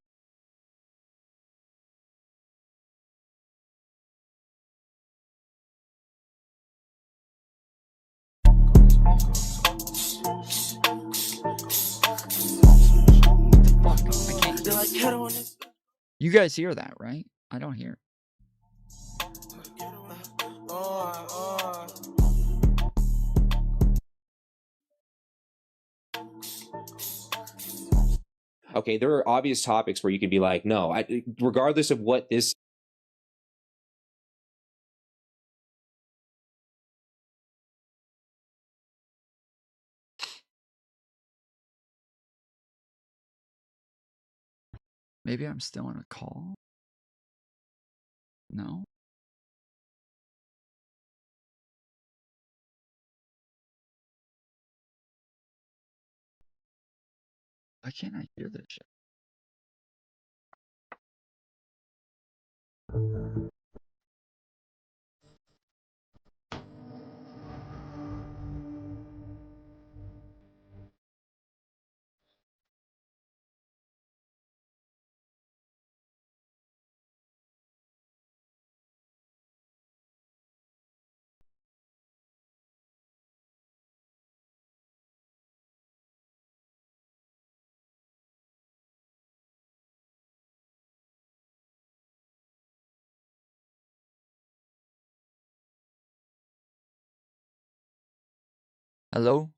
Fuck, I can't. You guys hear that, right? I don't hear it. Okay, there are obvious topics where you could be like, no, regardless of what this. Maybe I'm still on a call? No? Why can't I hear this shit? Hello?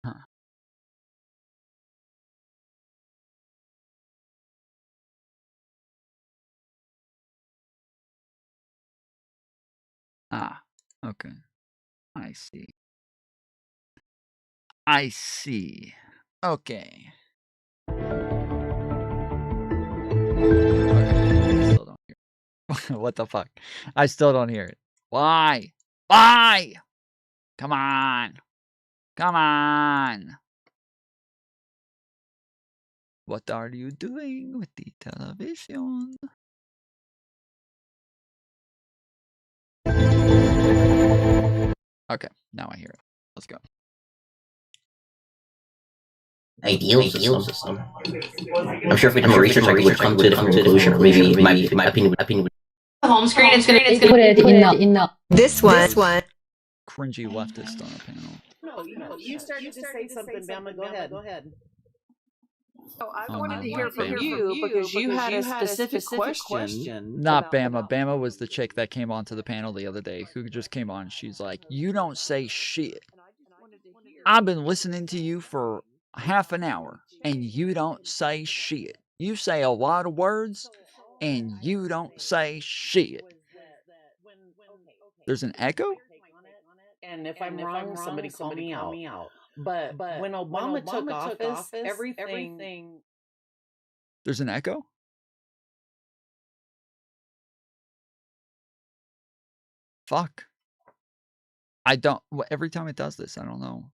Huh. Ah, okay. I see. I see. Okay. I still don't hear it. What the fuck? I still don't hear it. Why? Why? Come on. Come on. What are you doing with the television? Okay, now I hear it. Let's go. Ideal system. I'm sure if we did more research, I would come to a different conclusion. Maybe my opinion would. The home screen, it's gonna put it in the this one. Cringy leftist on a panel. No, you started to say something, Bama. Go ahead. So I wanted to hear from you because you had a specific question. Not Bama. Bama was the chick that came onto the panel the other day who just came on. She's like, you don't say shit. I've been listening to you for half an hour and you don't say shit. You say a lot of words and you don't say shit. There's an echo? And if I'm wrong, somebody call me out. But when Obama took office, everything. There's an echo? Fuck. I don't. Every time it does this, I don't know.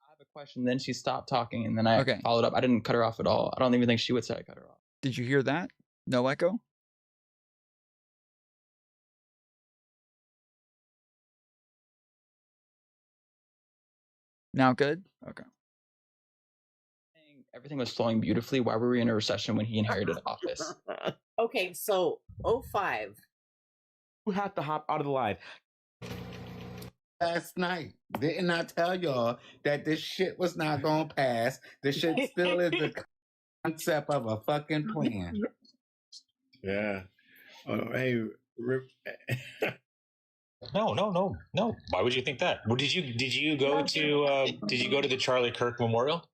I have a question. Then she stopped talking, and then I followed up. I didn't cut her off at all. I don't even think she would say I cut her off. Did you hear that? No echo? Now good? Okay. Everything was flowing beautifully. Why were we in a recession when he inherited office? Okay, so 05. You have to hop out of the line. Last night, didn't I tell y'all that this shit was not gonna pass? This shit still is the concept of a fucking plan. Yeah. Hey, No. Why would you think that? Well, did you go to the Charlie Kirk Memorial?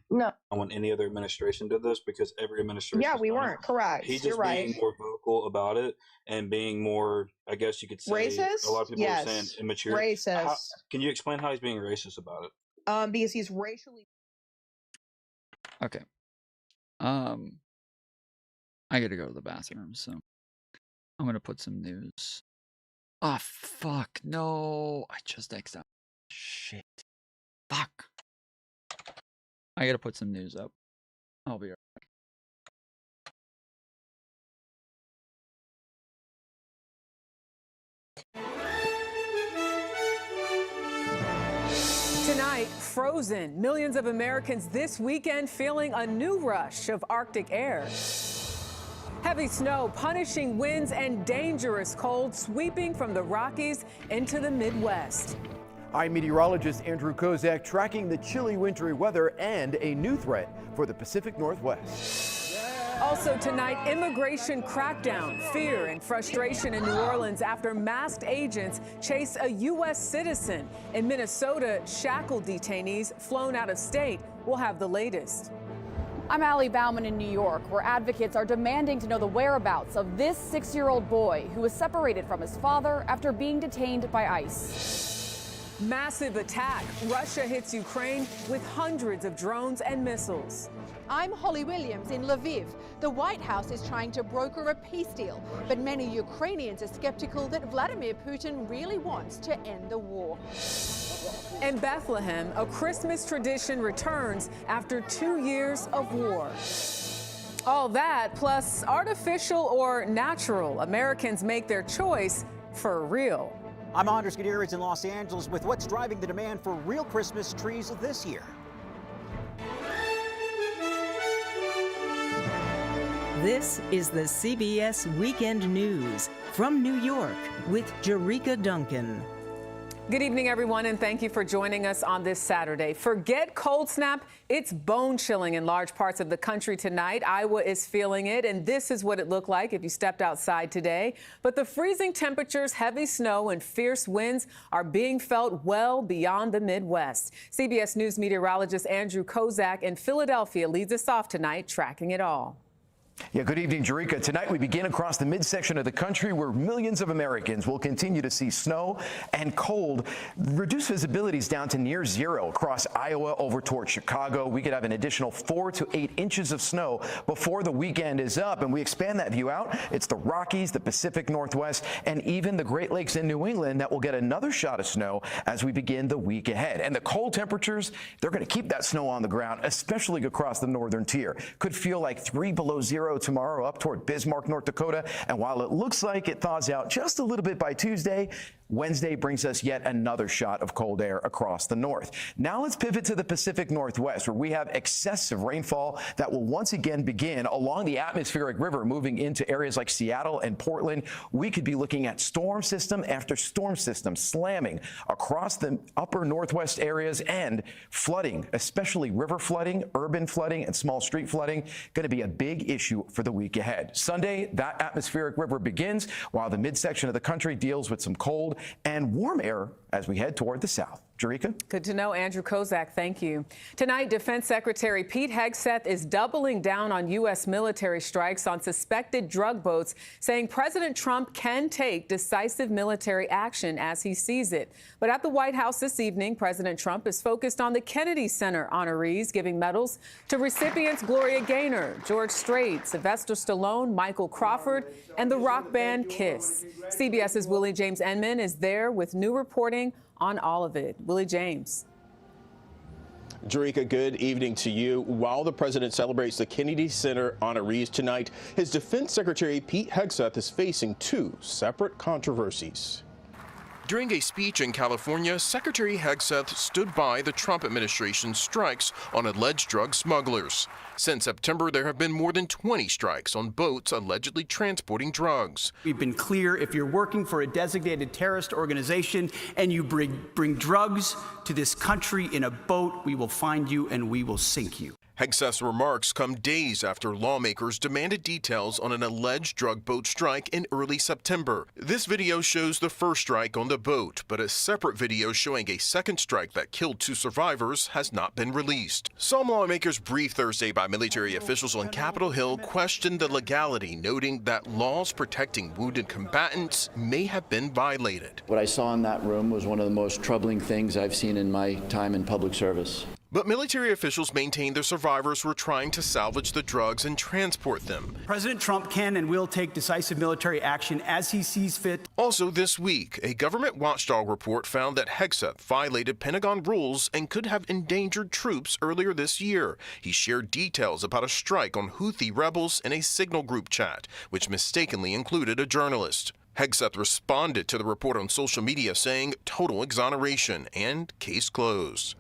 No. When any other administration did this, because every administration. We weren't. Correct. He's You're just right. being more vocal about it and being more, I guess you could say, racist. A lot of people are saying immature. Racist. Can you explain how he's being racist about it? Because he's racially. Okay. I gotta go to the bathroom, so I'm gonna put some news. Oh fuck no! I just X'd out. Shit. Fuck. I gotta put some news up. I'll be right back. Tonight, frozen. Millions of Americans this weekend feeling a new rush of Arctic air. Heavy snow, punishing winds, and dangerous cold sweeping from the Rockies into the Midwest. I'm meteorologist Andrew Kozak tracking the chilly wintry weather and a new threat for the Pacific Northwest. Also tonight, immigration crackdown, fear and frustration in New Orleans after masked agents chase a U.S. citizen. In Minnesota, shackled detainees flown out of state. We'll have the latest. I'm Allie Bauman in New York, where advocates are demanding to know the whereabouts of this 6-year-old boy who was separated from his father after being detained by ICE. Massive attack. Russia hits Ukraine with hundreds of drones and missiles. I'm Holly Williams in Lviv. The White House is trying to broker a peace deal, but many Ukrainians are skeptical that Vladimir Putin really wants to end the war. In Bethlehem, a Christmas tradition returns after 2 years of war. All that, plus artificial or natural, Americans make their choice for real. I'm Andres Gutierrez in Los Angeles with what's driving the demand for real Christmas trees this year. This is the CBS Weekend News from New York with Jerika Duncan. Good evening, everyone, and thank you for joining us on this Saturday. Forget cold snap. It's bone chilling in large parts of the country tonight. Iowa is feeling it, and this is what it looked like if you stepped outside today. But the freezing temperatures, heavy snow, and fierce winds are being felt well beyond the Midwest. CBS News meteorologist Andrew Kozak in Philadelphia leads us off tonight, tracking it all. Yeah, good evening, Jerika. Tonight we begin across the midsection of the country where millions of Americans will continue to see snow and cold. Reduced visibilities down to near zero across Iowa over toward Chicago. We could have an additional 4 to 8 inches of snow before the weekend is up. And we expand that view out. It's the Rockies, the Pacific Northwest, and even the Great Lakes in New England that will get another shot of snow as we begin the week ahead. And the cold temperatures, they're going to keep that snow on the ground, especially across the northern tier. Could feel like 3 below zero tomorrow up toward Bismarck, North Dakota. And while it looks like it thaws out just a little bit by Tuesday, Wednesday brings us yet another shot of cold air across the north. Now let's pivot to the Pacific Northwest, where we have excessive rainfall that will once again begin along the atmospheric river, moving into areas like Seattle and Portland. We could be looking at storm system after storm system slamming across the upper northwest areas and flooding, especially river flooding, urban flooding, and small street flooding, going to be a big issue for the week ahead. Sunday, that atmospheric river begins while the midsection of the country deals with some cold and warm air as we head toward the south. Jerika? Good to know, Andrew Kozak. Thank you. Tonight, Defense Secretary Pete Hegseth is doubling down on U.S. military strikes on suspected drug boats, saying President Trump can take decisive military action as he sees it. But at the White House this evening, President Trump is focused on the Kennedy Center honorees, giving medals to recipients Gloria Gaynor, George Strait, Sylvester Stallone, Michael Crawford, and the rock band Kiss. CBS's Willie James Enman is there with new reporting on all of it. Willie James. Jerika, good evening to you. While the president celebrates the Kennedy Center honorees tonight, his Defense Secretary Pete Hegseth is facing 2 separate controversies. During a speech in California, Secretary Hegseth stood by the Trump administration's strikes on alleged drug smugglers. Since September, there have been more than 20 strikes on boats allegedly transporting drugs. We've been clear, if you're working for a designated terrorist organization and you bring drugs to this country in a boat, we will find you and we will sink you. Hegseth's remarks come days after lawmakers demanded details on an alleged drug boat strike in early September. This video shows the first strike on the boat, but a separate video showing a second strike that killed 2 survivors has not been released. Some lawmakers briefed Thursday by military officials on Capitol Hill questioned the legality, noting that laws protecting wounded combatants may have been violated. What I saw in that room was one of the most troubling things I've seen in my time in public service. But military officials maintain their survivors were trying to salvage the drugs and transport them. President Trump can and will take decisive military action as he sees fit. Also this week, a government watchdog report found that Hegseth violated Pentagon rules and could have endangered troops earlier this year. He shared details about a strike on Houthi rebels in a Signal group chat, which mistakenly included a journalist. Hegseth responded to the report on social media saying total exoneration and case closed.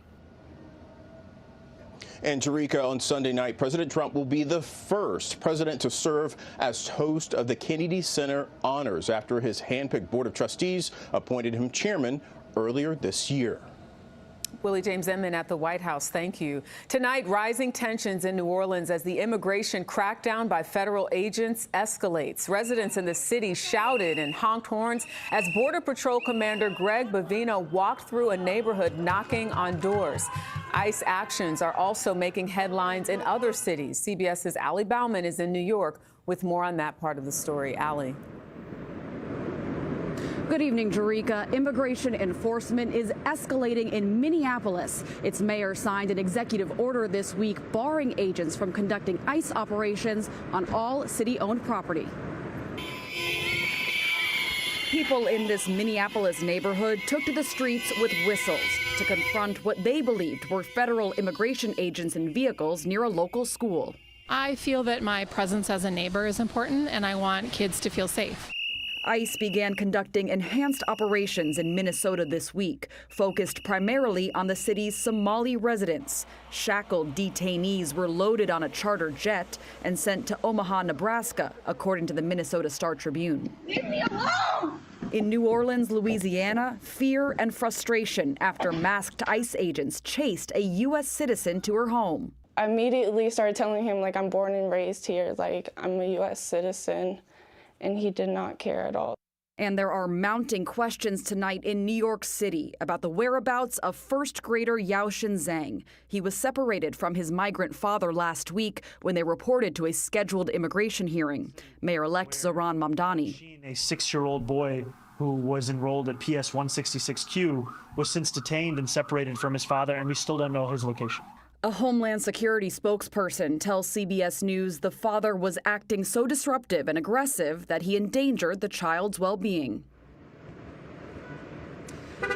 And Jerika, on Sunday night, President Trump will be the first president to serve as host of the Kennedy Center Honors after his handpicked board of trustees appointed him chairman earlier this year. Willie James Inman at the White House, thank you. Tonight, rising tensions in New Orleans as the immigration crackdown by federal agents escalates. Residents in the city shouted and honked horns as Border Patrol Commander Greg Bavino walked through a neighborhood knocking on doors. ICE actions are also making headlines in other cities. CBS's Allie Bauman is in New York with more on that part of the story. Allie. Good evening, Jerika. Immigration enforcement is escalating in Minneapolis. Its mayor signed an executive order this week barring agents from conducting ICE operations on all city-owned property. People in this Minneapolis neighborhood took to the streets with whistles to confront what they believed were federal immigration agents in vehicles near a local school. I feel that my presence as a neighbor is important, and I want kids to feel safe. ICE began conducting enhanced operations in Minnesota this week, focused primarily on the city's Somali residents. Shackled detainees were loaded on a charter jet and sent to Omaha, Nebraska, according to the Minnesota Star-Tribune. Leave me alone! In New Orleans, Louisiana, fear and frustration after masked ICE agents chased a U.S. citizen to her home. I immediately started telling him, like, I'm born and raised here, like, I'm a U.S. citizen. And he did not care at all. And there are mounting questions tonight in New York City about the whereabouts of first grader Yaoshin Zhang. He was separated from his migrant father last week when they reported to a scheduled immigration hearing. Mayor-elect Zohran Mamdani. A 6-year-old boy who was enrolled at PS 166Q was since detained and separated from his father, and we still don't know his location. A Homeland Security spokesperson tells CBS News the father was acting so disruptive and aggressive that he endangered the child's well-being.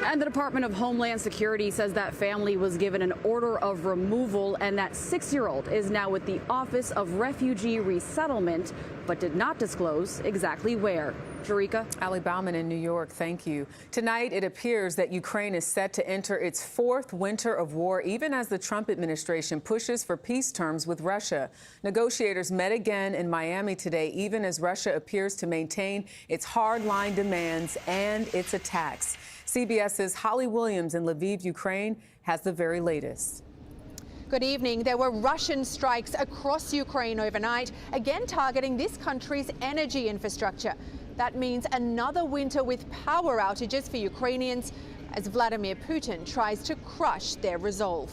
And the Department of Homeland Security says that family was given an order of removal and that 6-year-old is now with the Office of Refugee Resettlement, but did not disclose exactly where. Jerika? Allie Bauman in New York, thank you. Tonight, it appears that Ukraine is set to enter its 4th winter of war, even as the Trump administration pushes for peace terms with Russia. Negotiators met again in Miami today, even as Russia appears to maintain its hardline demands and its attacks. CBS's Holly Williams in Lviv, Ukraine, has the very latest. Good evening. There were Russian strikes across Ukraine overnight, again targeting this country's energy infrastructure. That means another winter with power outages for Ukrainians as Vladimir Putin tries to crush their resolve.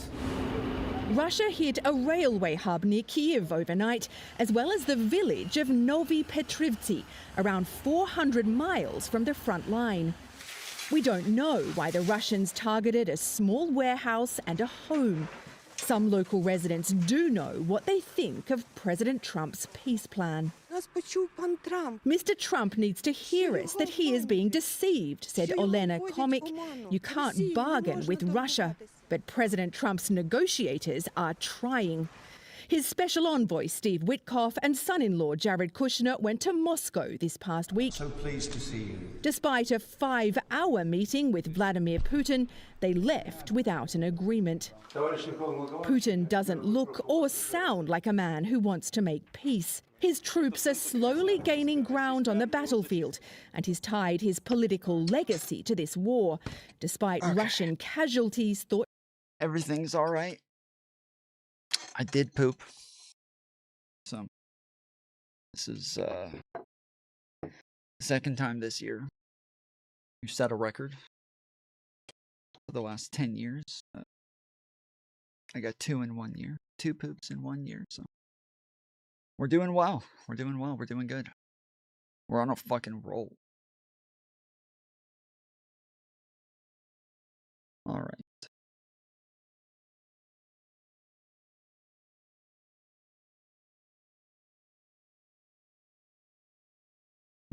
Russia hit a railway hub near Kyiv overnight, as well as the village of Novi Petrivtsi, around 400 miles from the front line. We don't know why the Russians targeted a small warehouse and a home. Some local residents do know what they think of President Trump's peace plan. Mr. Trump needs to hear us that he is being deceived, said Olena Komik. You can't bargain with Russia, but President Trump's negotiators are trying. His special envoy, Steve Witkoff, and son-in-law, Jared Kushner, went to Moscow this past week. So pleased to see you. Despite a 5-hour meeting with Vladimir Putin, they left without an agreement. Putin doesn't look or sound like a man who wants to make peace. His troops are slowly gaining ground on the battlefield, and he's tied his political legacy to this war. Despite Russian casualties thought... Everything's all right. I did poop. So, this is the second time this year. We've set a record for the last 10 years. I got 2 in 1 year. 2 poops in 1 year, so we're doing well. We're doing well. We're doing good. We're on a fucking roll. All right.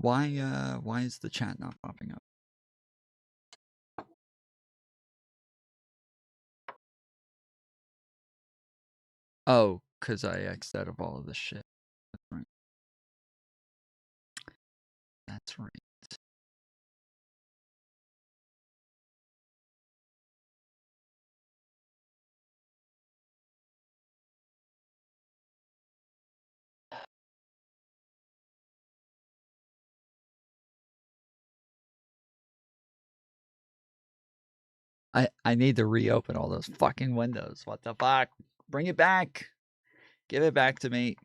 Why is the chat not popping up? Oh, because I X'd out of all of this shit. That's right. That's right. I need to reopen all those fucking windows. What the fuck? Bring it back. Give it back to me.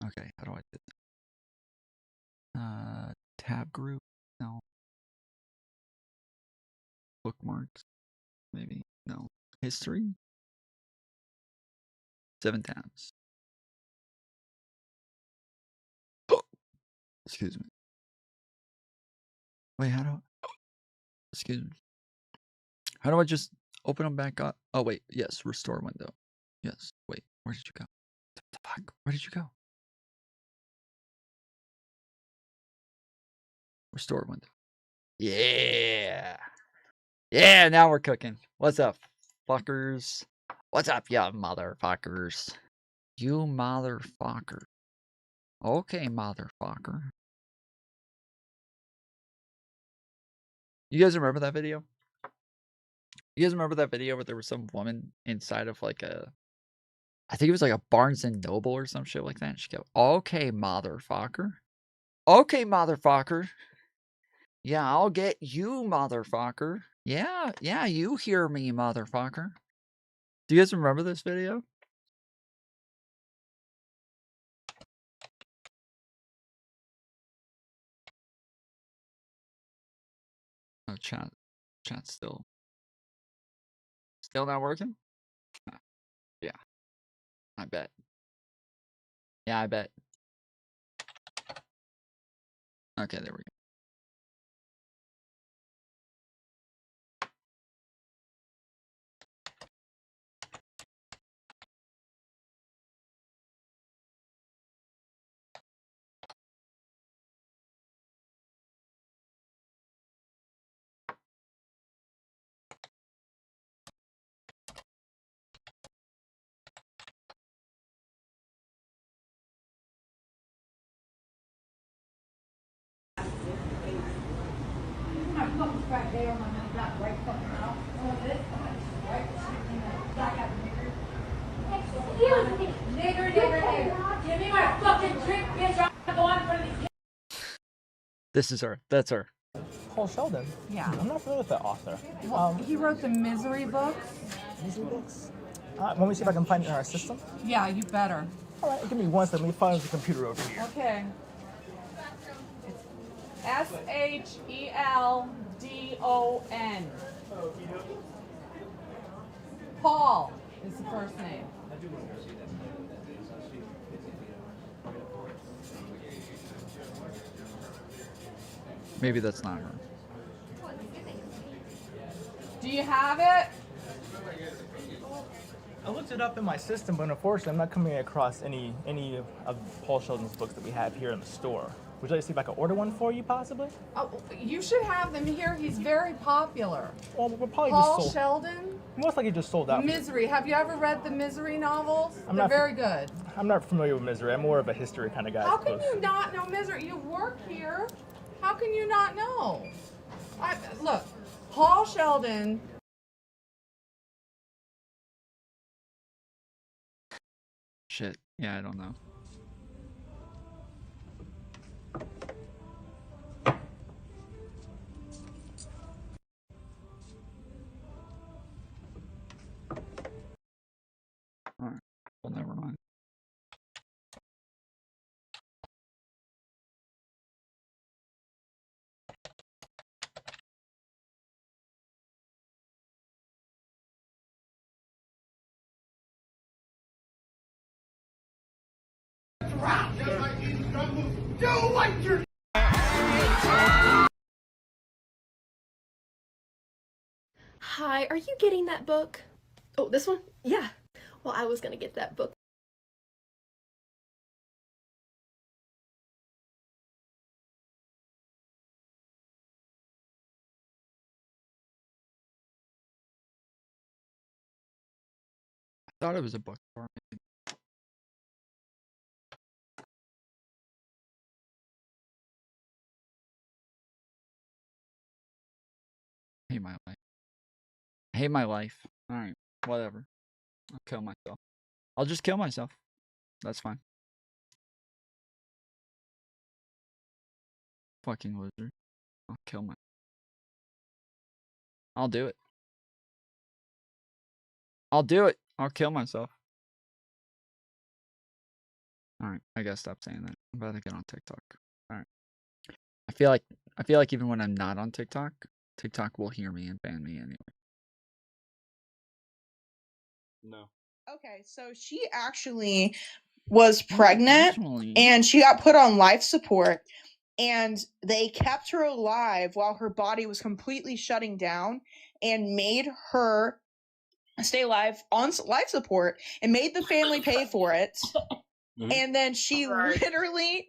Okay, how do I do that? Tab group? No. Bookmarks? Maybe? No. History? 7 tabs. Excuse me. Wait, how do excuse me. How do I just open them back up? Oh, wait. Yes, restore window. Yes. Wait, where did you go? What the fuck? Where did you go? Restore window. Yeah. Yeah, now we're cooking. What's up, fuckers? What's up, you motherfuckers? You motherfucker. Okay, motherfucker. You guys remember that video? You guys remember that video where there was some woman inside of like a, I think it was like a Barnes and Noble or some shit like that. She go, okay, motherfucker. Okay, motherfucker. Yeah, I'll get you, motherfucker. Yeah, you hear me, motherfucker. Do you guys remember this video? Oh, chat's still not working? Yeah, I bet. Yeah, I bet. Okay, there we go. Right there on my got right fucking out. Right? Excuse me. Nigger. Give me my fucking drink, bitch. I'm going for these. This is her. That's her. Paul Sheldon? Yeah. I'm not familiar with that author. Well, he wrote the Misery books. Misery books? Let me see if I can find it in our system. Yeah, you better. All right, give me one second. Let me find the computer over here. Okay. Sheldon. Paul is the first name. Maybe that's not her. Do you have it? I looked it up in my system, but unfortunately, I'm not coming across any of Paul Sheldon's books that we have here in the store. Would you like to see if I can order one for you, possibly? Oh, you should have them here. He's very popular. Well, we're probably Paul just sold. Sheldon? Most likely just sold out. Misery. Have you ever read the Misery novels? I'm They're not very good. I'm not familiar with Misery. I'm more of a history kind of guy. How can you not know Misery? You work here. How can you not know? Look, Paul Sheldon. Shit. Yeah, I don't know. Alright. Well, never mind. Hi, are you getting that book? Oh, this one? Yeah. Well, I was gonna get that book. I thought it was a bookstore. I hate my life. I hate my life. Alright, whatever. I'll kill myself. I'll just kill myself. That's fine. Fucking loser. I'll kill myself. I'll do it. I'll do it. I'll kill myself. Alright, I gotta stop saying that. I'm about to get on TikTok. Alright. I feel like even when I'm not on TikTok, TikTok will hear me and ban me anyway. No. Okay, so she actually was pregnant and she got put on life support, and they kept her alive while her body was completely shutting down and made her stay alive on life support and made the family pay for it. And then she literally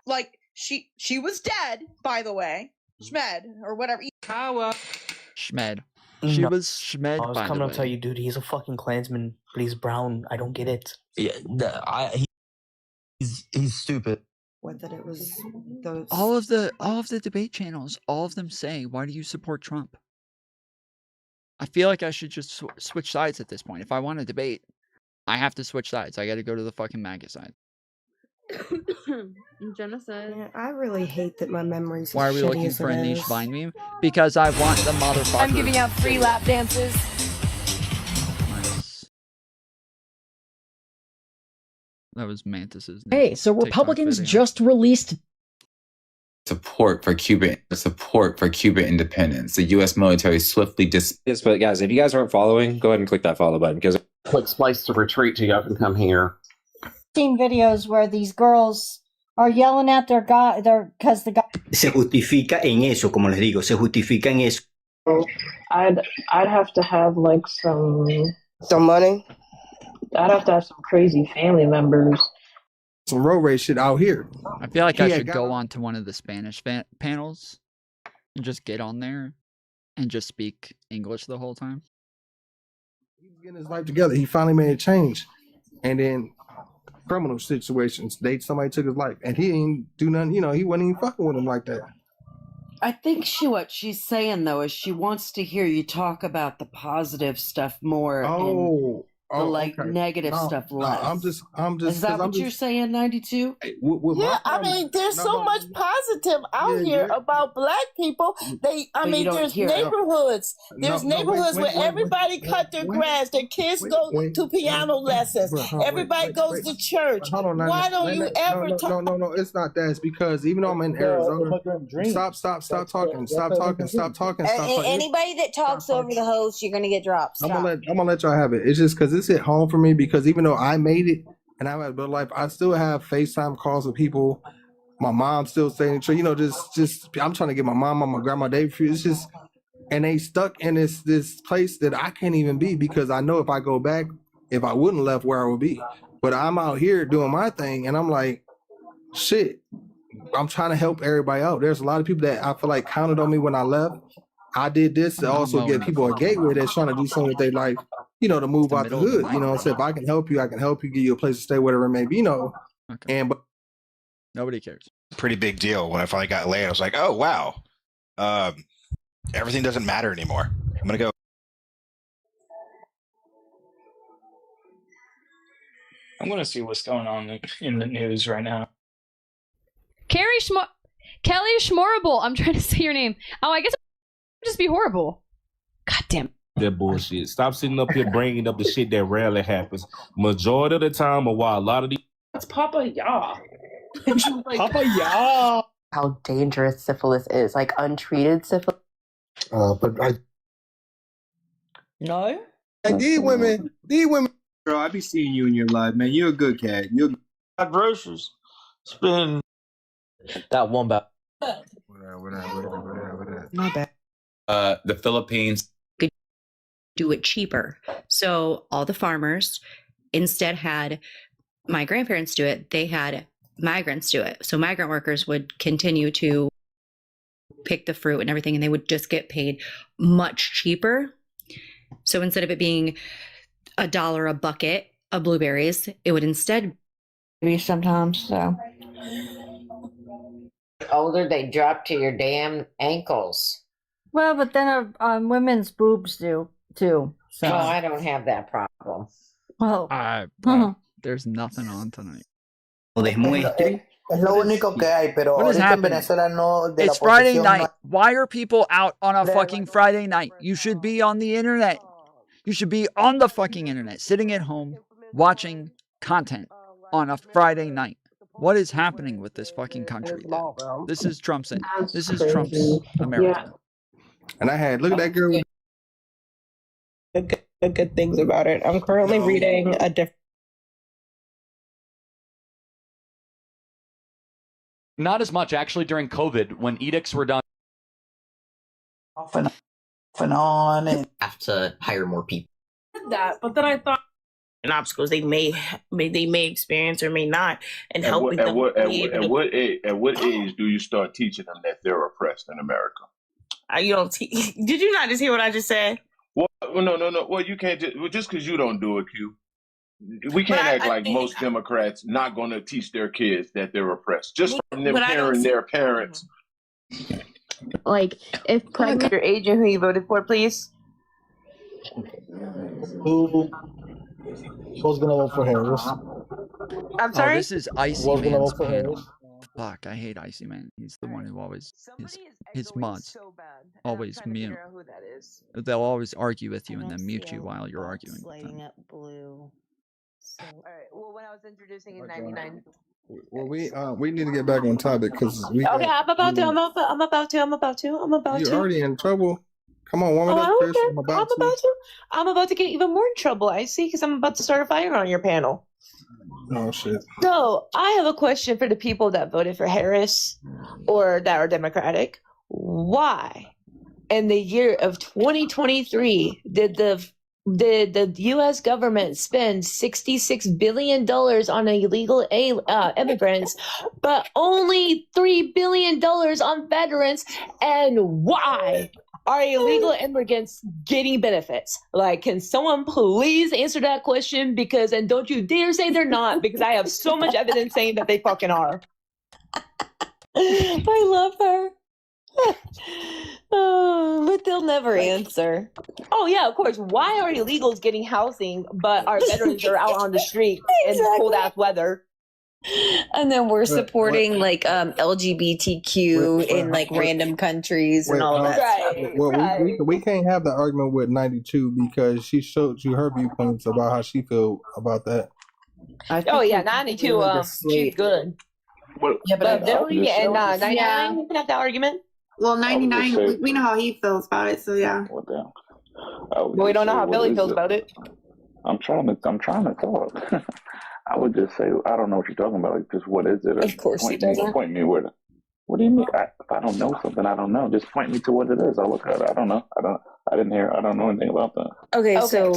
like she was dead, by the way. Schmed or whatever. Schmed. She was schmed, I was by the coming way. to tell you, dude, he's a fucking Klansman, but he's brown. I don't get it. Yeah, he's stupid. What, that it was those... All of the debate channels, all of them say, "Why do you support Trump?" I feel like I should just switch sides at this point. If I want to debate, I have to switch sides. I got to go to the fucking MAGA side. Genocide. Yeah, I really hate that my memories. Why are we looking for a niche Vine meme? Because I want the motherfucker. I'm giving out free lap dances. Nice. That was Mantis's. Hey, so Republicans just released support for Cuban independence. The U.S. military swiftly Yes, but guys, if you guys aren't following, go ahead and click that follow button because click splice to retreat to y'all can come here. Seen videos where these girls are yelling at their guy, because the guy se justifica en eso, como les digo, se justifica en eso. I'd have to have like some money. I'd have to have some crazy family members. Some road race shit out here. I feel like I should go on to one of the Spanish panels and just get on there and just speak English the whole time. He's getting his life together. He finally made a change. And then criminal situations, somebody took his life. And he ain't do nothing, he wasn't even fucking with him like that. I think what she's saying though is she wants to hear you talk about the positive stuff more. Negative stuff less. I'm just. Is that what you're saying, 92? Yeah, I mean, there's so much positive out here about Black people. There's neighborhoods. There's neighborhoods where everybody cut their grass. Their kids go to piano lessons. Everybody goes to church. Why don't you ever talk? No, it's not that. It's because even though I'm in Arizona, stop talking. Anybody that talks over the host, you're gonna get dropped. I'm gonna let y'all have it. It's just because this hit home for me, because even though I made it and I've had a better life, I still have FaceTime calls with people. My mom's still saying, just I'm trying to get my mom and my grandma day for it's just, and they stuck in this place that I can't even be, because I know if I go back, if I wouldn't left, where I would be. But I'm out here doing my thing and I'm like, shit, I'm trying to help everybody out. There's a lot of people that I feel like counted on me when I left. I did this to also give people a gateway that's trying to do something with their life, to move out the hood. So if I can help you, give you a place to stay, whatever it may be, Okay. But nobody cares. Pretty big deal. When I finally got laid, I was like, oh wow. Everything doesn't matter anymore. I'm gonna go. I'm gonna see what's going on in the news right now. Kelly Schmorable. I'm trying to say your name. Oh, I guess it would just be horrible. God damn. That bullshit. Stop sitting up here bringing up the shit that rarely happens. Majority of the time, or while a lot of these. That's Papa Yaw. Papa Yaw. How dangerous syphilis is, like untreated syphilis. No. These women. Girl, I be seeing you in your life, man. You're a good cat. You're groceries. Spend that one back. Whatever. Not bad. The Philippines do it cheaper. So all the farmers instead had my grandparents do it, they had migrants do it. So migrant workers would continue to pick the fruit and everything, and they would just get paid much cheaper. So instead of it being $1 a bucket of blueberries, it would instead be sometimes. So older, they drop to your damn ankles. well, but then women's boobs do too. So Well, I don't have that problem. well, bro, there's nothing on tonight. Es lo único que hay, pero What is ahorita en happening? Venezuela no. De la It's Friday oposición night. no- Why are people out on a fucking Friday night? You should be on the internet. You should be on the fucking internet, sitting at home, watching content on a Friday night. What is happening with this fucking country? Dude? This is Trump's. This is Trump's America. And I had look at that girl. The good things about it. I'm currently reading a different. Not as much actually during COVID when edicts were done. Off and on, and Have to hire more people. That, but then I thought obstacles they may experience or may not, and helping them. At what age do you start teaching them that they're oppressed in America? You don't. Did you not just hear what I just said? Well, no. Well, you can't just because you don't do it, Q. We can't act like most Democrats not going to teach their kids that they're oppressed just from them hearing their parents. Like, if pregnant your age and who you voted for, please. Who was gonna vote for Harris? I'm sorry. Oh, this is Icy Was gonna Man's vote for panel. Harris? Fuck, I hate Icy Man. He's the one who always his mods always mute. They'll always argue with you and then mute you while you're arguing with them. up blue. All right. Well, when I was introducing in '99. Well, we need to get back on topic because we. Okay, I'm about to. You're already in trouble. Come on, warm it up, Chris. I'm about to get even more in trouble. I see, because I'm about to start a fire on your panel. Oh shit. So I have a question for the people that voted for Harris or that are Democratic. Why, in the year of 2023, did the U.S. government spend $66 billion on illegal immigrants, but only $3 billion on veterans? And why are illegal immigrants getting benefits? Like, can someone please answer that question? Because, and don't you dare say they're not, because I have so much evidence saying that they fucking are. I love her. Oh, but they'll never answer. Oh yeah, of course. Why are illegals getting housing, but our veterans are out on the street in cold ass weather? And then we're supporting like LGBTQ in like random countries and all of that stuff. Well, we can't have the argument with 92 because she showed you her viewpoints about how she feel about that. Oh yeah, 92. She's good. Yeah, but Billy and 99, we can have that argument. Well, 99, we know how he feels about it, so yeah. But we don't know how Billy feels about it. I'm trying to talk. I would just say I don't know what you're talking about. Like, just what is it? Of course he doesn't. Point me where. What do you mean? If I don't know something, I don't know. Just point me to what it is. I'll look at it. I don't know. I don't know anything about that. Okay, so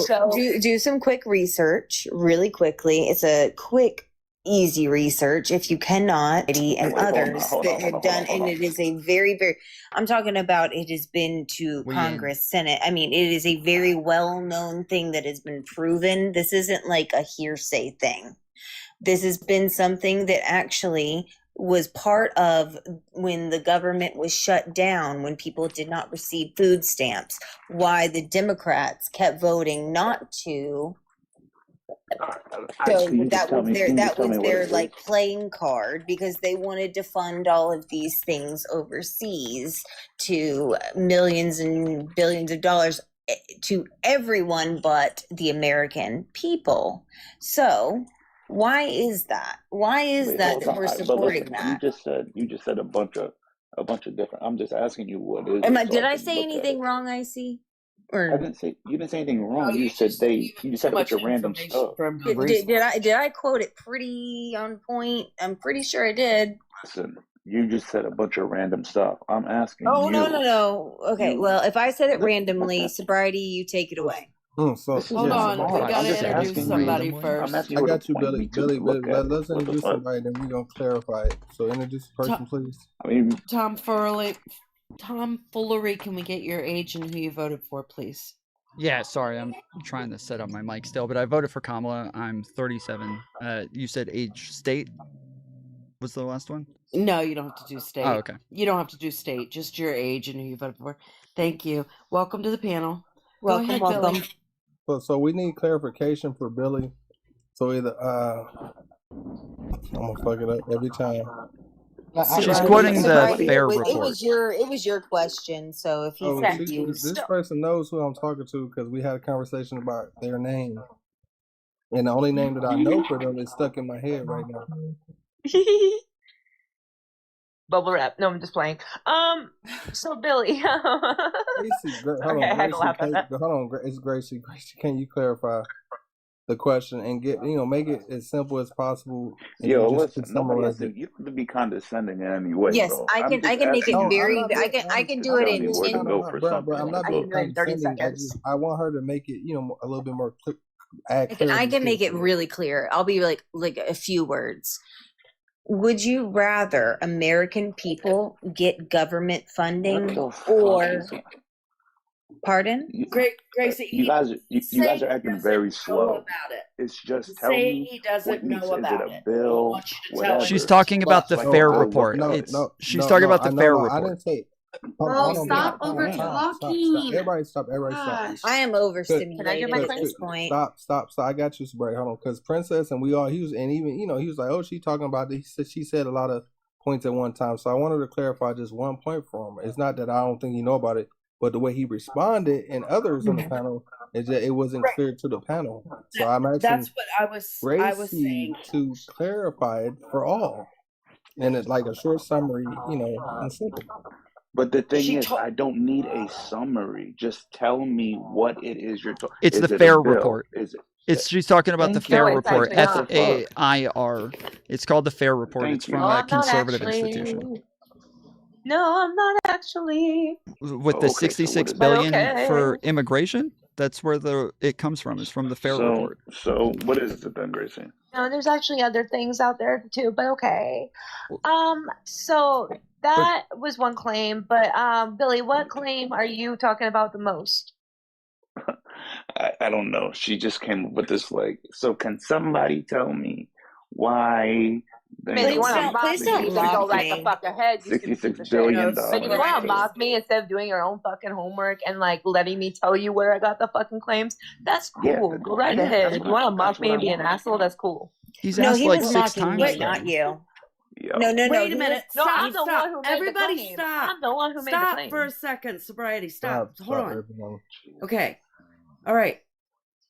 do some quick research really quickly. It's a quick, easy research if you cannot, and others that have done, and it is a very, very, I'm talking about it has been to Congress, Senate. I mean, it is a very well-known thing that has been proven. This isn't like a hearsay thing. This has been something that actually was part of when the government was shut down, when people did not receive food stamps, why the Democrats kept voting not to. So that was their like playing card, because they wanted to fund all of these things overseas to millions and billions of dollars to everyone but the American people. So why is that? Why is that we're supporting that? You just said a bunch of different. I'm just asking you what is. Did I say anything wrong, IC? Or I didn't say you didn't say anything wrong. You said you said a bunch of random stuff. Did I quote it pretty on point? I'm pretty sure I did. Listen, you just said a bunch of random stuff. I'm asking. Oh, no. Okay, well, if I said it randomly, sobriety, you take it away. So Hold on, we gotta introduce somebody first. I got you, Billy. Billy, let's introduce somebody, then we're gonna clarify it. So introduce the person, please. Tom Foolery, can we get your age and who you voted for, please? Yeah, sorry, I'm trying to set up my mic still, but I voted for Kamala. I'm 37. You said age, state was the last one? No, you don't have to do state. Oh, okay. You don't have to do state, just your age and who you voted for. Thank you. Welcome to the panel. Welcome, Go ahead, welcome. Billy. So we need clarification for Billy. So either I'm gonna fuck it up every time. She's quoting the fair It report. was your question. So if he's confused, This person knows who I'm talking to because we had a conversation about their name, and the only name that I know for them is stuck in my head right now. Bubble wrap. No, I'm just playing. So Billy. Gracie, hold on, it's Gracie. Gracie, can you clarify the question and make it as simple as possible? Yo, listen, nobody has to, you have to be condescending in any way. yes, bro. I can make it very. I can do it in 10. I'm not being condescending. I want her to make it, a little bit more clear. I can make it really clear. I'll be like a few words. Would you rather American people get government funding or pardon? Gracie, you guys are acting very slow. About it. It's just tell me he doesn't know Is about it a bill? Whatever. She's talking about the fair report. She's talking about the fair report. I didn't say. Stop over talking. Everybody stop. I am overstimulated. Can I do my this point? Stop. I got you, Spray. Hold on, because Princess and he was like, oh, she talking about this. She said a lot of points at one time. So I wanted to clarify just one point for him. It's not that I don't think you know about it, but the way he responded and others on the panel, it wasn't clear to the panel. So I'm asking that's what I was saying to clarify it for all, and it's like a short summary, and simple. But the thing is, I don't need a summary. Just tell me what it is you're talking. It's the fair report. She's talking about the fair report. FAIR. It's called the fair report. It's from a conservative institution. No, I'm not actually. With the 66 billion for immigration, that's where it comes from. It's from the fair report. So what is it then, Gracie? No, there's actually other things out there too, but okay. So that was one claim, but Billy, what claim are you talking about the most? I don't know. She just came up with this so can somebody tell me why? Please don't go right the fuck ahead. $66 billion. But you want to mock me instead of doing your own fucking homework and letting me tell you where I got the fucking claims? That's cool. Yeah, go right ahead. If you want to mock me and be an asshole, that's cool. He's asked he was 6 mocking times. me, not you. Yo. No. Wait a minute. I'm the Stop. one who made Everybody the claim. stop. I'm the one who made the claim. Stop for a second. Sobriety, stop. Hold on. Everyone. Okay. All right.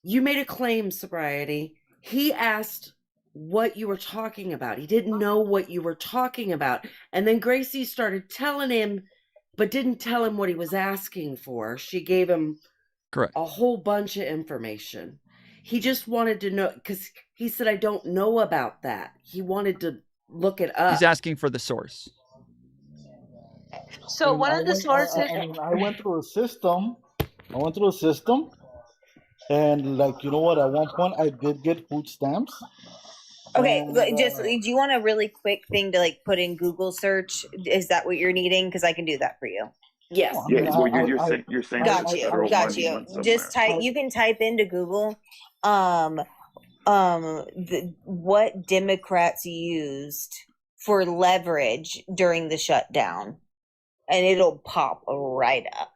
You made a claim, Sobriety. He asked what you were talking about. He didn't know what you were talking about. And then Gracie started telling him, but didn't tell him what he was asking for. She gave him a whole bunch of information. He just wanted to know, because he said, I don't know about that. He wanted to look it up. He's asking for the source. So one of the sources... I went through a system. And you know what? At one point, I did get food stamps. Okay, do you want a really quick thing to put in Google search? Is that what you're needing? Because I can do that for you. Yes. Yeah, you're saying got you. Just type. You can type into Google, what Democrats used for leverage during the shutdown, and it'll pop right up.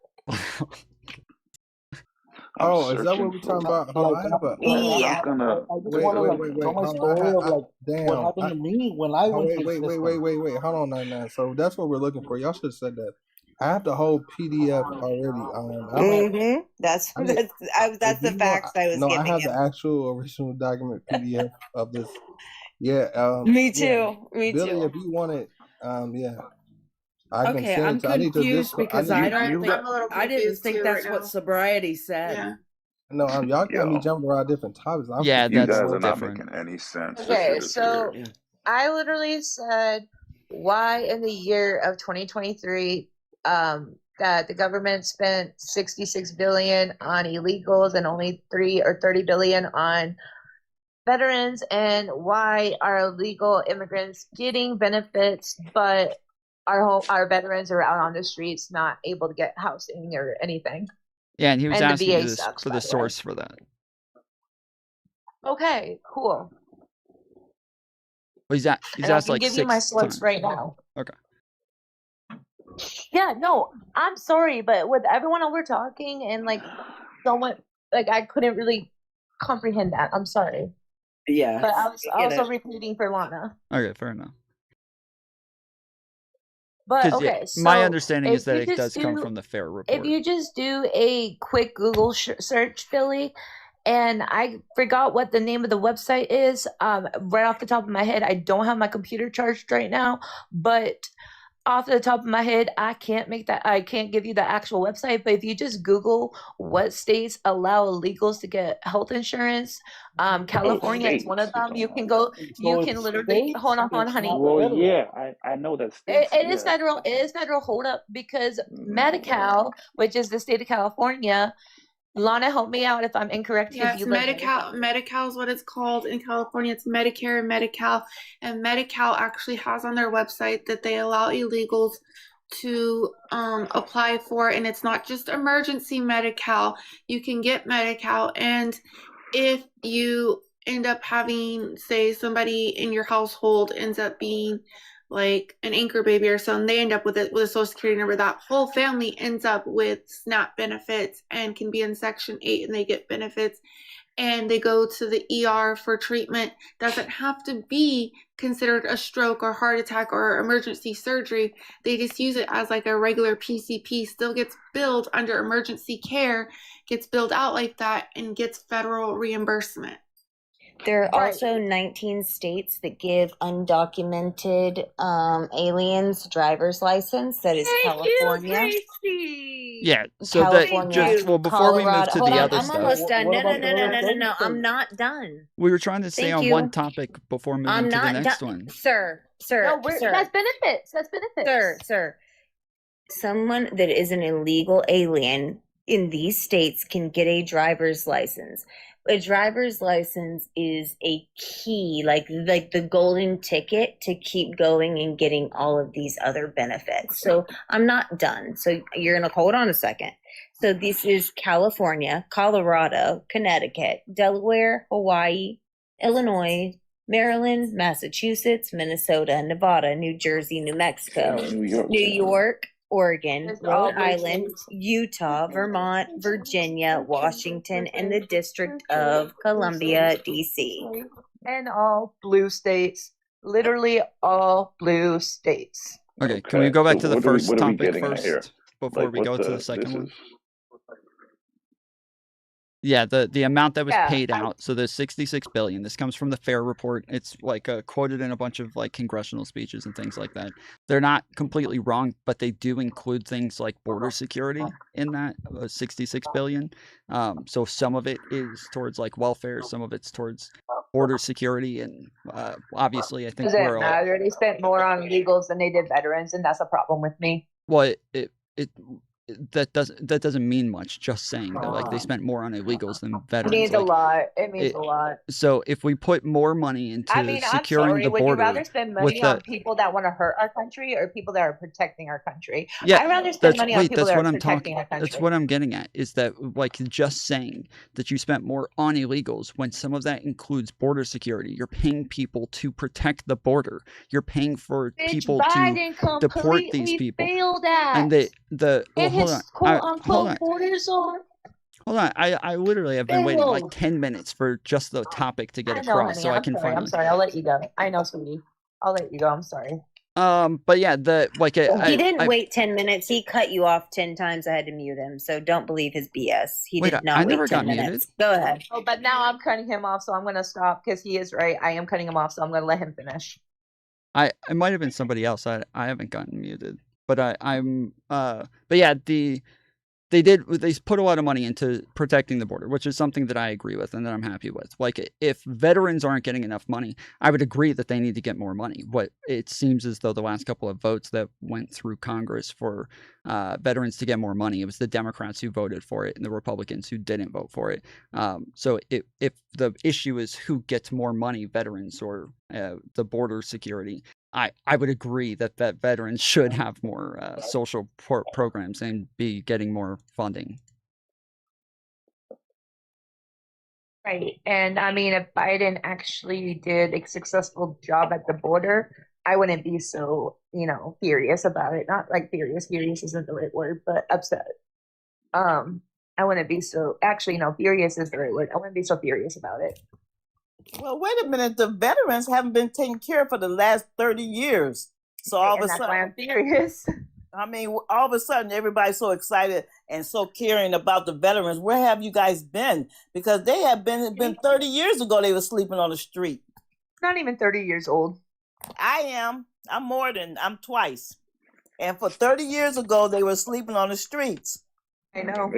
Is that what we're talking about? What happened to me when I went to Wait. Hold on now. So that's what we're looking for. Y'all should have said that. I have the whole PDF already. That's the facts I was giving I have you. the actual original document PDF of this. Yeah. Me too. Billy, if you want it, I'm confused because I didn't think that's what Sobriety said. Yeah. No, y'all got me jumping around different topics. You guys are not making any sense. Okay, so I literally said, why in the year of 2023 that the government spent 66 billion on illegals and only 3 or 30 billion on veterans, and why are illegal immigrants getting benefits but our veterans are out on the streets not able to get housing or anything. Yeah, and he was And the asking VA this sucks, for by the the way. source for that. Okay, cool. Well, he's And I asked can like give you my 6 source times. right now. Okay. Yeah, no, I'm sorry, but with everyone over talking and like someone like I couldn't really comprehend that. I'm sorry. Yeah. But I was get also it. repeating for Lana. Okay, fair enough. But 'Cause, okay, yeah, so my understanding is if that you it does just come do from the Fair if Report. you just do a quick Google search, Billy, and I forgot what the name of the website is, right off the top of my head, I don't have my computer charged right now, but off the top of my head, I can't give you the actual website, but if you just Google what states allow illegals to get health insurance, California is one of them. You can literally hold on, honey. Well, yeah, I know that states. It is federal. It is federal. Hold up, because Medi-Cal, which is the state of California, Lana, help me out if I'm incorrect. Yeah, it's Medi-Cal. Medi-Cal is what it's called in California. It's Medicare and Medi-Cal. And Medi-Cal actually has on their website that they allow illegals to apply for, and it's not just emergency Medi-Cal. You can get Medi-Cal, and if you end up having, say, somebody in your household ends up being like an anchor baby or something, they end up with a social security number. That whole family ends up with SNAP benefits and can be in Section 8 and they get benefits, and they go to the ER for treatment. Doesn't have to be considered a stroke or heart attack or emergency surgery. They just use it as like a regular PCP, still gets billed under emergency care, gets billed out like that, and gets federal reimbursement. There are also 19 states that give undocumented aliens driver's license. That is California. Yeah, so that just before we move Colorado. to Hold the on, other I'm stuff, almost done. No. I'm not done. we were trying to stay Thank on you. one topic before moving I'm to the not next done, one. sir. No, that's benefits. That's benefits. Sir. Someone that is an illegal alien in these states can get a driver's license. A driver's license is a key, like the golden ticket to keep going and getting all of these other benefits. So I'm not done. So you're going to hold on a second. So this is California, Colorado, Connecticut, Delaware, Hawaii, Illinois, Maryland, Massachusetts, Minnesota, Nevada, New Jersey, New Mexico, New York, Oregon, Rhode Island, Utah, Vermont, Virginia, Washington, and the District of Columbia, D.C. And all blue states. Literally all blue states. Okay, can we go back to the first what are we topic getting at here? first before Like, we go to the second this one? is Yeah, the amount that was Yeah, paid out. So the 66 billion. This comes from the Fair Report. It's like quoted in a bunch of like congressional speeches and things like that. They're not completely wrong, but they do include things like border security in that 66 billion. So some of it is towards like welfare, some of it's towards border security, and obviously I think Doesn't we're all matter. They spent more on illegals than they did veterans, and that's a problem with me. well. That doesn't mean much. Just saying that like they spent more on illegals than It veterans. means a lot. It means a lot. So if we put more money into I mean, I'm securing sorry. the Would you border rather spend with money the on people that want to hurt our country or people that are protecting our country? yeah, I'd rather spend that's money on people that's that what are I'm protecting talking. our country. That's what I'm getting at is that like just saying that you spent more on illegals when some of that includes border security. You're paying people to protect the border. You're paying for Bitch, people Biden to deport these completely people. failed at. And well, And hold his on. quote Hold unquote on. borders are Hold on, I literally have been waiting like failed. 10 minutes for just the topic to get I know, across honey. so I I'm can sorry. I'm finally. sorry. I'll let you go. I know, sweetie. I'll let you go. I'm sorry. But yeah, He didn't wait 10 minutes. He cut you off 10 times. I had to mute him. So don't believe his BS. He Wait, did I not never wait 10 got muted. minutes. Go ahead. Oh, but now I'm cutting him off, so I'm going to stop because he is right. I am cutting him off, so I'm going to let him finish. It might have been somebody else. I haven't gotten muted, but but yeah, the they put a lot of money into protecting the border, which is something that I agree with and that I'm happy with. Like, if veterans aren't getting enough money, I would agree that they need to get more money. What it seems as though the last couple of votes that went through Congress for veterans to get more money, it was the Democrats who voted for it and the Republicans who didn't vote for it. So if the issue is who gets more money, veterans or the border security, I would agree that veterans should have more social programs and be getting more funding. Right. And I mean, if Biden actually did a successful job at the border, I wouldn't be so, furious about it. Not like furious. Furious isn't the right word, but upset. I wouldn't be so, actually, no, furious is the right word. I wouldn't be so furious about it. Well, wait a minute. The veterans haven't been taken care of for the last 30 years. So all of a sudden, I'm furious. I mean, all of a sudden, everybody's so excited and so caring about the veterans. Where have you guys been? Because they have been 30 years ago, they were sleeping on the street. Not even 30 years old. I am. I'm twice. And for 30 years ago, they were sleeping on the streets. I know.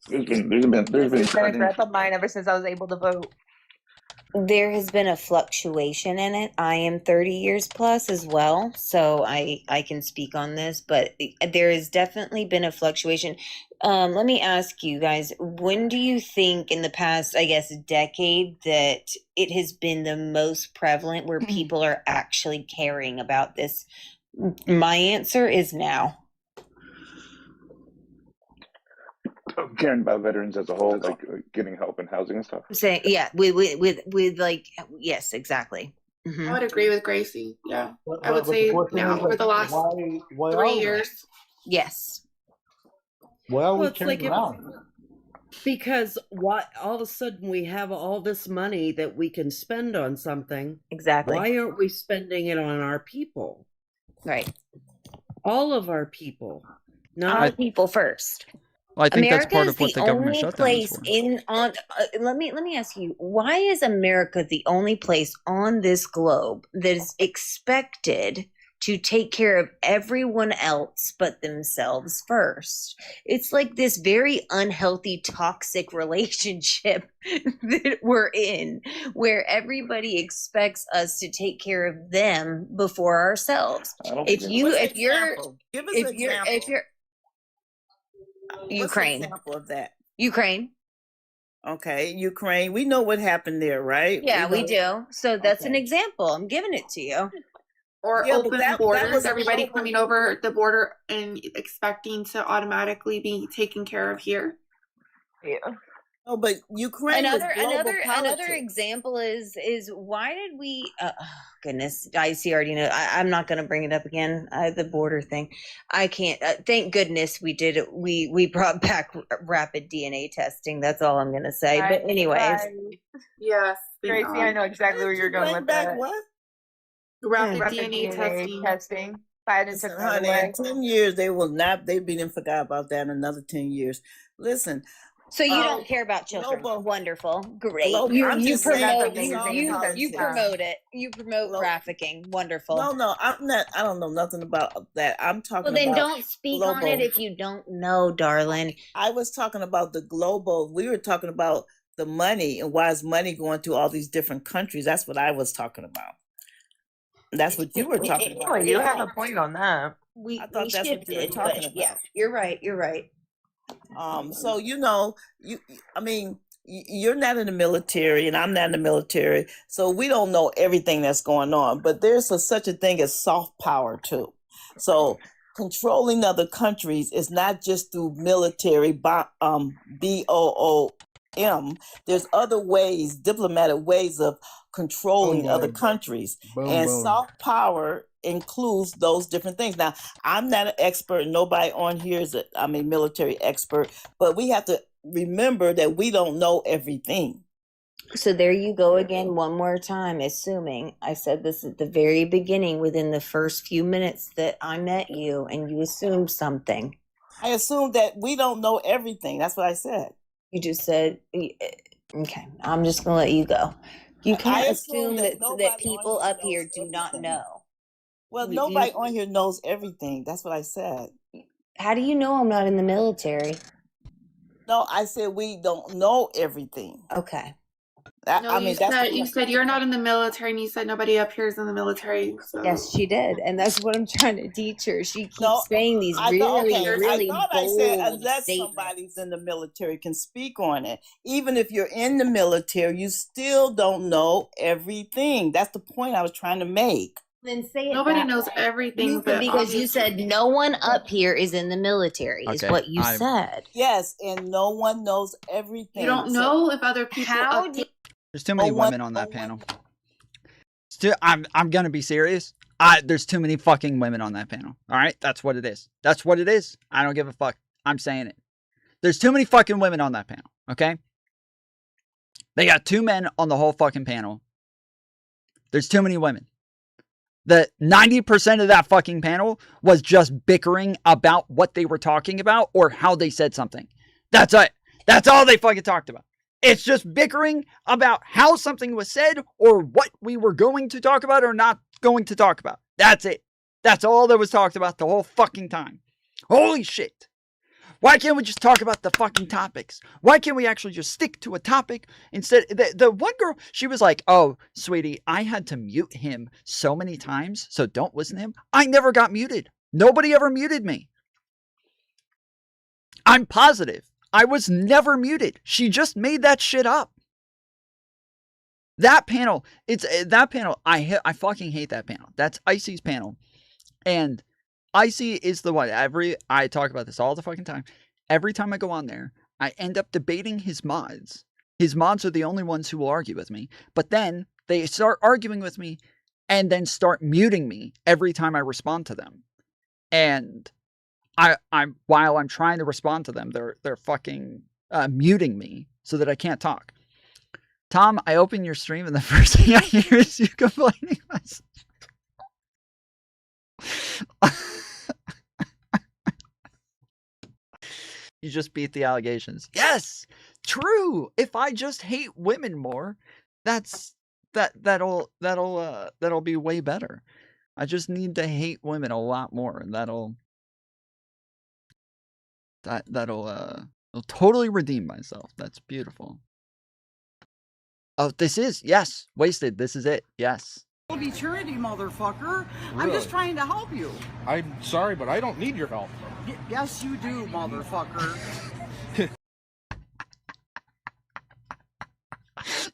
There's been a growth of mine ever since I was able to vote. There has been a fluctuation in it. I am 30 years plus as well, so I can speak on this, but there has definitely been a fluctuation. Let me ask you guys, when do you think in the past, I guess, decade that it has been the most prevalent where people are actually caring about this? My answer is now. Caring about veterans as a whole, like getting help and housing and stuff. Saying, yeah, with like, yes, exactly. I would agree with Gracie. Yeah, I would say now for the last 3 years. Yes. Why are we it's turning around? Because why all of a sudden we have all this money that we can spend on something. Exactly. Why aren't we spending it on our people? Right. All of our people. Not our people first. Well, I think America that's part is of what the government shutdown is for. Let me ask you, why is America the only place on this globe that is expected to take care of everyone else but themselves first? It's like this very unhealthy, toxic relationship that we're in, where everybody expects us to take care of them before ourselves. If you're Ukraine. What's an example of that? Ukraine. Okay, Ukraine. We know what happened there, right? Yeah, we do. So that's an example. I'm giving it to you. Or open borders, everybody coming over the border and expecting to automatically be taken care of here. Yeah. Oh, but Ukraine. Another example is why did we? Goodness, I see. Already know. I'm not going to bring it up again. The border thing. I can't. Thank goodness we did it. We brought back rapid DNA testing. That's all I'm going to say. But anyways, yes, Gracie, I know exactly where you're going with that. What? Rapid DNA testing. Honey, in 10 years they will not. They've been forgot about that in another 10 years. Listen. So you don't care about children? Wonderful, great. You promote it. You promote trafficking. Wonderful. No, I'm not. I don't know nothing about that. I'm talking. Well, then about don't speak on it if you don't know, darling. I was talking about the global. We were talking about the money and why is money going to all these different countries. That's what I was talking about. That's what you were talking about. Oh, you have a point on that. I thought that's what you were talking about. Yeah, you're right. You're right. So I mean, you're not in the military and I'm not in the military, so we don't know everything that's going on. But there's such a thing as soft power too. So controlling other countries is not just through military, BOOM. There's other ways, diplomatic ways of controlling other countries, soft power includes those different things. Now, I'm not an expert. Nobody on here is a military expert, but we have to remember that we don't know everything. So there you go again, one more time, assuming I said this at the very beginning within the first few minutes that I met you and you assumed something. I assumed that we don't know everything. That's what I said. You just said, okay, I'm just going to let you go. You can't assume that people up here do not know. Well, nobody on here knows everything. That's what I said. How do you know I'm not in the military? No, I said we don't know everything. Okay. No, I mean, you said you're not in the military, and you said nobody up here is in the military. So. Yes, she did, and that's what I'm trying to teach her. She keeps saying these really I thought I said bold unless statements. somebody's in the military can speak on it. Even if you're in the military, you still don't know everything. That's the point I was trying to make. Then say it. Nobody knows everything, because you said no one up here is in the military. Is Okay, what you said. Yes, and no one knows everything. You don't know if other people. There's too many women on that panel. I'm gonna be serious. There's too many fucking women on that panel. All right, that's what it is. That's what it is. I don't give a fuck. I'm saying it. There's too many fucking women on that panel. Okay. They got 2 men on the whole fucking panel. There's too many women. The 90% of that fucking panel was just bickering about what they were talking about or how they said something. That's it. That's all they fucking talked about. It's just bickering about how something was said or what we were going to talk about or not going to talk about. That's it. That's all that was talked about the whole fucking time. Holy shit. Why can't we just talk about the fucking topics? Why can't we actually just stick to a topic instead? The one girl, she was like, oh, sweetie, I had to mute him so many times, so don't listen to him. I never got muted. Nobody ever muted me. I'm positive. I was never muted. She just made that shit up. That panel, I fucking hate that panel. That's Icy's panel. And Icy is the one. I talk about this all the fucking time. Every time I go on there, I end up debating his mods. His mods are the only ones who will argue with me. But then they start arguing with me and then start muting me every time I respond to them. And while I'm trying to respond to them, they're fucking muting me so that I can't talk. Tom, I open your stream and the first thing I hear is you complaining. You just beat the allegations. Yes, true. If I just hate women more, that'll be way better. I just need to hate women a lot more, and that'll totally redeem myself. That's beautiful. Oh, this is, yes, Wasted. This is it. Yes. Eternity, motherfucker. I'm Really? just trying to help you. I'm sorry, but I don't need your help. Yes, you do, motherfucker.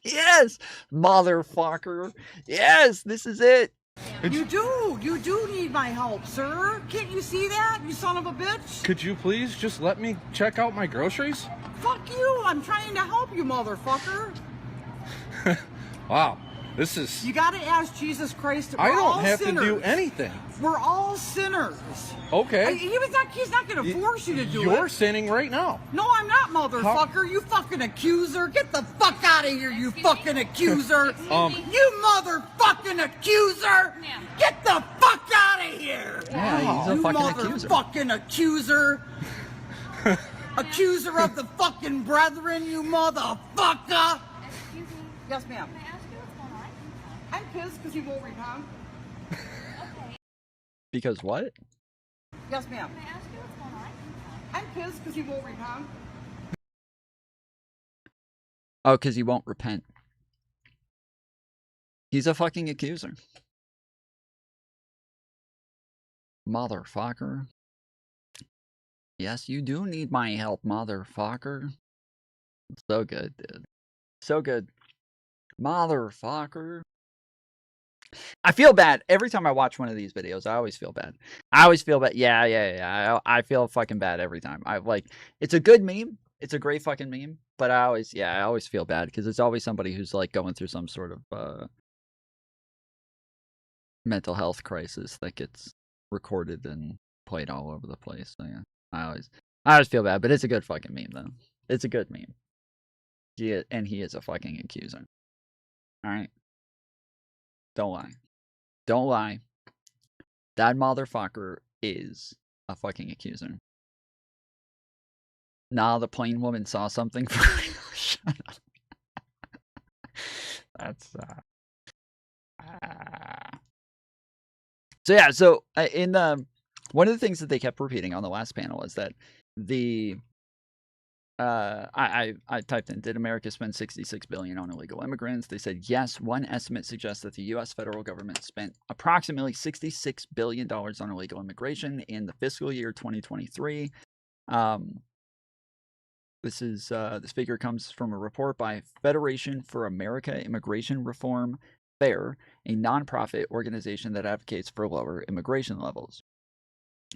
Yes, motherfucker. Yes, this is it. You do need my help, sir. Can't you see that, you son of a bitch? Could you please just let me check out my groceries? Fuck you, I'm trying to help you, motherfucker. Wow, this is... You gotta ask Jesus Christ. I We're all don't have to sinners. do anything. We're all sinners. Okay. He's not gonna force you to do it. You're sinning right now. No, I'm not, motherfucker. You fucking accuser. Get the fuck out of here, you fucking accuser. You motherfucking accuser. Get the fuck out of here. Yeah, he's a you fucking accuser. Motherfucking accuser. Accuser of the fucking brethren, you motherfucker. Excuse me. Yes, ma'am. Can I ask you what's going on? I'm pissed because he won't repent. Okay. Because what? Yes, ma'am. Can I ask you what's going on? I'm pissed because he won't repent. Oh, because he won't repent. He's a fucking accuser. Motherfucker. Yes, you do need my help, motherfucker. So good, dude. So good. Motherfucker. I feel bad. Every time I watch one of these videos, I always feel bad. I always feel bad. Yeah. I feel fucking bad every time. It's a good meme. It's a great fucking meme. But I always feel bad because it's always somebody who's like going through some sort of mental health crisis that gets recorded and played all over the place. So yeah, I always feel bad. But it's a good fucking meme though. It's a good meme. He is a fucking accuser. All right. Don't lie. Don't lie. That motherfucker is a fucking accuser. Nah, the plain woman saw something. Shut up. That's So yeah, so in the one of the things that they kept repeating on the last panel is that the I typed in, did America spend $66 billion on illegal immigrants? They said yes. One estimate suggests that the U.S. federal government spent approximately $66 billion on illegal immigration in the fiscal year 2023. This figure comes from a report by Federation for America Immigration Reform, FAIR, a nonprofit organization that advocates for lower immigration levels.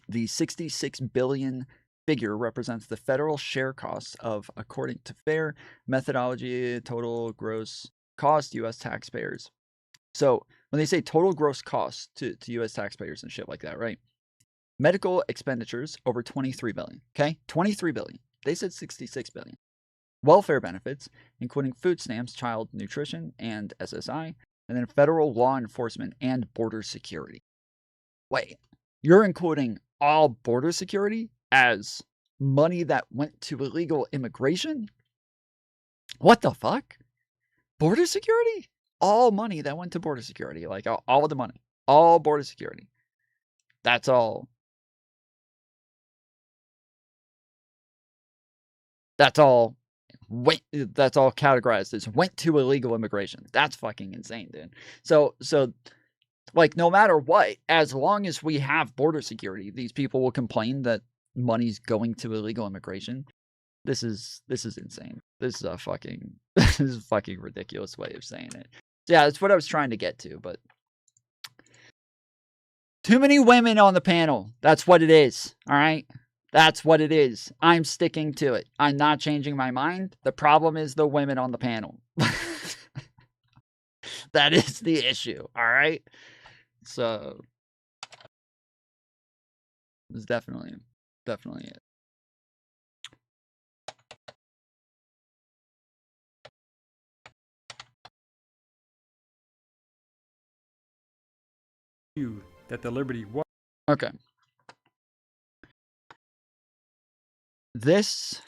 The $66 billion figure represents the federal share costs of, according to FAIR methodology, total gross cost U.S. taxpayers. So when they say total gross cost to U.S. taxpayers and shit like that, right? Medical expenditures over $23 billion. Okay, $23 billion. They said $66 billion. Welfare benefits, including food stamps, child nutrition, and SSI, and then federal law enforcement and border security. Wait, you're including all border security as money that went to illegal immigration? What the fuck? Border security? All money that went to border security, like all of the money, all border security. That's all. That's all categorized as went to illegal immigration. That's fucking insane, dude. So like, no matter what, as long as we have border security, these people will complain that money's going to illegal immigration. This is insane. This is a fucking ridiculous way of saying it. Yeah, that's what I was trying to get to, but too many women on the panel. That's what it is. All right. That's what it is. I'm sticking to it. I'm not changing my mind. The problem is the women on the panel. That is the issue. All right. So it's definitely it. You that the liberty was. Okay. This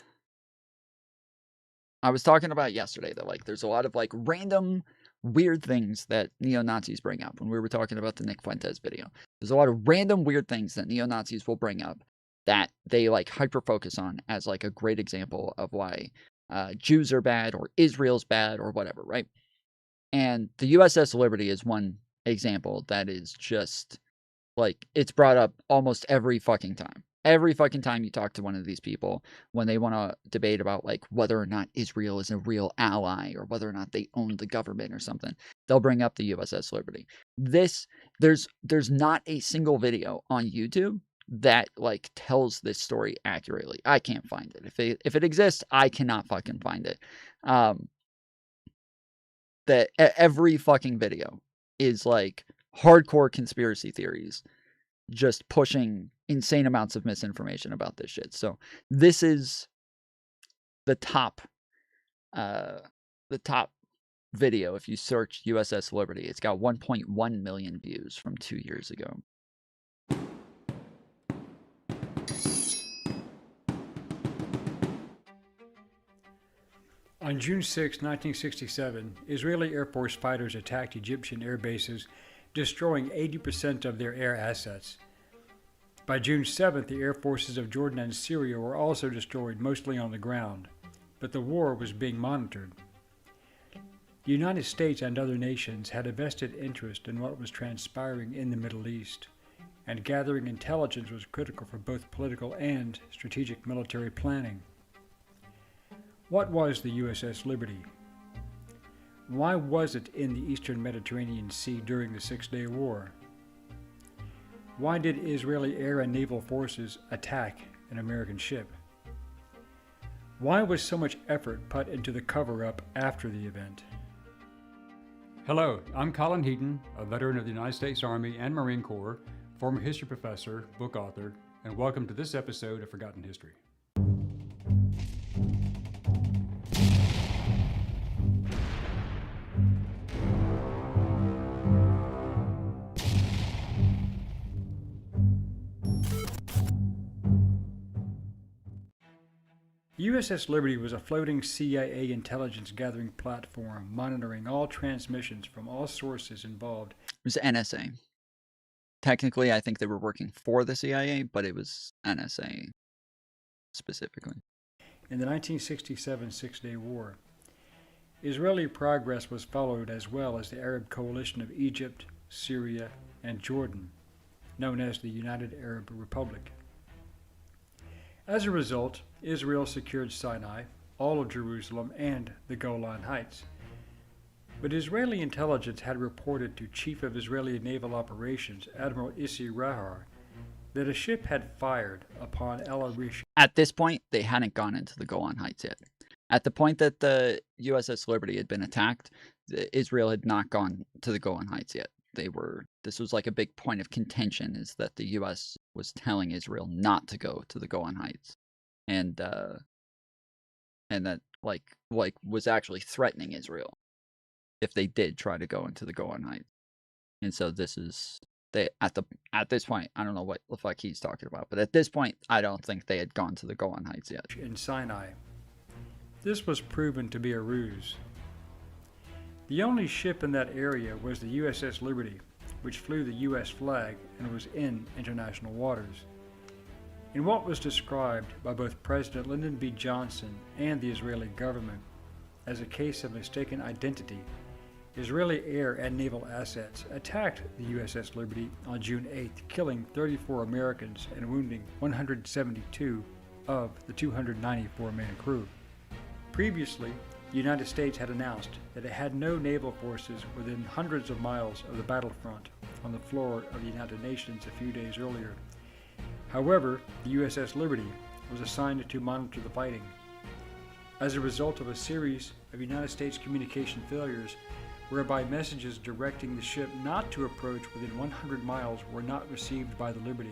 I was talking about yesterday, that like there's a lot of like random weird things that neo-Nazis bring up when we were talking about the Nick Fuentes video. There's a lot of random weird things that neo-Nazis will bring up that they like hyper focus on as like a great example of why Jews are bad or Israel's bad or whatever, right? And the USS Liberty is one example that is just like, it's brought up almost every fucking time. Every fucking time you talk to one of these people, when they want to debate about like whether or not Israel is a real ally or whether or not they own the government or something, they'll bring up the USS Liberty. There's not a single video on YouTube that like tells this story accurately. I can't find it. If it exists, I cannot fucking find it. That every fucking video is like hardcore conspiracy theories, just pushing insane amounts of misinformation about this shit. So this is the top video. If you search USS Liberty, it's got 1.1 million views from 2 years ago. On June 6, 1967, Israeli Air Force fighters attacked Egyptian air bases, destroying 80% of their air assets. By June 7th, the air forces of Jordan and Syria were also destroyed, mostly on the ground, but the war was being monitored. The United States and other nations had a vested interest in what was transpiring in the Middle East, and gathering intelligence was critical for both political and strategic military planning. What was the USS Liberty? Why was it in the Eastern Mediterranean Sea during the Six-Day War? Why did Israeli air and naval forces attack an American ship? Why was so much effort put into the cover-up after the event? Hello, I'm Colin Heaton, a veteran of the United States Army and Marine Corps, former history professor, book author, and welcome to this episode of Forgotten History. USS Liberty was a floating CIA intelligence gathering platform monitoring all transmissions from all sources involved. It was NSA. Technically, I think they were working for the CIA, but it was NSA specifically. in the 1967 Six-Day War. Israeli progress was followed as well as the Arab coalition of Egypt, Syria, and Jordan, known as the United Arab Republic. As a result, Israel secured Sinai, all of Jerusalem, and the Golan Heights. But Israeli intelligence had reported to Chief of Israeli Naval Operations, Admiral Issi Rahar, that a ship had fired upon El Arish. At this point, they hadn't gone into the Golan Heights yet. At the point that the USS Liberty had been attacked, Israel had not gone to the Golan Heights yet. This was like a big point of contention, is that the U.S. was telling Israel not to go to the Golan Heights, and that like was actually threatening Israel if they did try to go into the Golan Heights. And so at this point, I don't know what the fuck he's talking about, but at this point, I don't think they had gone to the Golan Heights yet. In Sinai. This was proven to be a ruse. The only ship in that area was the USS Liberty, which flew the U.S. flag and was in international waters. In what was described by both President Lyndon B. Johnson and the Israeli government as a case of mistaken identity, Israeli air and naval assets attacked the USS Liberty on June 8th, killing 34 Americans and wounding 172 of the 294-man crew. Previously, the United States had announced that it had no naval forces within hundreds of miles of the battlefront on the floor of the United Nations a few days earlier. However, the USS Liberty was assigned to monitor the fighting. As a result of a series of United States communication failures, whereby messages directing the ship not to approach within 100 miles were not received by the Liberty,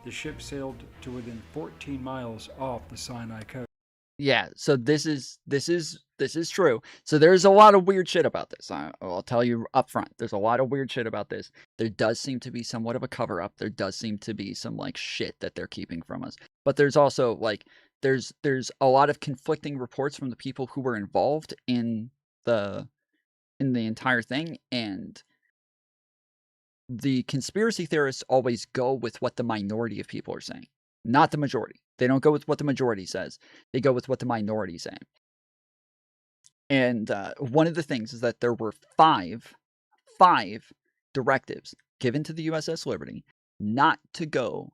the ship sailed to within 14 miles off the Sinai coast. Yeah, so this is true. So there's a lot of weird shit about this. I'll tell you up front. There's a lot of weird shit about this. There does seem to be somewhat of a cover up. There does seem to be some like shit that they're keeping from us. But there's also like there's a lot of conflicting reports from the people who were involved in the entire thing, and the conspiracy theorists always go with what the minority of people are saying, not the majority. They don't go with what the majority says. They go with what the minority is saying. And one of the things is that there were five directives given to the USS Liberty not to go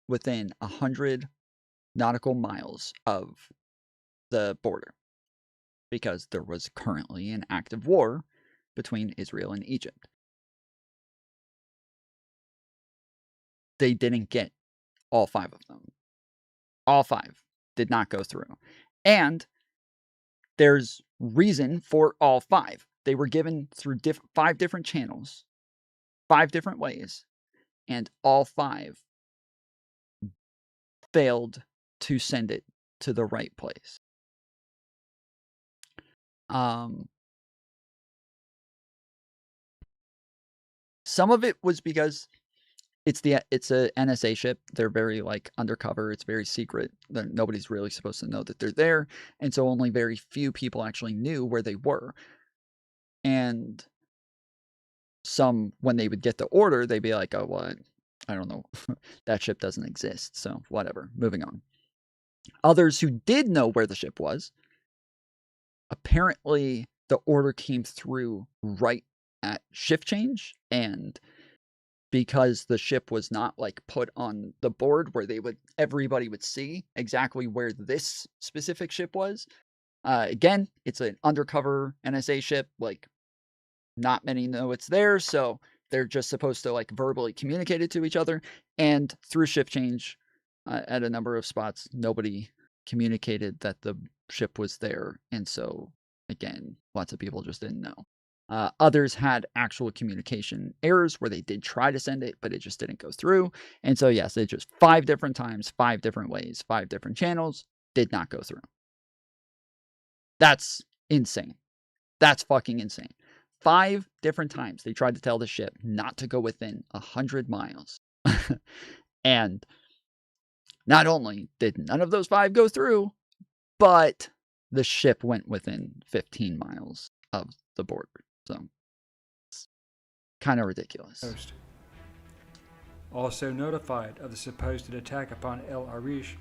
within 100 nautical miles of the border, because there was currently an active war between Israel and Egypt. They didn't get all 5 of them. All 5 did not go through. And there's reason for all 5. They were given through 5 different channels, 5 different ways, and all 5 failed to send it to the right place. Some of it was because it's a NSA ship. They're very like undercover. It's very secret. Nobody's really supposed to know that they're there, and so only very few people actually knew where they were. And some, when they would get the order, they'd be like, "Oh, what? I don't know. That ship doesn't exist. So whatever. Moving on." Others who did know where the ship was, apparently the order came through right at shift change, and because the ship was not like put on the board where everybody would see exactly where this specific ship was. Again, it's an undercover NSA ship. Like, not many know it's there, so they're just supposed to like verbally communicate it to each other. And through shift change, at a number of spots, nobody communicated that the ship was there, and so again, lots of people just didn't know. Others had actual communication errors where they did try to send it, but it just didn't go through. And so, yes, it just 5 different times, 5 different ways, 5 different channels, did not go through. That's insane. That's fucking insane. 5 different times they tried to tell the ship not to go within 100 miles. And not only did none of those 5 go through, but the ship went within 15 miles of the border. So it's kind of ridiculous. Also notified of the supposed attack upon El Arish,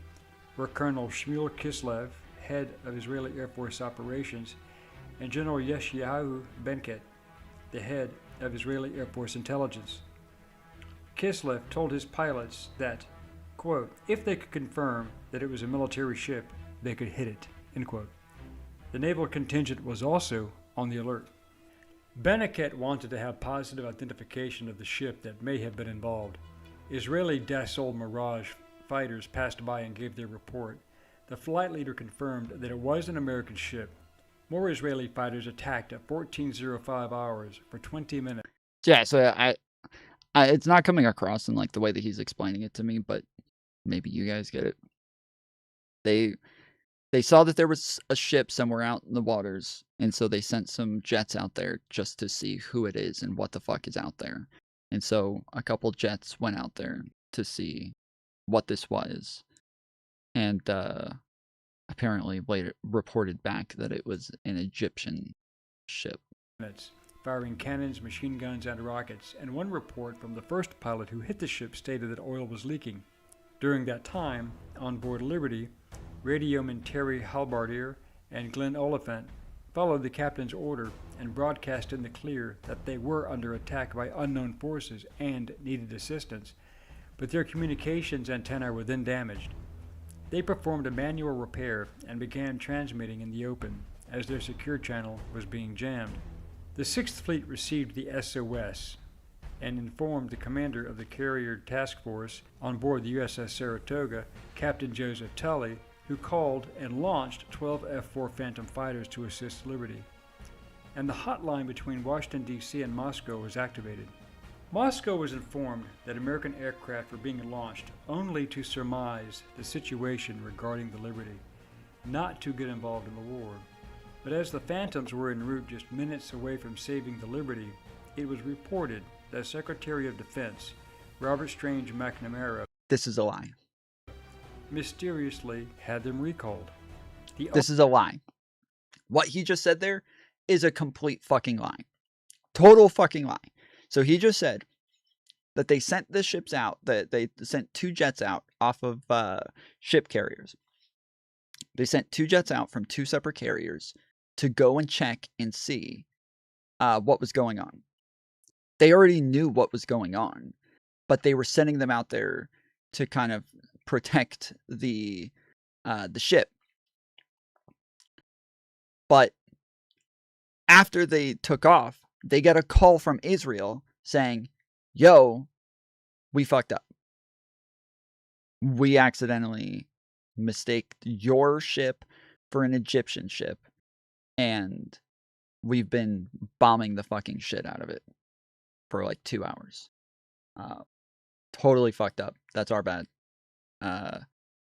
were Colonel Shmuel Kislev, head of Israeli Air Force operations, and General Yeshayahu Benket, the head of Israeli Air Force intelligence. Kislev told his pilots that, quote, if they could confirm that it was a military ship, they could hit it, end quote. The naval contingent was also on the alert. Beneket wanted to have positive identification of the ship that may have been involved. Israeli Dassault Mirage fighters passed by and gave their report. The flight leader confirmed that it was an American ship. More Israeli fighters attacked at 14:05 hours for 20 minutes. Yeah, so I it's not coming across in like the way that he's explaining it to me, but maybe you guys get it. They saw that there was a ship somewhere out in the waters, and so they sent some jets out there just to see who it is and what the fuck is out there. And so a couple jets went out there to see what this was, and apparently later reported back that it was an Egyptian ship. Firing cannons, machine guns, and rockets, and one report from the first pilot who hit the ship stated that oil was leaking. During that time, on board Liberty, radioman Terry Halbardier and Glenn Oliphant followed the captain's order and broadcast in the clear that they were under attack by unknown forces and needed assistance, but their communications antennae were then damaged. They performed a manual repair and began transmitting in the open as their secure channel was being jammed. The 6th Fleet received the SOS and informed the commander of the carrier task force on board the USS Saratoga, Captain Joseph Tully, who called and launched 12 F-4 Phantom fighters to assist Liberty. And the hotline between Washington, D.C. and Moscow was activated. Moscow was informed that American aircraft were being launched only to surmise the situation regarding the Liberty, not to get involved in the war. But as the Phantoms were en route just minutes away from saving the Liberty, it was reported that Secretary of Defense Robert Strange McNamara This is a lie. mysteriously had them recalled. This is a lie. What he just said there is a complete fucking lie. Total fucking lie. So he just said that they sent the ships out, that they sent 2 jets out off of ship carriers. They sent 2 jets out from 2 separate carriers to go and check and see what was going on. They already knew what was going on, but they were sending them out there to kind of protect the ship. But after they took off, they got a call from Israel saying, yo, we fucked up. We accidentally mistaked your ship for an Egyptian ship, and we've been bombing the fucking shit out of it for like 2 hours. Totally fucked up. That's our bad.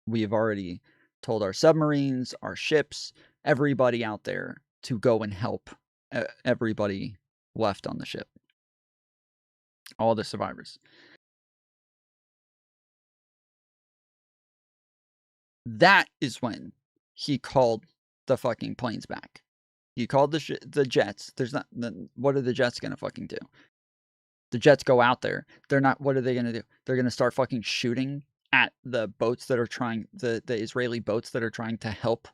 We have already told our submarines, our ships, everybody out there to go and help everybody left on the ship. All the survivors. That is when he called the fucking planes back. He called the jets. There's not. What are the jets gonna fucking do? The jets go out there. They're not. What are they gonna do? They're gonna start fucking shooting at the boats that are trying. The Israeli boats that are trying to help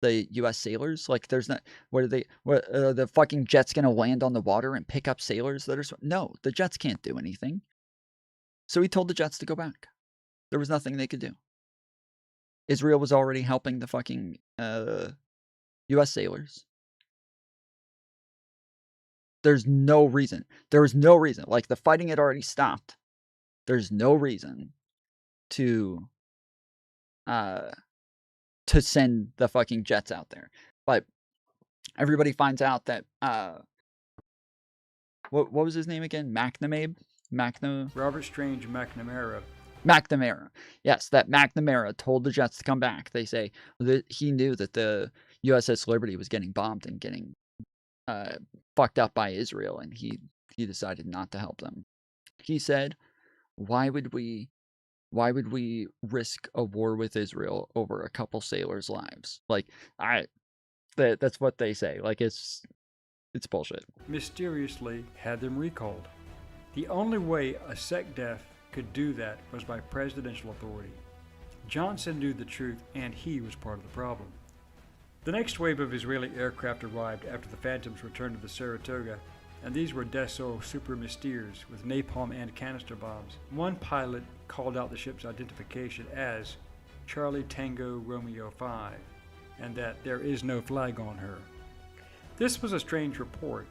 the U.S. sailors. Like, there's not. What are they? What are the fucking jets gonna land on the water and pick up sailors that are? No, the jets can't do anything. So he told the jets to go back. There was nothing they could do. Israel was already helping the fucking U.S. sailors. There's no reason. There was no reason. Like, the fighting had already stopped. There's no reason to send the fucking jets out there. But everybody finds out that what was his name again? Robert Strange McNamara. McNamara. Yes, that McNamara told the jets to come back. They say that he knew that the USS Liberty was getting bombed and getting fucked up by Israel, and he decided not to help them. He said, why would we risk a war with Israel over a couple sailors' lives? Like, that's what they say. Like, it's bullshit. Mysteriously had them recalled. The only way a SecDef could do that was by presidential authority. Johnson knew the truth, and he was part of the problem. The next wave of Israeli aircraft arrived after the Phantoms returned to the Saratoga, and these were Dassault Super Mysteers with napalm and canister bombs. One pilot called out the ship's identification as Charlie Tango Romeo 5, and that there is no flag on her. This was a strange report,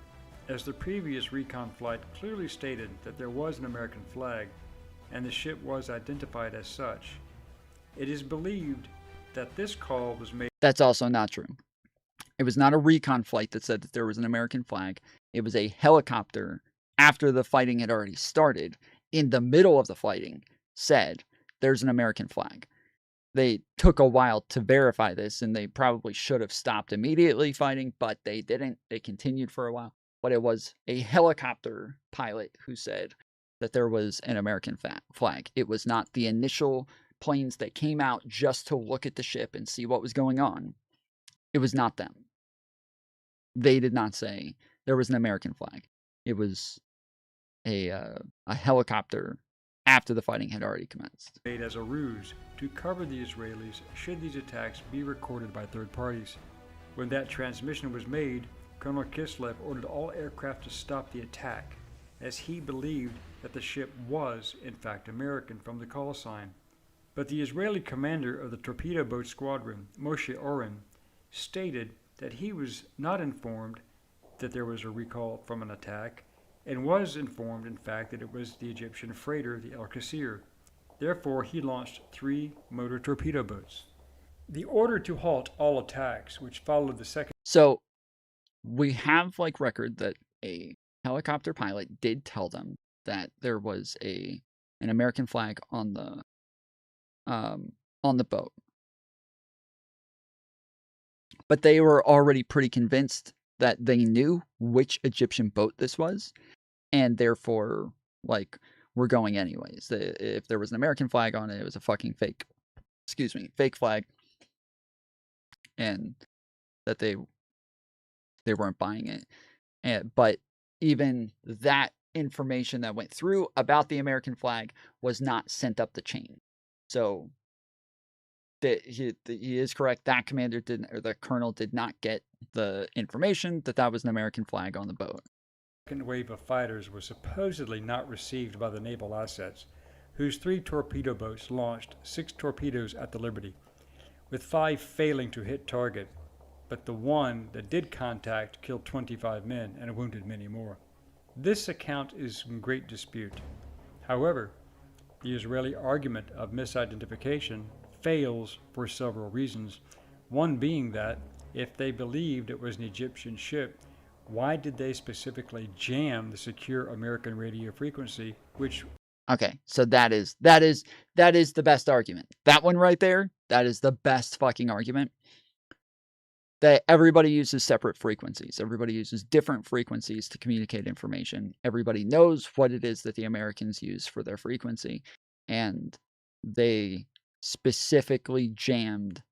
as the previous recon flight clearly stated that there was an American flag, and the ship was identified as such. It is believed that this call was made. That's also not true. It was not a recon flight that said that there was an American flag. It was a helicopter after the fighting had already started, in the middle of the fighting, said there's an American flag. They took a while to verify this, and they probably should have stopped immediately fighting, but they didn't. They continued for a while. But it was a helicopter pilot who said that there was an American flag. It was not the initial planes that came out just to look at the ship and see what was going on. It was not them. They did not say there was an American flag. It was a helicopter after the fighting had already commenced. Made as a ruse to cover the Israelis should these attacks be recorded by third parties. When that transmission was made, Colonel Kislev ordered all aircraft to stop the attack, as he believed that the ship was, in fact, American from the call sign. But the Israeli commander of the torpedo boat squadron, Moshe Oren, stated that he was not informed that there was a recall from an attack, and was informed, in fact, that it was the Egyptian freighter, the El Qasir. Therefore, he launched 3 motor torpedo boats. The order to halt all attacks, which followed the second... So, we have, record that a helicopter pilot did tell them that there was an American flag on the boat. But they were already pretty convinced that they knew which Egyptian boat this was, and therefore, we're going anyways. If there was an American flag on it, it was a fucking fake flag, and that they weren't buying it. But even that information that went through about the American flag was not sent up the chain. So he is correct. That commander didn't, or the colonel did not get the information that was an American flag on the boat. The second wave of fighters was supposedly not received by the naval assets, whose 3 torpedo boats launched 6 torpedoes at the Liberty, with 5 failing to hit target. But the one that did contact killed 25 men and wounded many more. This account is in great dispute. However, the Israeli argument of misidentification fails for several reasons, one being that if they believed it was an Egyptian ship, why did they specifically jam the secure American radio frequency, which... Okay, so that is the best argument. That one right there, that is the best fucking argument. That everybody uses separate frequencies. Everybody uses different frequencies to communicate information. Everybody knows what it is that the Americans use for their frequency. And they specifically jammed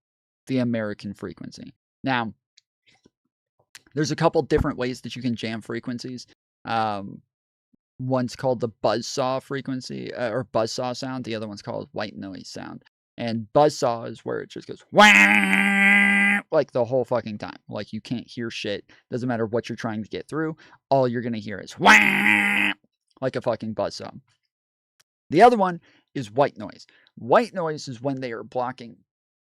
the American frequency. Now, there's a couple different ways that you can jam frequencies. One's called the buzzsaw frequency, or buzzsaw sound. The other one's called white noise sound. And buzzsaw is where it just goes wah, like the whole fucking time. Like you can't hear shit. Doesn't matter what you're trying to get through. All you're going to hear is wah, like a fucking buzzsaw. The other one is white noise. White noise is when they are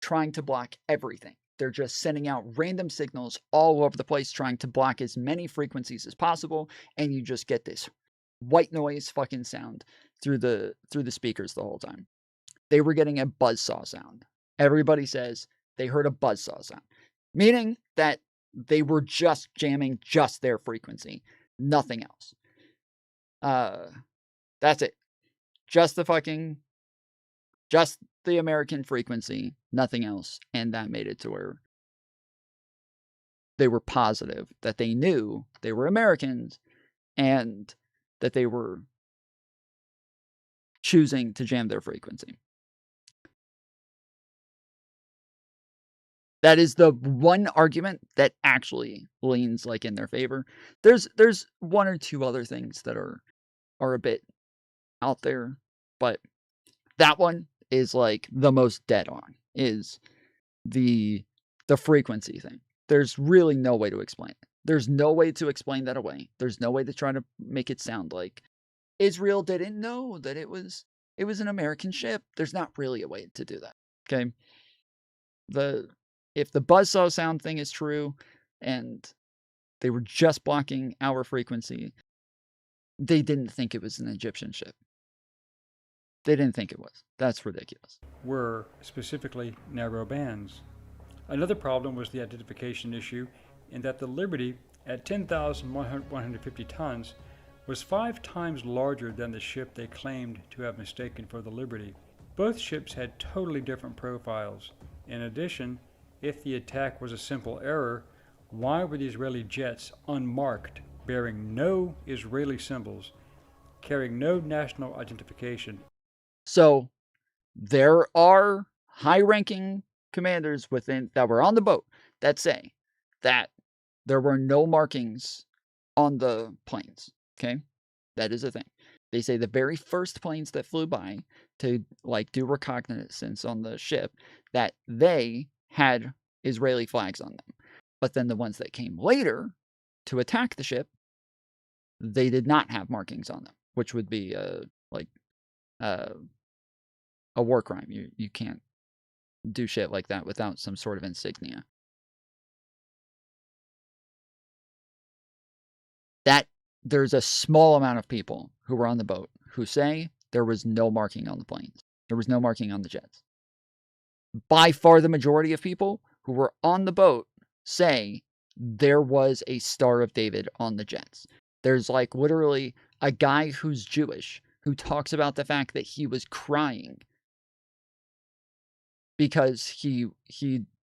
trying to block everything. They're just sending out random signals all over the place, trying to block as many frequencies as possible. And you just get this white noise fucking sound through the speakers the whole time. They were getting a buzzsaw sound. Everybody says they heard a buzzsaw sound, meaning that they were just jamming just their frequency, nothing else. That's it. Just the American frequency, nothing else. And that made it to where they were positive that they knew they were Americans and that they were choosing to jam their frequency. That is the one argument that actually leans in their favor. There's one or two other things that are a bit out there, but that one is like the most dead on, is the frequency thing. There's really no way to explain it. There's no way to explain that away. There's no way to try to make it sound like Israel didn't know that it was an American ship. There's not really a way to do that. Okay. If the buzzsaw sound thing is true and they were just blocking our frequency, they didn't think it was an Egyptian ship. They didn't think it was. That's ridiculous. Were specifically narrow bands. Another problem was the identification issue, in that the Liberty, at 10,150 tons, was 5 times larger than the ship they claimed to have mistaken for the Liberty. Both ships had totally different profiles. In addition, if the attack was a simple error, why were the Israeli jets unmarked, bearing no Israeli symbols, carrying no national identification? So there are high-ranking commanders that were on the boat that say that there were no markings on the planes. Okay, that is a thing. They say the very first planes that flew by to like do reconnaissance on the ship, that they had Israeli flags on them. But then the ones that came later to attack the ship, they did not have markings on them, which would be a war crime. You can't do shit like that without some sort of insignia. That there's a small amount of people who were on the boat who say there was no marking on the planes. There was no marking on the jets. By far the majority of people who were on the boat say there was a Star of David on the jets. There's like literally a guy who's Jewish who talks about the fact that he was crying because he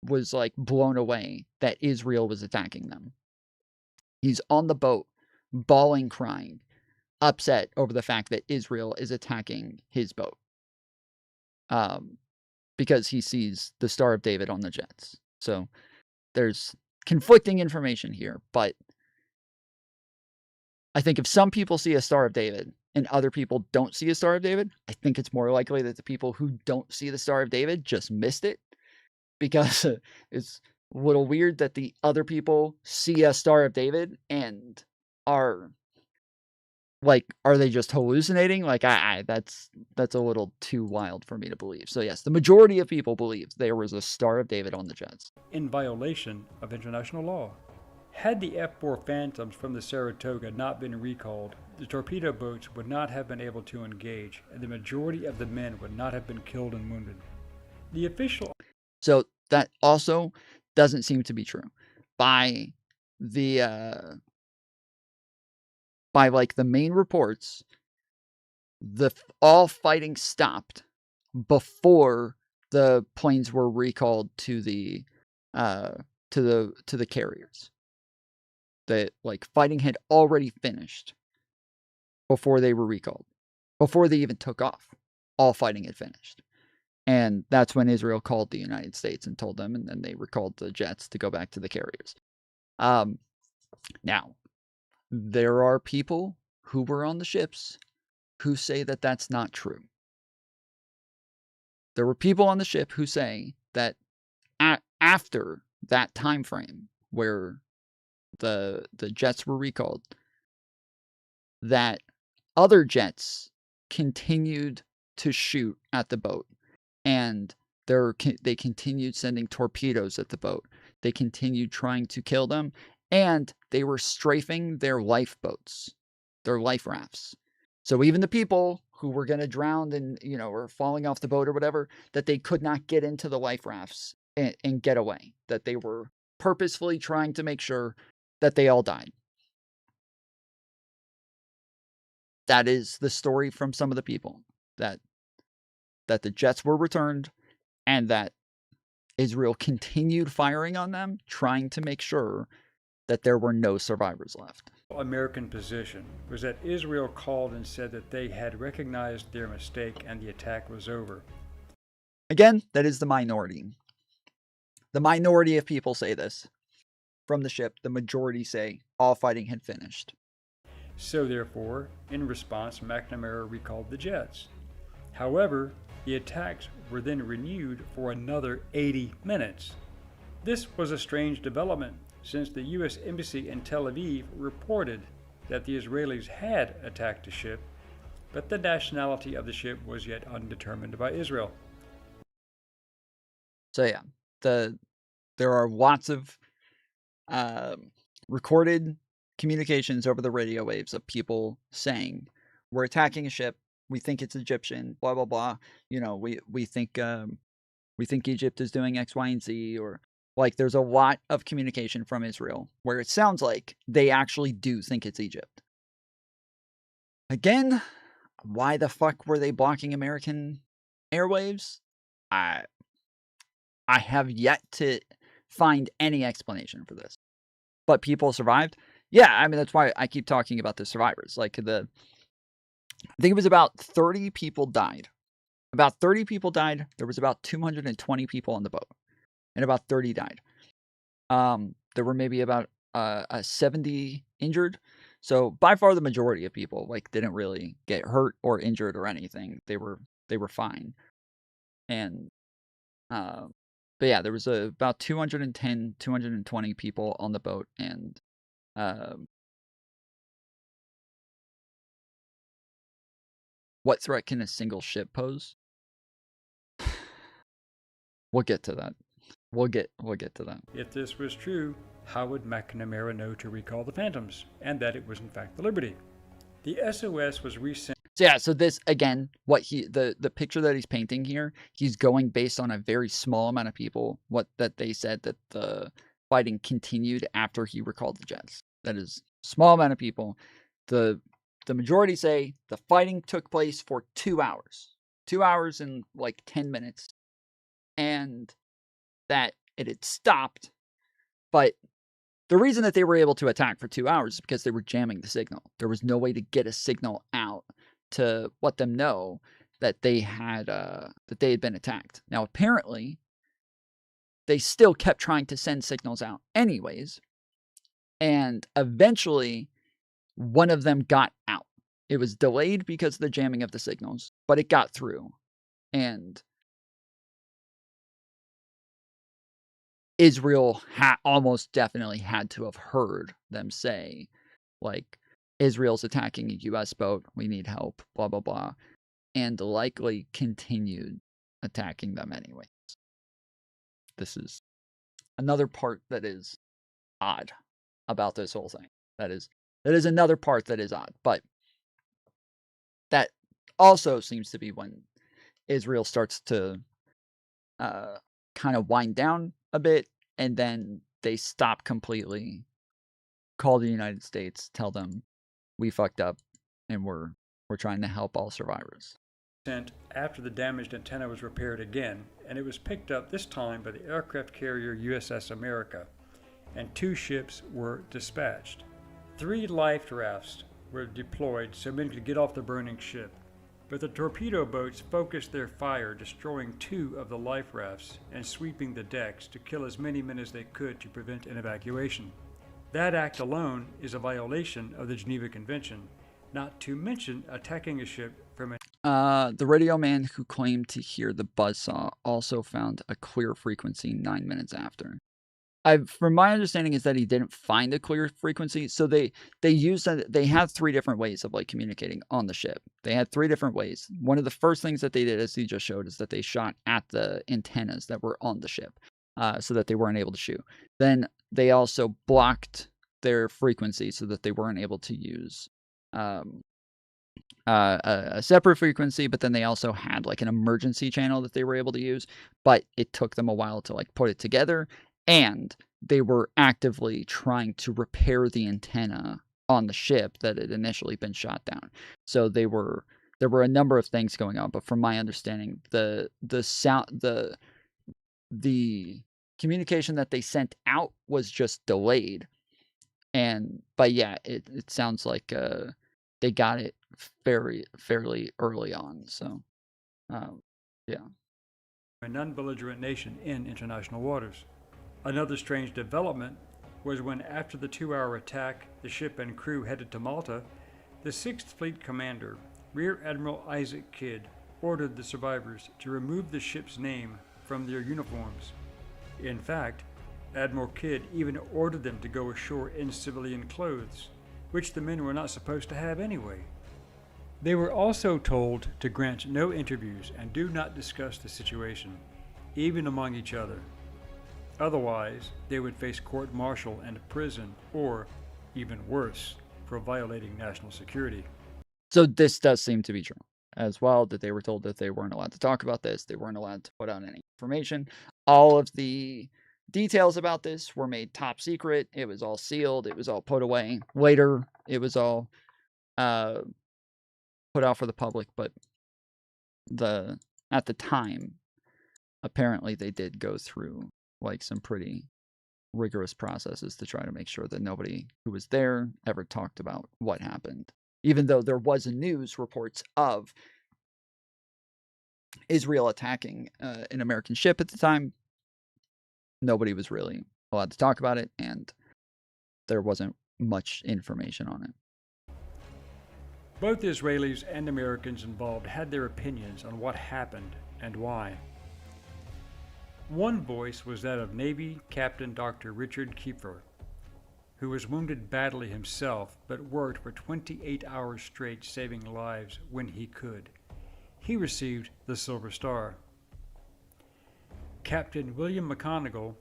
was like blown away that Israel was attacking them. He's on the boat, bawling, crying, upset over the fact that Israel is attacking his boat. Because he sees the Star of David on the jets. So there's conflicting information here, but I think if some people see a Star of David and other people don't see a Star of David, I think it's more likely that the people who don't see the Star of David just missed it, because it's a little weird that the other people see a Star of David and are like, are they just hallucinating? Like, that's a little too wild for me to believe. So yes, the majority of people believe there was a Star of David on the jets. In violation of international law. Had the F-4 Phantoms from the Saratoga not been recalled, the torpedo boats would not have been able to engage, and the majority of the men would not have been killed and wounded. The official... So that also doesn't seem to be true. By like the main reports, all fighting stopped before the planes were recalled to the carriers. That like fighting had already finished before they were recalled, before they even took off. All fighting had finished, and that's when Israel called the United States and told them, and then they recalled the jets to go back to the carriers. Now, there are people who were on the ships who say that that's not true. There were people on the ship who say that after that time frame where the jets were recalled, that other jets continued to shoot at the boat, and they continued sending torpedoes at the boat. They continued trying to kill them, and they were strafing their lifeboats, their life rafts. So even the people who were going to drown and, or falling off the boat or whatever, that they could not get into the life rafts and get away, that they were purposefully trying to make sure that they all died. That is the story from some of the people, that the jets were returned and that Israel continued firing on them, trying to make sure that there were no survivors left. American position was that Israel called and said that they had recognized their mistake and the attack was over. Again, that is the minority. The minority of people say this. From the ship, the majority say all fighting had finished. So therefore, in response, McNamara recalled the jets. However, The attacks were then renewed for another 80 minutes. This was a strange development, since the U.S. Embassy in Tel Aviv reported that the Israelis had attacked a ship, but the nationality of the ship was yet undetermined by Israel. So yeah, there are lots of recorded communications over the radio waves of people saying, "We're attacking a ship. We think it's Egyptian. Blah blah blah. You know, we think Egypt is doing X, Y, and Z." Or like, there's a lot of communication from Israel where it sounds like they actually do think it's Egypt. Again, why the fuck were they blocking American airwaves? I have yet to find any explanation for this. But people survived. Yeah, I mean, that's why I keep talking about the survivors. Like, I think it was about 30 people died. About 30 people died. There was about 220 people on the boat, and about 30 died. There were maybe about 70 injured. So by far the majority of people like didn't really get hurt or injured or anything. They were fine. And but yeah, there was about 210, 220 people on the boat, and what threat can a single ship pose? We'll get to that. We'll get to that. If this was true, how would McNamara know to recall the Phantoms, and that it was in fact the Liberty? The SOS was resent. So yeah, so this again, the picture that he's painting here, he's going based on a very small amount of people. That they said that the fighting continued after he recalled the jets. That is small amount of people. The majority say the fighting took place for 2 hours. 2 hours and like 10 minutes. And that it had stopped. But the reason that they were able to attack for 2 hours is because they were jamming the signal. There was no way to get a signal out to let them know that they had been attacked. Now, apparently, they still kept trying to send signals out anyways. And eventually, one of them got out. It was delayed because of the jamming of the signals, but it got through. And Israel almost definitely had to have heard them say, like, Israel's attacking a U.S. boat. We need help, blah, blah, blah. And likely continued attacking them anyways. This is another part that is odd about this whole thing. That is another part that is odd. But that also seems to be when Israel starts to kind of wind down a bit, and then they stop completely, call the United States, tell them we fucked up and we're trying to help all survivors. After the damaged antenna was repaired again, and it was picked up this time by the aircraft carrier USS America, and 2 ships were dispatched. 3 life rafts were deployed so men could get off the burning ship. But the torpedo boats focused their fire, destroying 2 of the life rafts and sweeping the decks to kill as many men as they could to prevent an evacuation. That act alone is a violation of the Geneva Convention, not to mention attacking a ship from a... The radio man who claimed to hear the buzzsaw also found a clear frequency 9 minutes after. From my understanding is that he didn't find a clear frequency, so they had 3 different ways of like communicating on the ship. They had 3 different ways. One of the first things that they did, as he just showed, is that they shot at the antennas that were on the ship, so that they weren't able to shoot. Then they also blocked their frequency so that they weren't able to use a separate frequency, but then they also had like an emergency channel that they were able to use, but it took them a while to like put it together. And they were actively trying to repair the antenna on the ship that had initially been shot down. So there were a number of things going on, but from my understanding, the communication that they sent out was just delayed. But yeah, it sounds like they got it fairly early on. So yeah. A non-belligerent nation in international waters. Another strange development was when, after the 2-hour attack, the ship and crew headed to Malta, the 6th Fleet Commander, Rear Admiral Isaac Kidd, ordered the survivors to remove the ship's name from their uniforms. In fact, Admiral Kidd even ordered them to go ashore in civilian clothes, which the men were not supposed to have anyway. They were also told to grant no interviews and do not discuss the situation, even among each other. Otherwise, they would face court-martial and prison, or, even worse, for violating national security. So this does seem to be true as well, that they were told that they weren't allowed to talk about this, they weren't allowed to put out any information. All of the details about this were made top secret. It was all sealed. It was all put away. Later, it was all put out for the public, but at the time, apparently they did go through like some pretty rigorous processes to try to make sure that nobody who was there ever talked about what happened. Even though there was news reports of Israel attacking an American ship at the time, nobody was really allowed to talk about it, and there wasn't much information on it. Both Israelis and Americans involved had their opinions on what happened and why. One voice was that of Navy Captain Dr. Richard Kiefer, who was wounded badly himself but worked for 28 hours straight saving lives when he could. He received the Silver Star. Captain William McConaughey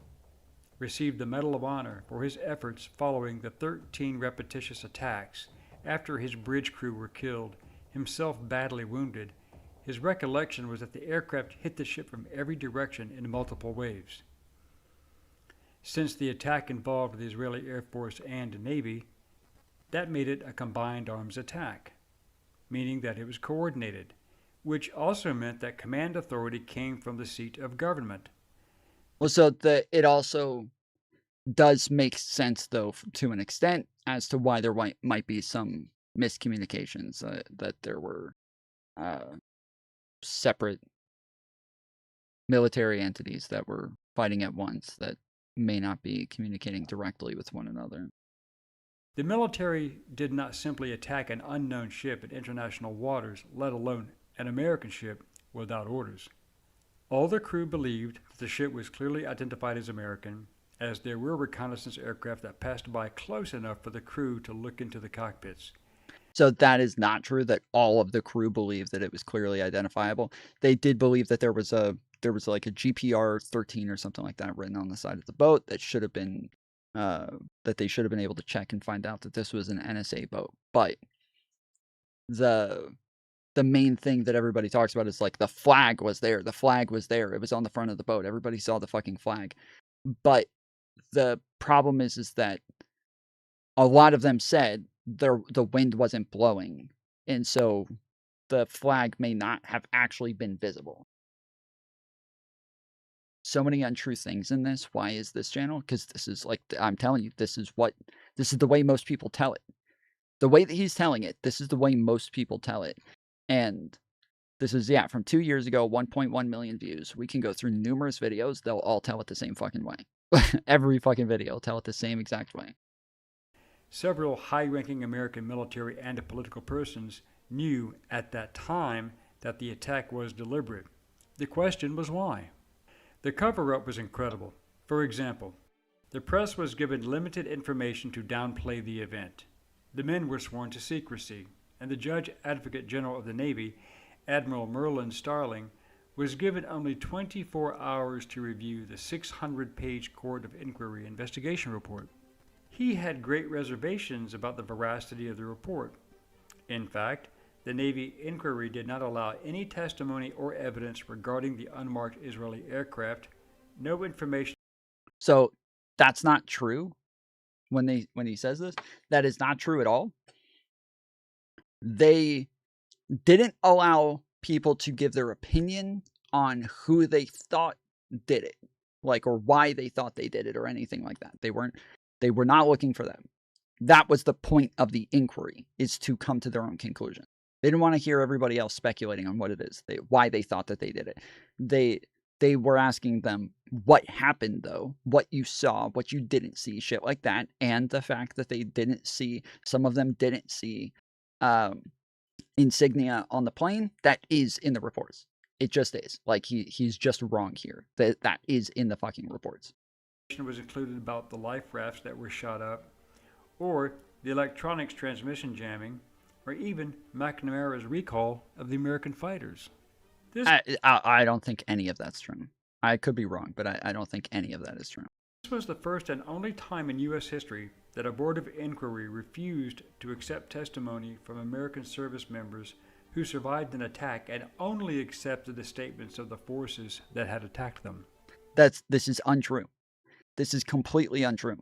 received the Medal of Honor for his efforts following the 13 repetitious attacks after his bridge crew were killed, himself badly wounded. His recollection was that the aircraft hit the ship from every direction in multiple waves. Since the attack involved the Israeli Air Force and Navy, that made it a combined arms attack, meaning that it was coordinated, which also meant that command authority came from the seat of government. Well, so it also does make sense, though, to an extent, as to why there might be some miscommunications, that there were separate military entities that were fighting at once that may not be communicating directly with one another. The military did not simply attack an unknown ship in international waters, let alone an American ship, without orders. All the crew believed that the ship was clearly identified as American, as there were reconnaissance aircraft that passed by close enough for the crew to look into the cockpits. So that is not true, that all of the crew believed that it was clearly identifiable. They did believe that there was like a GPR 13 or something like that written on the side of the boat that should have been that they should have been able to check and find out that this was an NSA boat. But the main thing that everybody talks about is like the flag was there. The flag was there. It was on the front of the boat. Everybody saw the fucking flag. But the problem is that a lot of them said the wind wasn't blowing, and so the flag may not have actually been visible. So many untrue things in this. Why is this channel? Because this is, like, I'm telling you, this is the way most people tell it. The way that he's telling it, this is the way most people tell it. And this is, from 2 years ago, 1.1 million views. We can go through numerous videos. They'll all tell it the same fucking way. Every fucking video will tell it the same exact way. Several high-ranking American military and political persons knew at that time that the attack was deliberate. The question was why. The cover-up was incredible. For example, the press was given limited information to downplay the event. The men were sworn to secrecy, and the Judge Advocate General of the Navy, Admiral Merlin Starling, was given only 24 hours to review the 600-page Court of Inquiry investigation report. He had great reservations about the veracity of the report. In fact, the Navy inquiry did not allow any testimony or evidence regarding the unmarked Israeli aircraft. No information. So that's not true. When he says this, that is not true at all. They didn't allow people to give their opinion on who they thought did it, like, or why they thought they did it, or anything like that. They were not looking for them. That was the point of the inquiry, is to come to their own conclusion. They didn't want to hear everybody else speculating on what it is, why they thought that they did it. They were asking them what happened, though, what you saw, what you didn't see, shit like that, and the fact that they didn't see, some of them didn't see insignia on the plane, that is in the reports. It just is. Like, he's just wrong here. That is in the fucking reports. Was included about the life rafts that were shot up, or the electronics transmission jamming, or even McNamara's recall of the American fighters. I don't think any of that's true. I could be wrong, but I don't think any of that is true. This was the first and only time in U.S. history that a board of inquiry refused to accept testimony from American service members who survived an attack and only accepted the statements of the forces that had attacked them. This is untrue. This is completely untrue.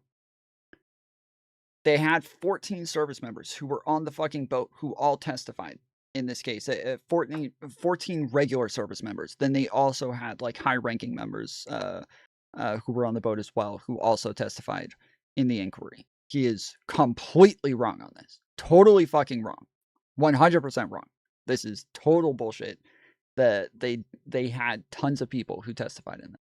They had 14 service members who were on the fucking boat who all testified in this case. 14 regular service members. Then they also had like high-ranking members who were on the boat as well who also testified in the inquiry. He is completely wrong on this. Totally fucking wrong. 100% wrong. This is total bullshit. That they had tons of people who testified in it.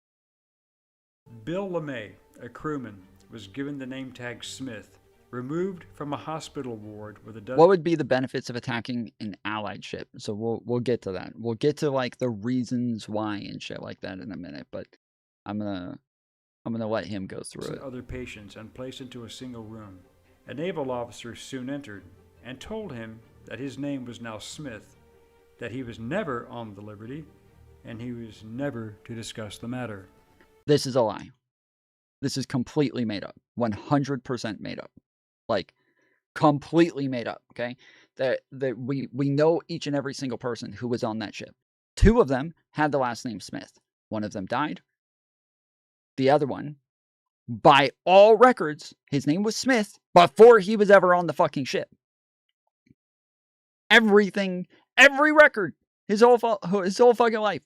Bill LeMay, a crewman, was given the name tag Smith, removed from a hospital ward with a dozen. What would be the benefits of attacking an allied ship? So we'll get to that. We'll get to like the reasons why and shit like that in a minute, but I'm gonna let him go through it. Other patients and placed into a single room. A naval officer soon entered and told him that his name was now Smith, that he was never on the Liberty, and he was never to discuss the matter. This is a lie. This is completely made up. 100% made up. Like, completely made up, okay? That we know each and every single person who was on that ship. 2 of them had the last name Smith. 1 of them died. The other one, by all records, his name was Smith before he was ever on the fucking ship. Everything, every record, his whole fucking life,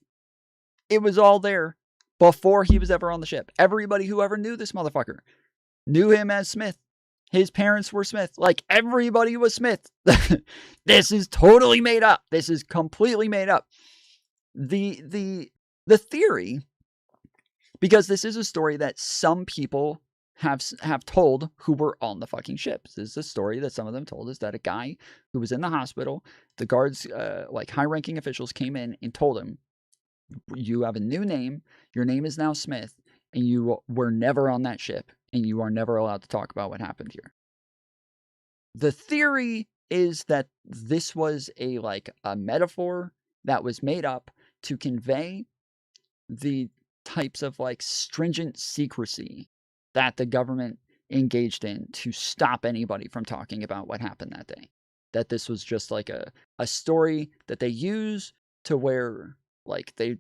it was all there before he was ever on the ship. Everybody who ever knew this motherfucker knew him as Smith. His parents were Smith. Like, everybody was Smith. This is totally made up. This is completely made up. The theory, because this is a story that some people have told who were on the fucking ship. This is a story that some of them told, is that a guy who was in the hospital, the guards, like high-ranking officials, came in and told him, you have a new name, your name is now Smith, and you were never on that ship, and you are never allowed to talk about what happened here. The theory is that this was a metaphor that was made up to convey the types of like stringent secrecy that the government engaged in to stop anybody from talking about what happened that day. That this was just like a story that they use to where like they're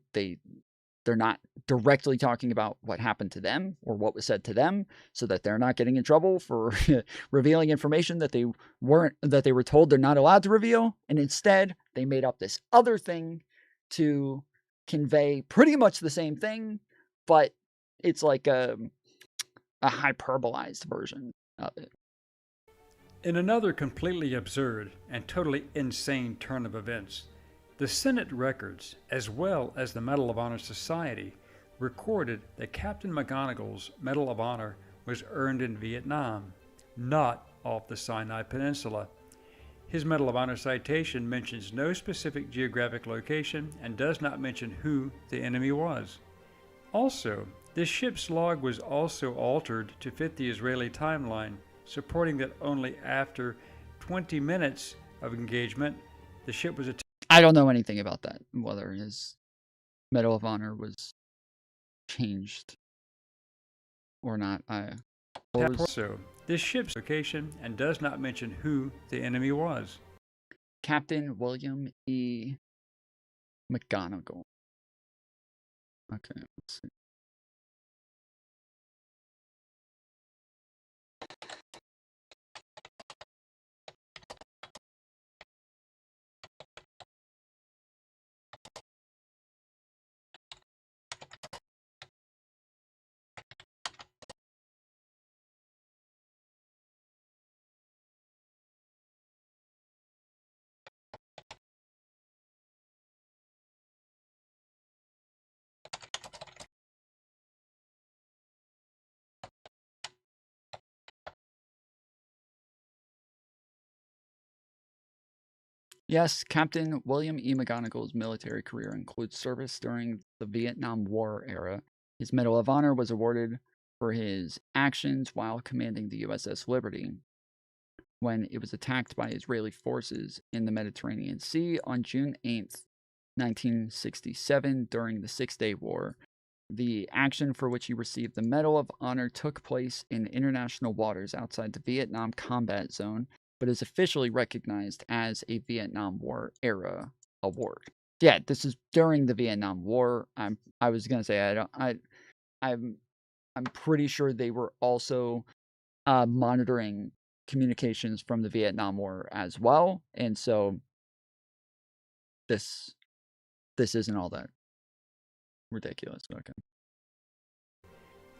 not directly talking about what happened to them or what was said to them, so that they're not getting in trouble for revealing information that they were told they're not allowed to reveal. And instead, they made up this other thing to convey pretty much the same thing, but it's like a hyperbolized version of it. In another completely absurd and totally insane turn of events, the Senate records, as well as the Medal of Honor Society, recorded that Captain McGonagall's Medal of Honor was earned in Vietnam, not off the Sinai Peninsula. His Medal of Honor citation mentions no specific geographic location and does not mention who the enemy was. Also, this ship's log was also altered to fit the Israeli timeline, supporting that only after 20 minutes of engagement, the ship was attacked. I don't know anything about that, whether his Medal of Honor was changed or not. Also, this ship's location and does not mention who the enemy was. Captain William E. McGonagall. Okay, let's see. Yes, Captain William E. McGonagall's military career includes service during the Vietnam War era. His Medal of Honor was awarded for his actions while commanding the USS Liberty when it was attacked by Israeli forces in the Mediterranean Sea on June 8th, 1967, during the Six-Day War. The action for which he received the Medal of Honor took place in international waters outside the Vietnam Combat Zone, but is officially recognized as a Vietnam War era award. Yeah, this is during the Vietnam War. I was gonna say I'm pretty sure they were also monitoring communications from the Vietnam War as well, and so this isn't all that ridiculous. Okay.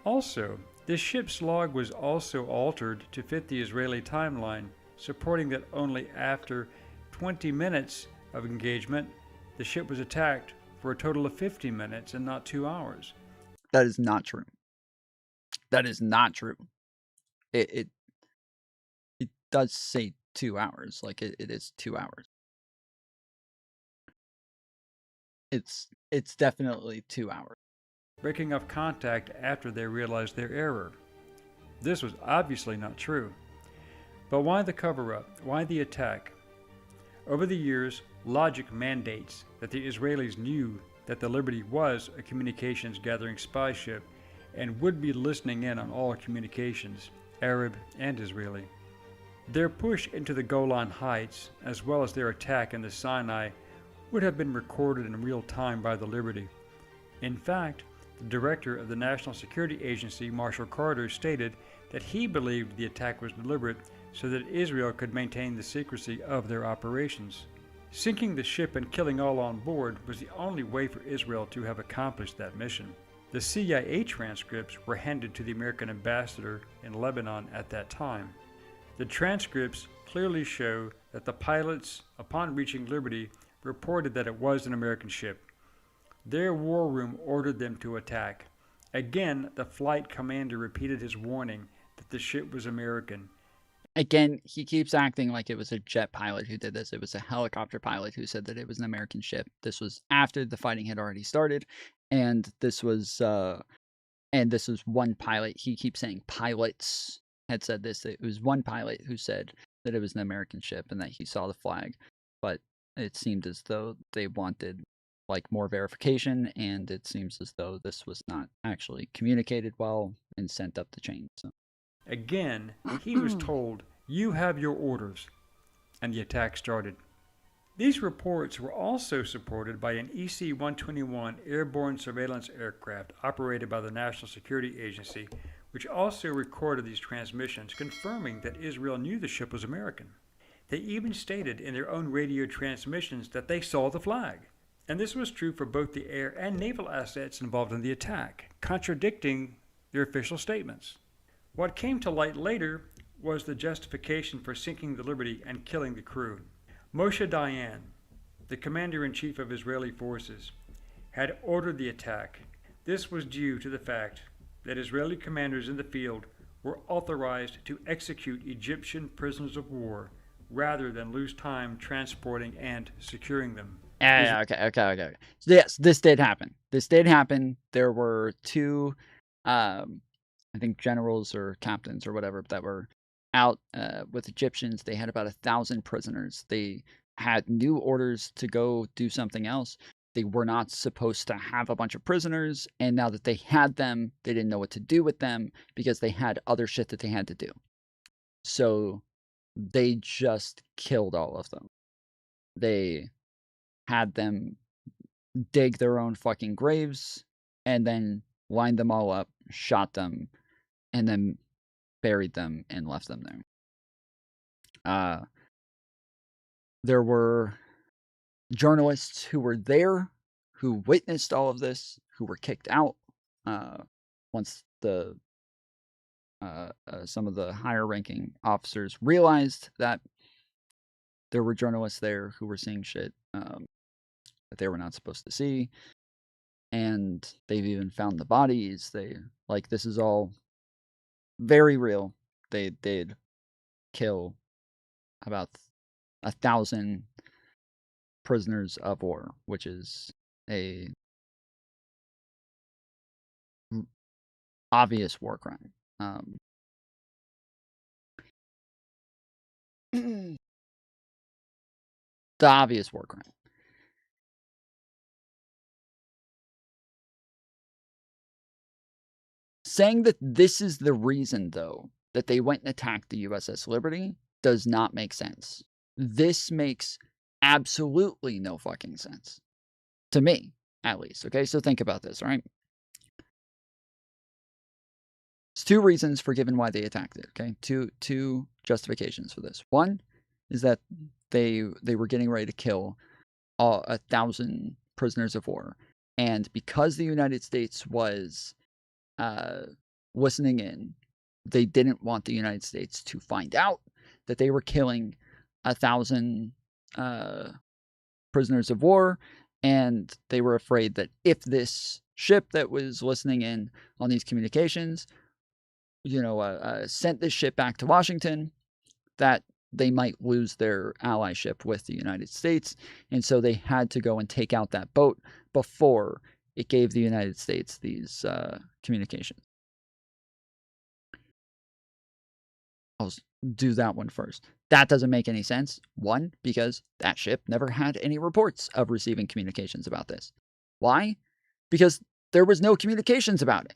Also, the ship's log was also altered to fit the Israeli timeline, supporting that only after 20 minutes of engagement, the ship was attacked for a total of 50 minutes and not 2 hours. That is not true. That is not true. It does say 2 hours. Like it is 2 hours. It's definitely 2 hours. Breaking off contact after they realized their error. This was obviously not true. But why the cover-up? Why the attack? Over the years, logic mandates that the Israelis knew that the Liberty was a communications gathering spy ship and would be listening in on all communications, Arab and Israeli. Their push into the Golan Heights, as well as their attack in the Sinai, would have been recorded in real time by the Liberty. In fact, the director of the National Security Agency, Marshall Carter, stated that he believed the attack was deliberate so that Israel could maintain the secrecy of their operations. Sinking the ship and killing all on board was the only way for Israel to have accomplished that mission. The CIA transcripts were handed to the American ambassador in Lebanon at that time. The transcripts clearly show that the pilots, upon reaching Liberty, reported that it was an American ship. Their war room ordered them to attack. Again, the flight commander repeated his warning that the ship was American. Again, he keeps acting like it was a jet pilot who did this. It was a helicopter pilot who said that it was an American ship. This was after the fighting had already started, and this was one pilot. He keeps saying pilots had said this. It was one pilot who said that it was an American ship and that he saw the flag, but it seemed as though they wanted more verification, and it seems as though this was not actually communicated well and sent up the chain. So again, he was told, "You have your orders," and the attack started. These reports were also supported by an EC-121 airborne surveillance aircraft operated by the National Security Agency, which also recorded these transmissions, confirming that Israel knew the ship was American. They even stated in their own radio transmissions that they saw the flag. And this was true for both the air and naval assets involved in the attack, contradicting their official statements. What came to light later was the justification for sinking the Liberty and killing the crew. Moshe Dayan, the commander-in-chief of Israeli forces, had ordered the attack. This was due to the fact that Israeli commanders in the field were authorized to execute Egyptian prisoners of war rather than lose time transporting and securing them. Okay. So yes, this did happen. There were two, I think generals or captains or whatever that were out with Egyptians. They had about 1,000 prisoners. They had new orders to go do something else. They were not supposed to have a bunch of prisoners, and now that they had them, they didn't know what to do with them because they had other shit that they had to do. So they just killed all of them. They had them dig their own fucking graves and then lined them all up, shot them, and then buried them and left them there. There were journalists who were there, who witnessed all of this, who were kicked out once some of the higher-ranking officers realized that there were journalists there who were seeing shit that they were not supposed to see, and they've even found the bodies. This is all very real. They did kill about 1,000 prisoners of war, which is a obvious war crime. The obvious war crime. Saying that this is the reason, though, that they went and attacked the USS Liberty does not make sense. This makes absolutely no fucking sense. To me, at least. Okay, so think about this, all right? There's two reasons for given why they attacked it, okay? Two justifications for this. One is that they were getting ready to kill 1,000 prisoners of war. And because the United States was listening in, they didn't want the United States to find out that they were killing 1,000 prisoners of war, and they were afraid that if this ship that was listening in on these communications, sent this ship back to Washington, that they might lose their allyship with the United States, and so they had to go and take out that boat before it gave the United States these communications. I'll do that one first. That doesn't make any sense. One, because that ship never had any reports of receiving communications about this. Why? Because there was no communications about it.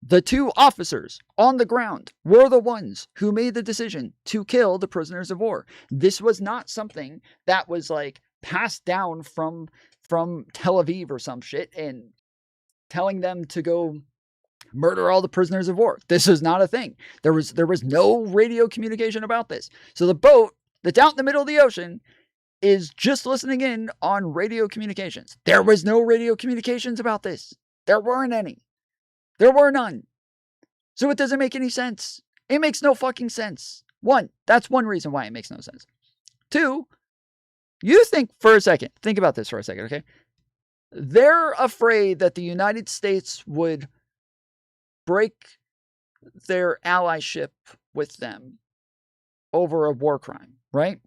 The two officers on the ground were the ones who made the decision to kill the prisoners of war. This was not something that was like passed down from Tel Aviv or some shit and telling them to go murder all the prisoners of war. This is not a thing. There was no radio communication about this. So the boat that's out in the middle of the ocean is just listening in on radio communications. There was no radio communications about this. There weren't any. There were none. So it doesn't make any sense. It makes no fucking sense. One, that's one reason why it makes no sense. Two, you think for a second, think about this for a second, okay? They're afraid that the United States would break their allyship with them over a war crime, right?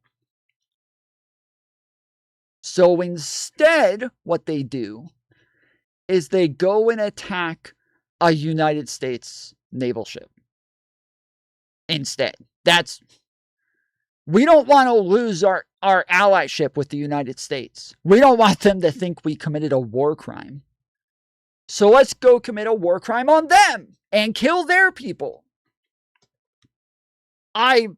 So instead, what they do is they go and attack a United States naval ship. Instead, we don't want to lose our allyship with the United States. We don't want them to think we committed a war crime. So let's go commit a war crime on them and kill their people. I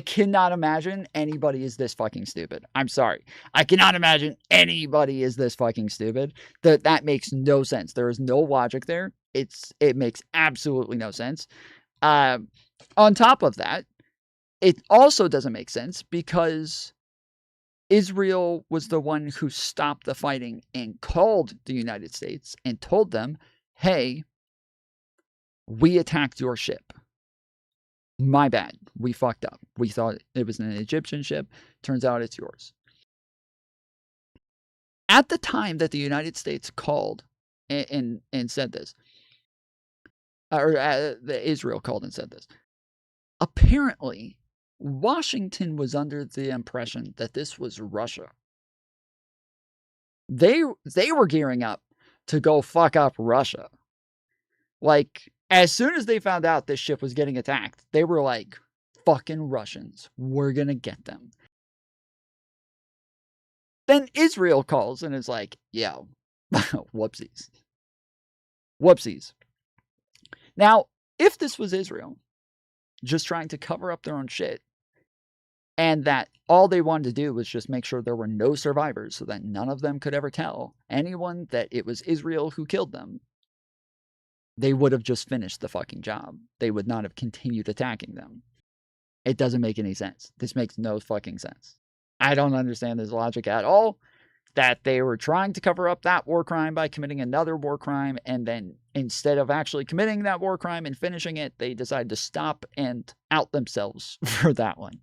cannot imagine anybody is this fucking stupid. I'm sorry. I cannot imagine anybody is this fucking stupid. That makes no sense. There is no logic there. It makes absolutely no sense. On top of that, it also doesn't make sense because Israel was the one who stopped the fighting and called the United States and told them, hey, we attacked your ship. My bad. We fucked up. We thought it was an Egyptian ship. Turns out it's yours. At the time that the United States called and said this, or Israel called and said this, apparently Washington was under the impression that this was Russia. They were gearing up to go fuck up Russia. Like, as soon as they found out this ship was getting attacked, they were like, fucking Russians, we're gonna get them. Then Israel calls and is like, yo, whoopsies. Whoopsies. Now, if this was Israel just trying to cover up their own shit, and that all they wanted to do was just make sure there were no survivors so that none of them could ever tell anyone that it was Israel who killed them, they would have just finished the fucking job. They would not have continued attacking them. It doesn't make any sense. This makes no fucking sense. I don't understand this logic at all. That they were trying to cover up that war crime by committing another war crime, and then instead of actually committing that war crime and finishing it, they decided to stop and out themselves for that one.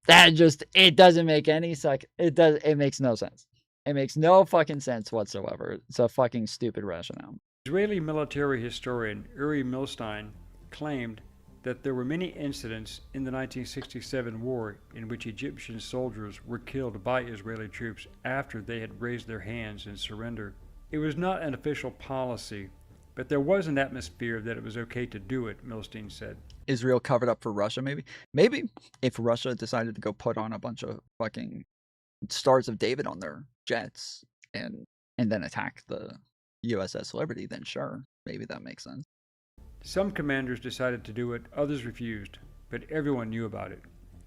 It doesn't make any it makes no sense. It makes no fucking sense whatsoever. It's a fucking stupid rationale. Israeli military historian Uri Milstein claimed that there were many incidents in the 1967 war in which Egyptian soldiers were killed by Israeli troops after they had raised their hands in surrender. It was not an official policy, but there was an atmosphere that it was okay to do it, Milstein said. Israel covered up for Russia, maybe? Maybe if Russia decided to go put on a bunch of fucking Stars of David on their jets and then attack the USS Liberty, then sure, maybe that makes sense. Some commanders decided to do it, others refused, but everyone knew about it.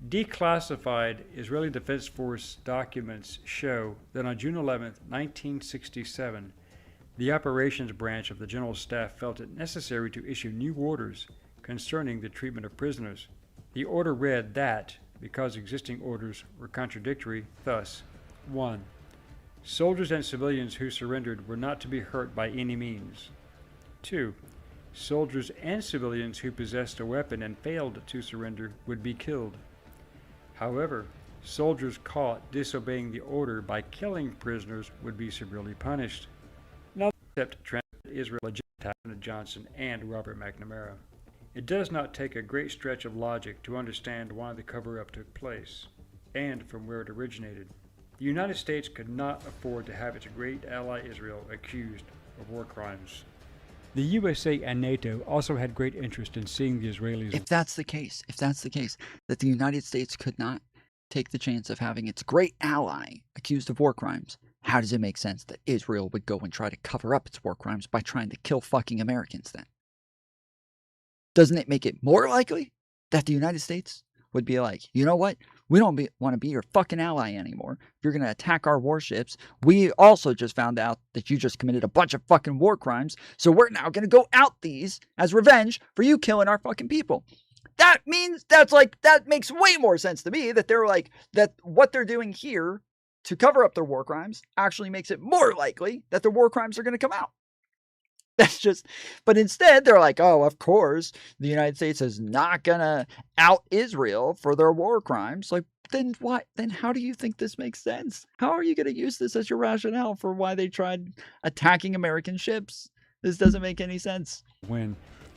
Declassified Israeli Defense Force documents show that on June 11, 1967, the operations branch of the General Staff felt it necessary to issue new orders concerning the treatment of prisoners. The order read that, because existing orders were contradictory, thus: 1. Soldiers and civilians who surrendered were not to be hurt by any means. 2. Soldiers and civilians who possessed a weapon and failed to surrender would be killed. However, soldiers caught disobeying the order by killing prisoners would be severely punished. Now, except Israel President Johnson and Robert McNamara. It does not take a great stretch of logic to understand why the cover-up took place, and from where it originated. The United States could not afford to have its great ally Israel accused of war crimes. The USA and NATO also had great interest in seeing the Israelis. If that's the case, that the United States could not take the chance of having its great ally accused of war crimes, how does it make sense that Israel would go and try to cover up its war crimes by trying to kill fucking Americans then? Doesn't it make it more likely that the United States would be like, you know what? We don't want to be your fucking ally anymore. If you're going to attack our warships, we also just found out that you just committed a bunch of fucking war crimes, so we're now going to go out these as revenge for you killing our fucking people. That means that makes way more sense to me that they're like, that what they're doing here to cover up their war crimes actually makes it more likely that their war crimes are going to come out. That's just, but instead they're like, oh, of course, the United States is not gonna out Israel for their war crimes. Like, then what? Then how do you think this makes sense? How are you gonna use this as your rationale for why they tried attacking American ships? This doesn't make any sense.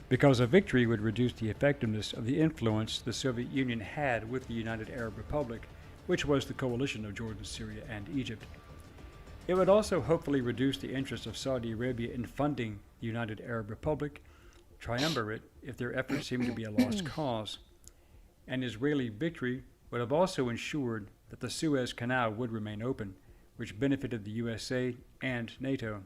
Because a victory would reduce the effectiveness of the influence the Soviet Union had with the United Arab Republic, which was the coalition of Jordan, Syria, and Egypt. It would also hopefully reduce the interest of Saudi Arabia in funding the United Arab Republic, triumvirate, if their efforts seemed to be a lost cause. An Israeli victory would have also ensured that the Suez Canal would remain open, which benefited the USA and NATO.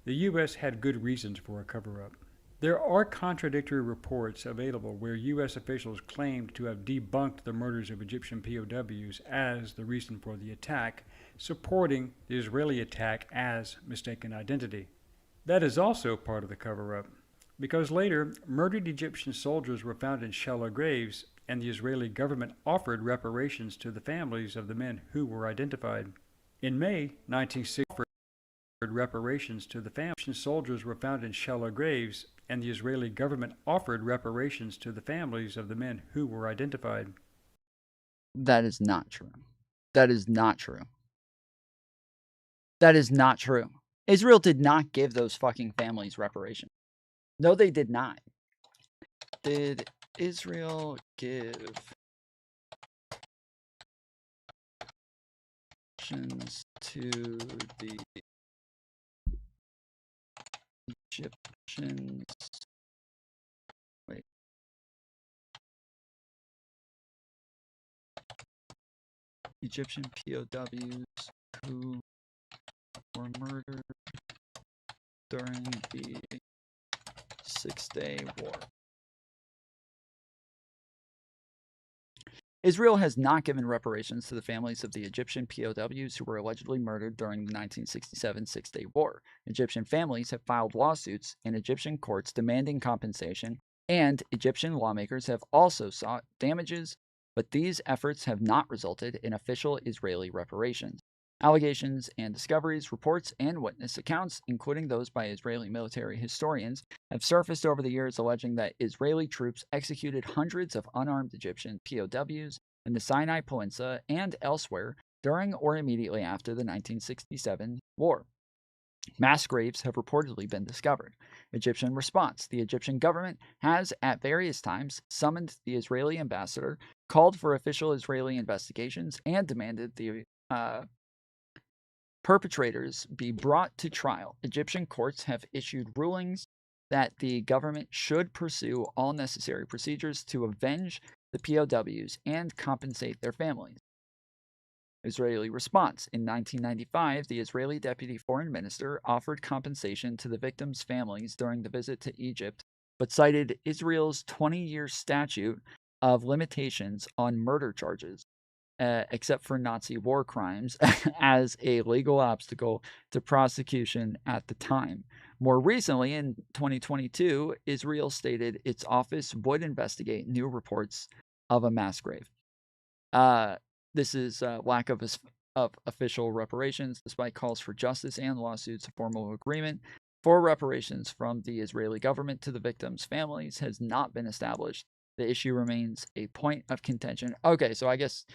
The U.S. had good reasons for a cover-up. There are contradictory reports available where U.S. officials claimed to have debunked the murders of Egyptian POWs as the reason for the attack, supporting the Israeli attack as mistaken identity. That is also part of the cover-up, because later, murdered Egyptian soldiers were found in shallow graves, and the Israeli government offered reparations to the families of the men who were identified. In May 1960, reparations to the families. Soldiers were found in shallow graves, and the Israeli government offered reparations to the families of the men who were identified. That is not true. That is not true. That is not true. Israel did not give those fucking families reparations. No, they did not. Did Israel give reparations to the Egyptians? Wait. Egyptian POWs who were murdered during the 6-Day War. Israel has not given reparations to the families of the Egyptian POWs who were allegedly murdered during the 1967 Six-Day War. Egyptian families have filed lawsuits in Egyptian courts demanding compensation, and Egyptian lawmakers have also sought damages, but these efforts have not resulted in official Israeli reparations. Allegations and discoveries, reports, and witness accounts, including those by Israeli military historians, have surfaced over the years alleging that Israeli troops executed hundreds of unarmed Egyptian POWs in the Sinai Peninsula and elsewhere during or immediately after the 1967 war. Mass graves have reportedly been discovered. Egyptian response. The Egyptian government has, at various times, summoned the Israeli ambassador, called for official Israeli investigations, and demanded the perpetrators be brought to trial. Egyptian courts have issued rulings that the government should pursue all necessary procedures to avenge the POWs and compensate their families. Israeli response. In 1995, the Israeli deputy foreign minister offered compensation to the victims' families during the visit to Egypt, but cited Israel's 20-year statute of limitations on murder charges, except for Nazi war crimes, as a legal obstacle to prosecution at the time. More recently, in 2022, Israel stated its office would investigate new reports of a mass grave. This is lack of official reparations, despite calls for justice and lawsuits. A formal agreement for reparations from the Israeli government to the victims' families has not been established. The issue remains a point of contention. Okay, so I guess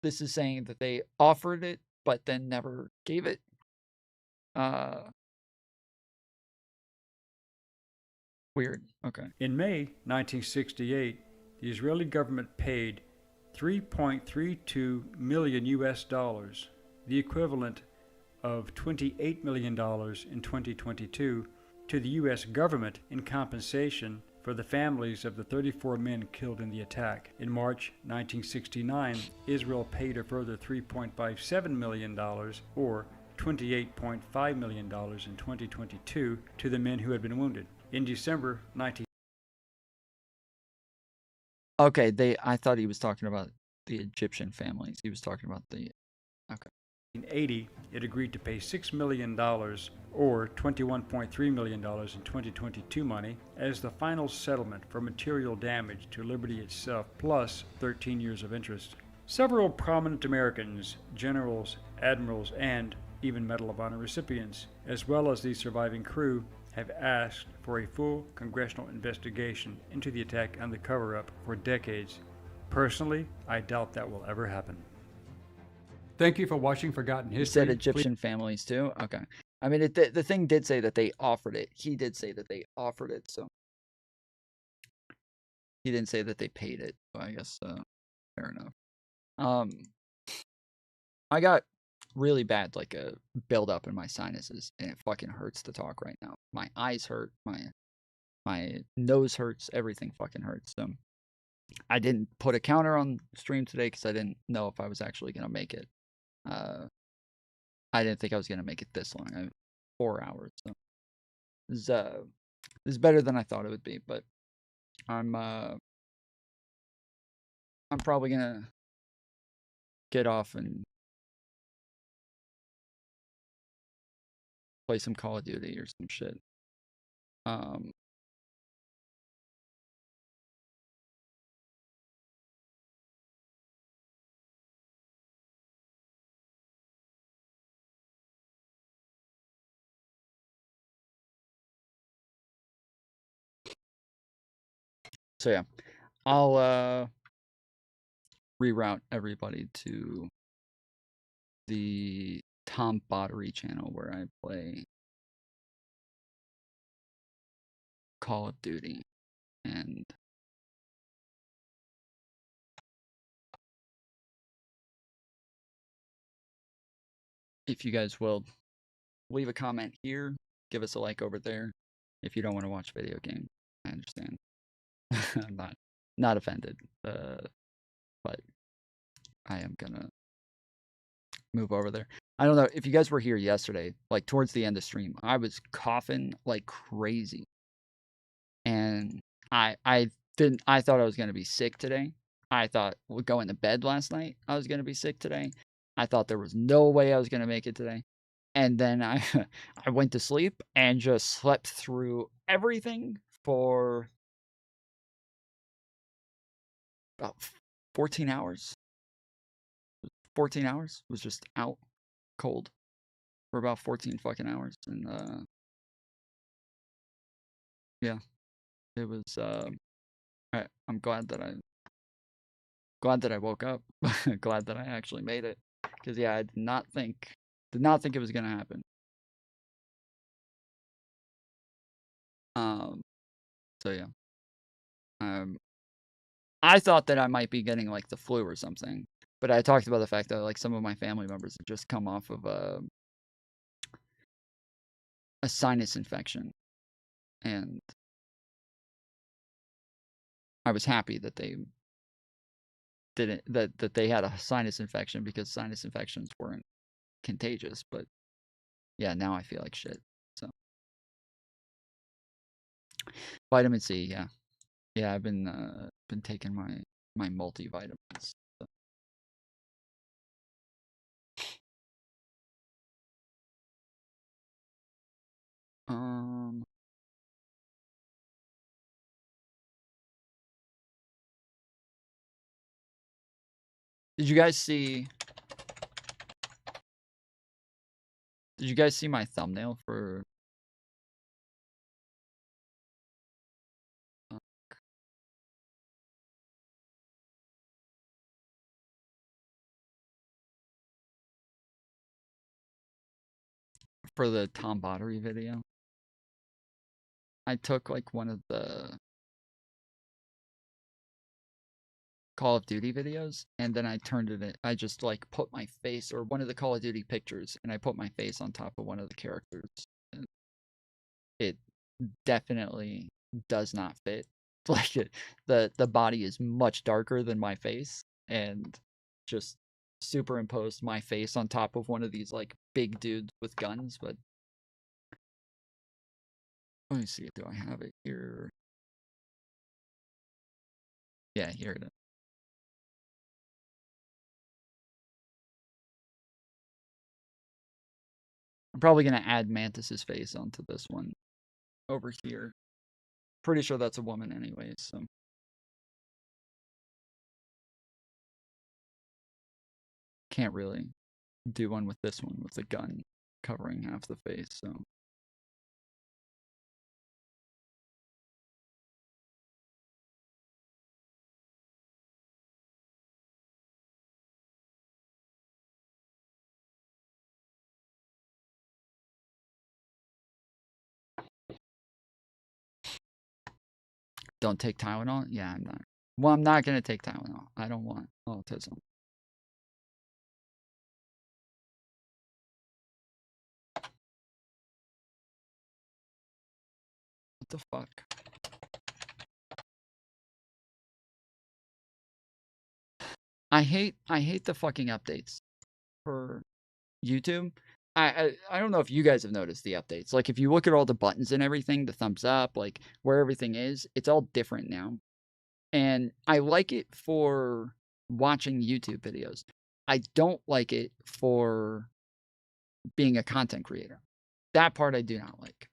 this is saying that they offered it, but then never gave it. Weird. Okay. In May 1968, the Israeli government paid $3.32 million US dollars, the equivalent of $28 million in 2022, to the U.S. government in compensation for the families of the 34 men killed in the attack. In March 1969, Israel paid a further $3.57 million, or $28.5 million in 2022, to the men who had been wounded. In December 19... Okay, I thought he was talking about the Egyptian families. He was talking about the... Okay. In 1980, it agreed to pay $6 million, or $21.3 million in 2022 money, as the final settlement for material damage to Liberty itself, plus 13 years of interest. Several prominent Americans, generals, admirals, and even Medal of Honor recipients, as well as the surviving crew, have asked for a full congressional investigation into the attack and the cover-up for decades. Personally, I doubt that will ever happen. Thank you for watching Forgotten You History. said Egyptian families too? Okay. I mean, the thing did say that they offered it. He did say that they offered it, so. He didn't say that they paid it, so I guess, fair enough. I got really bad, like, a buildup in my sinuses, and it fucking hurts to talk right now. My eyes hurt, my nose hurts, everything fucking hurts, so. I didn't put a counter on stream today because I didn't know if I was actually going to make it. I didn't think I was going to make it this long. 4 hours. So this is better than I thought it would be, but I'm probably going to get off and play some Call of Duty or some shit. So yeah, I'll reroute everybody to the Tom Bottery channel where I play Call of Duty, and if you guys will leave a comment here, give us a like over there. If you don't want to watch video games, I understand. I'm not offended, but I am gonna move over there. I don't know if you guys were here yesterday, like towards the end of stream, I was coughing like crazy, and I thought I was gonna be sick today. I thought going to bed last night I was gonna be sick today. I thought there was no way I was gonna make it today, and then I went to sleep and just slept through everything for about 14 hours. 14 hours was just out cold for about 14 fucking hours, and yeah, it was I'm glad that I woke up. Glad that I actually made it, because yeah, I did not think it was gonna happen. So yeah. I thought that I might be getting like the flu or something, but I talked about the fact that like some of my family members have just come off of a sinus infection, and I was happy that they didn't that they had a sinus infection because sinus infections weren't contagious. But yeah, now I feel like shit. So vitamin C, yeah. Yeah, I've been taking my multivitamins. So. Did you guys see my thumbnail for the Tom Bottery video? I took like one of the Call of Duty videos, and then I turned it in. I just like put my face, or one of the Call of Duty pictures, and I put my face on top of one of the characters. And it definitely does not fit. Like the body is much darker than my face, and just superimposed my face on top of one of these like big dudes with guns. But let me see, do I have it here? Yeah, here it is. I'm probably gonna add Mantis's face onto this one over here. Pretty sure that's a woman anyways, so. Can't really do one with this one with a gun covering half the face, so. Don't take Tylenol? Yeah, I'm not. Well, I'm not gonna take Tylenol. I don't want autism. What the fuck? I hate the fucking updates for YouTube. I don't know if you guys have noticed the updates. Like if you look at all the buttons and everything, the thumbs up, like where everything is, it's all different now. And I like it for watching YouTube videos. I don't like it for being a content creator. That part I do not like.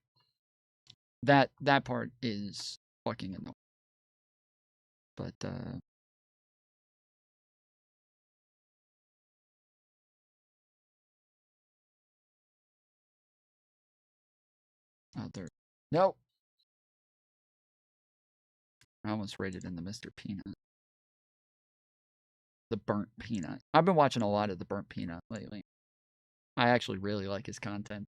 That part is fucking annoying. But there. Nope. I almost rated in the Mr. Peanut. The Burnt Peanut. I've been watching a lot of the Burnt Peanut lately. I actually really like his content.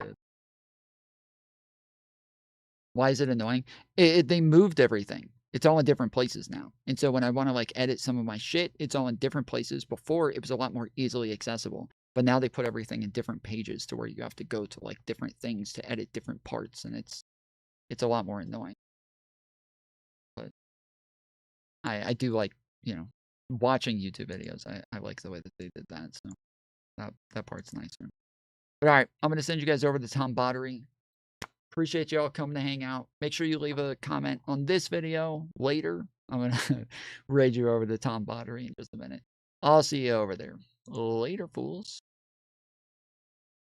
Why is it annoying? They moved everything. It's all in different places now. And so when I want to like edit some of my shit, it's all in different places. Before it was a lot more easily accessible. But now they put everything in different pages to where you have to go to like different things to edit different parts, and it's a lot more annoying. But I do like, you know, watching YouTube videos. I like the way that they did that, so that part's nicer. But all right, I'm gonna send you guys over to Tom Bottery. Appreciate y'all coming to hang out. Make sure you leave a comment on this video later. I'm gonna raid you over to Tom Bottery in just a minute. I'll see you over there. Later, fools.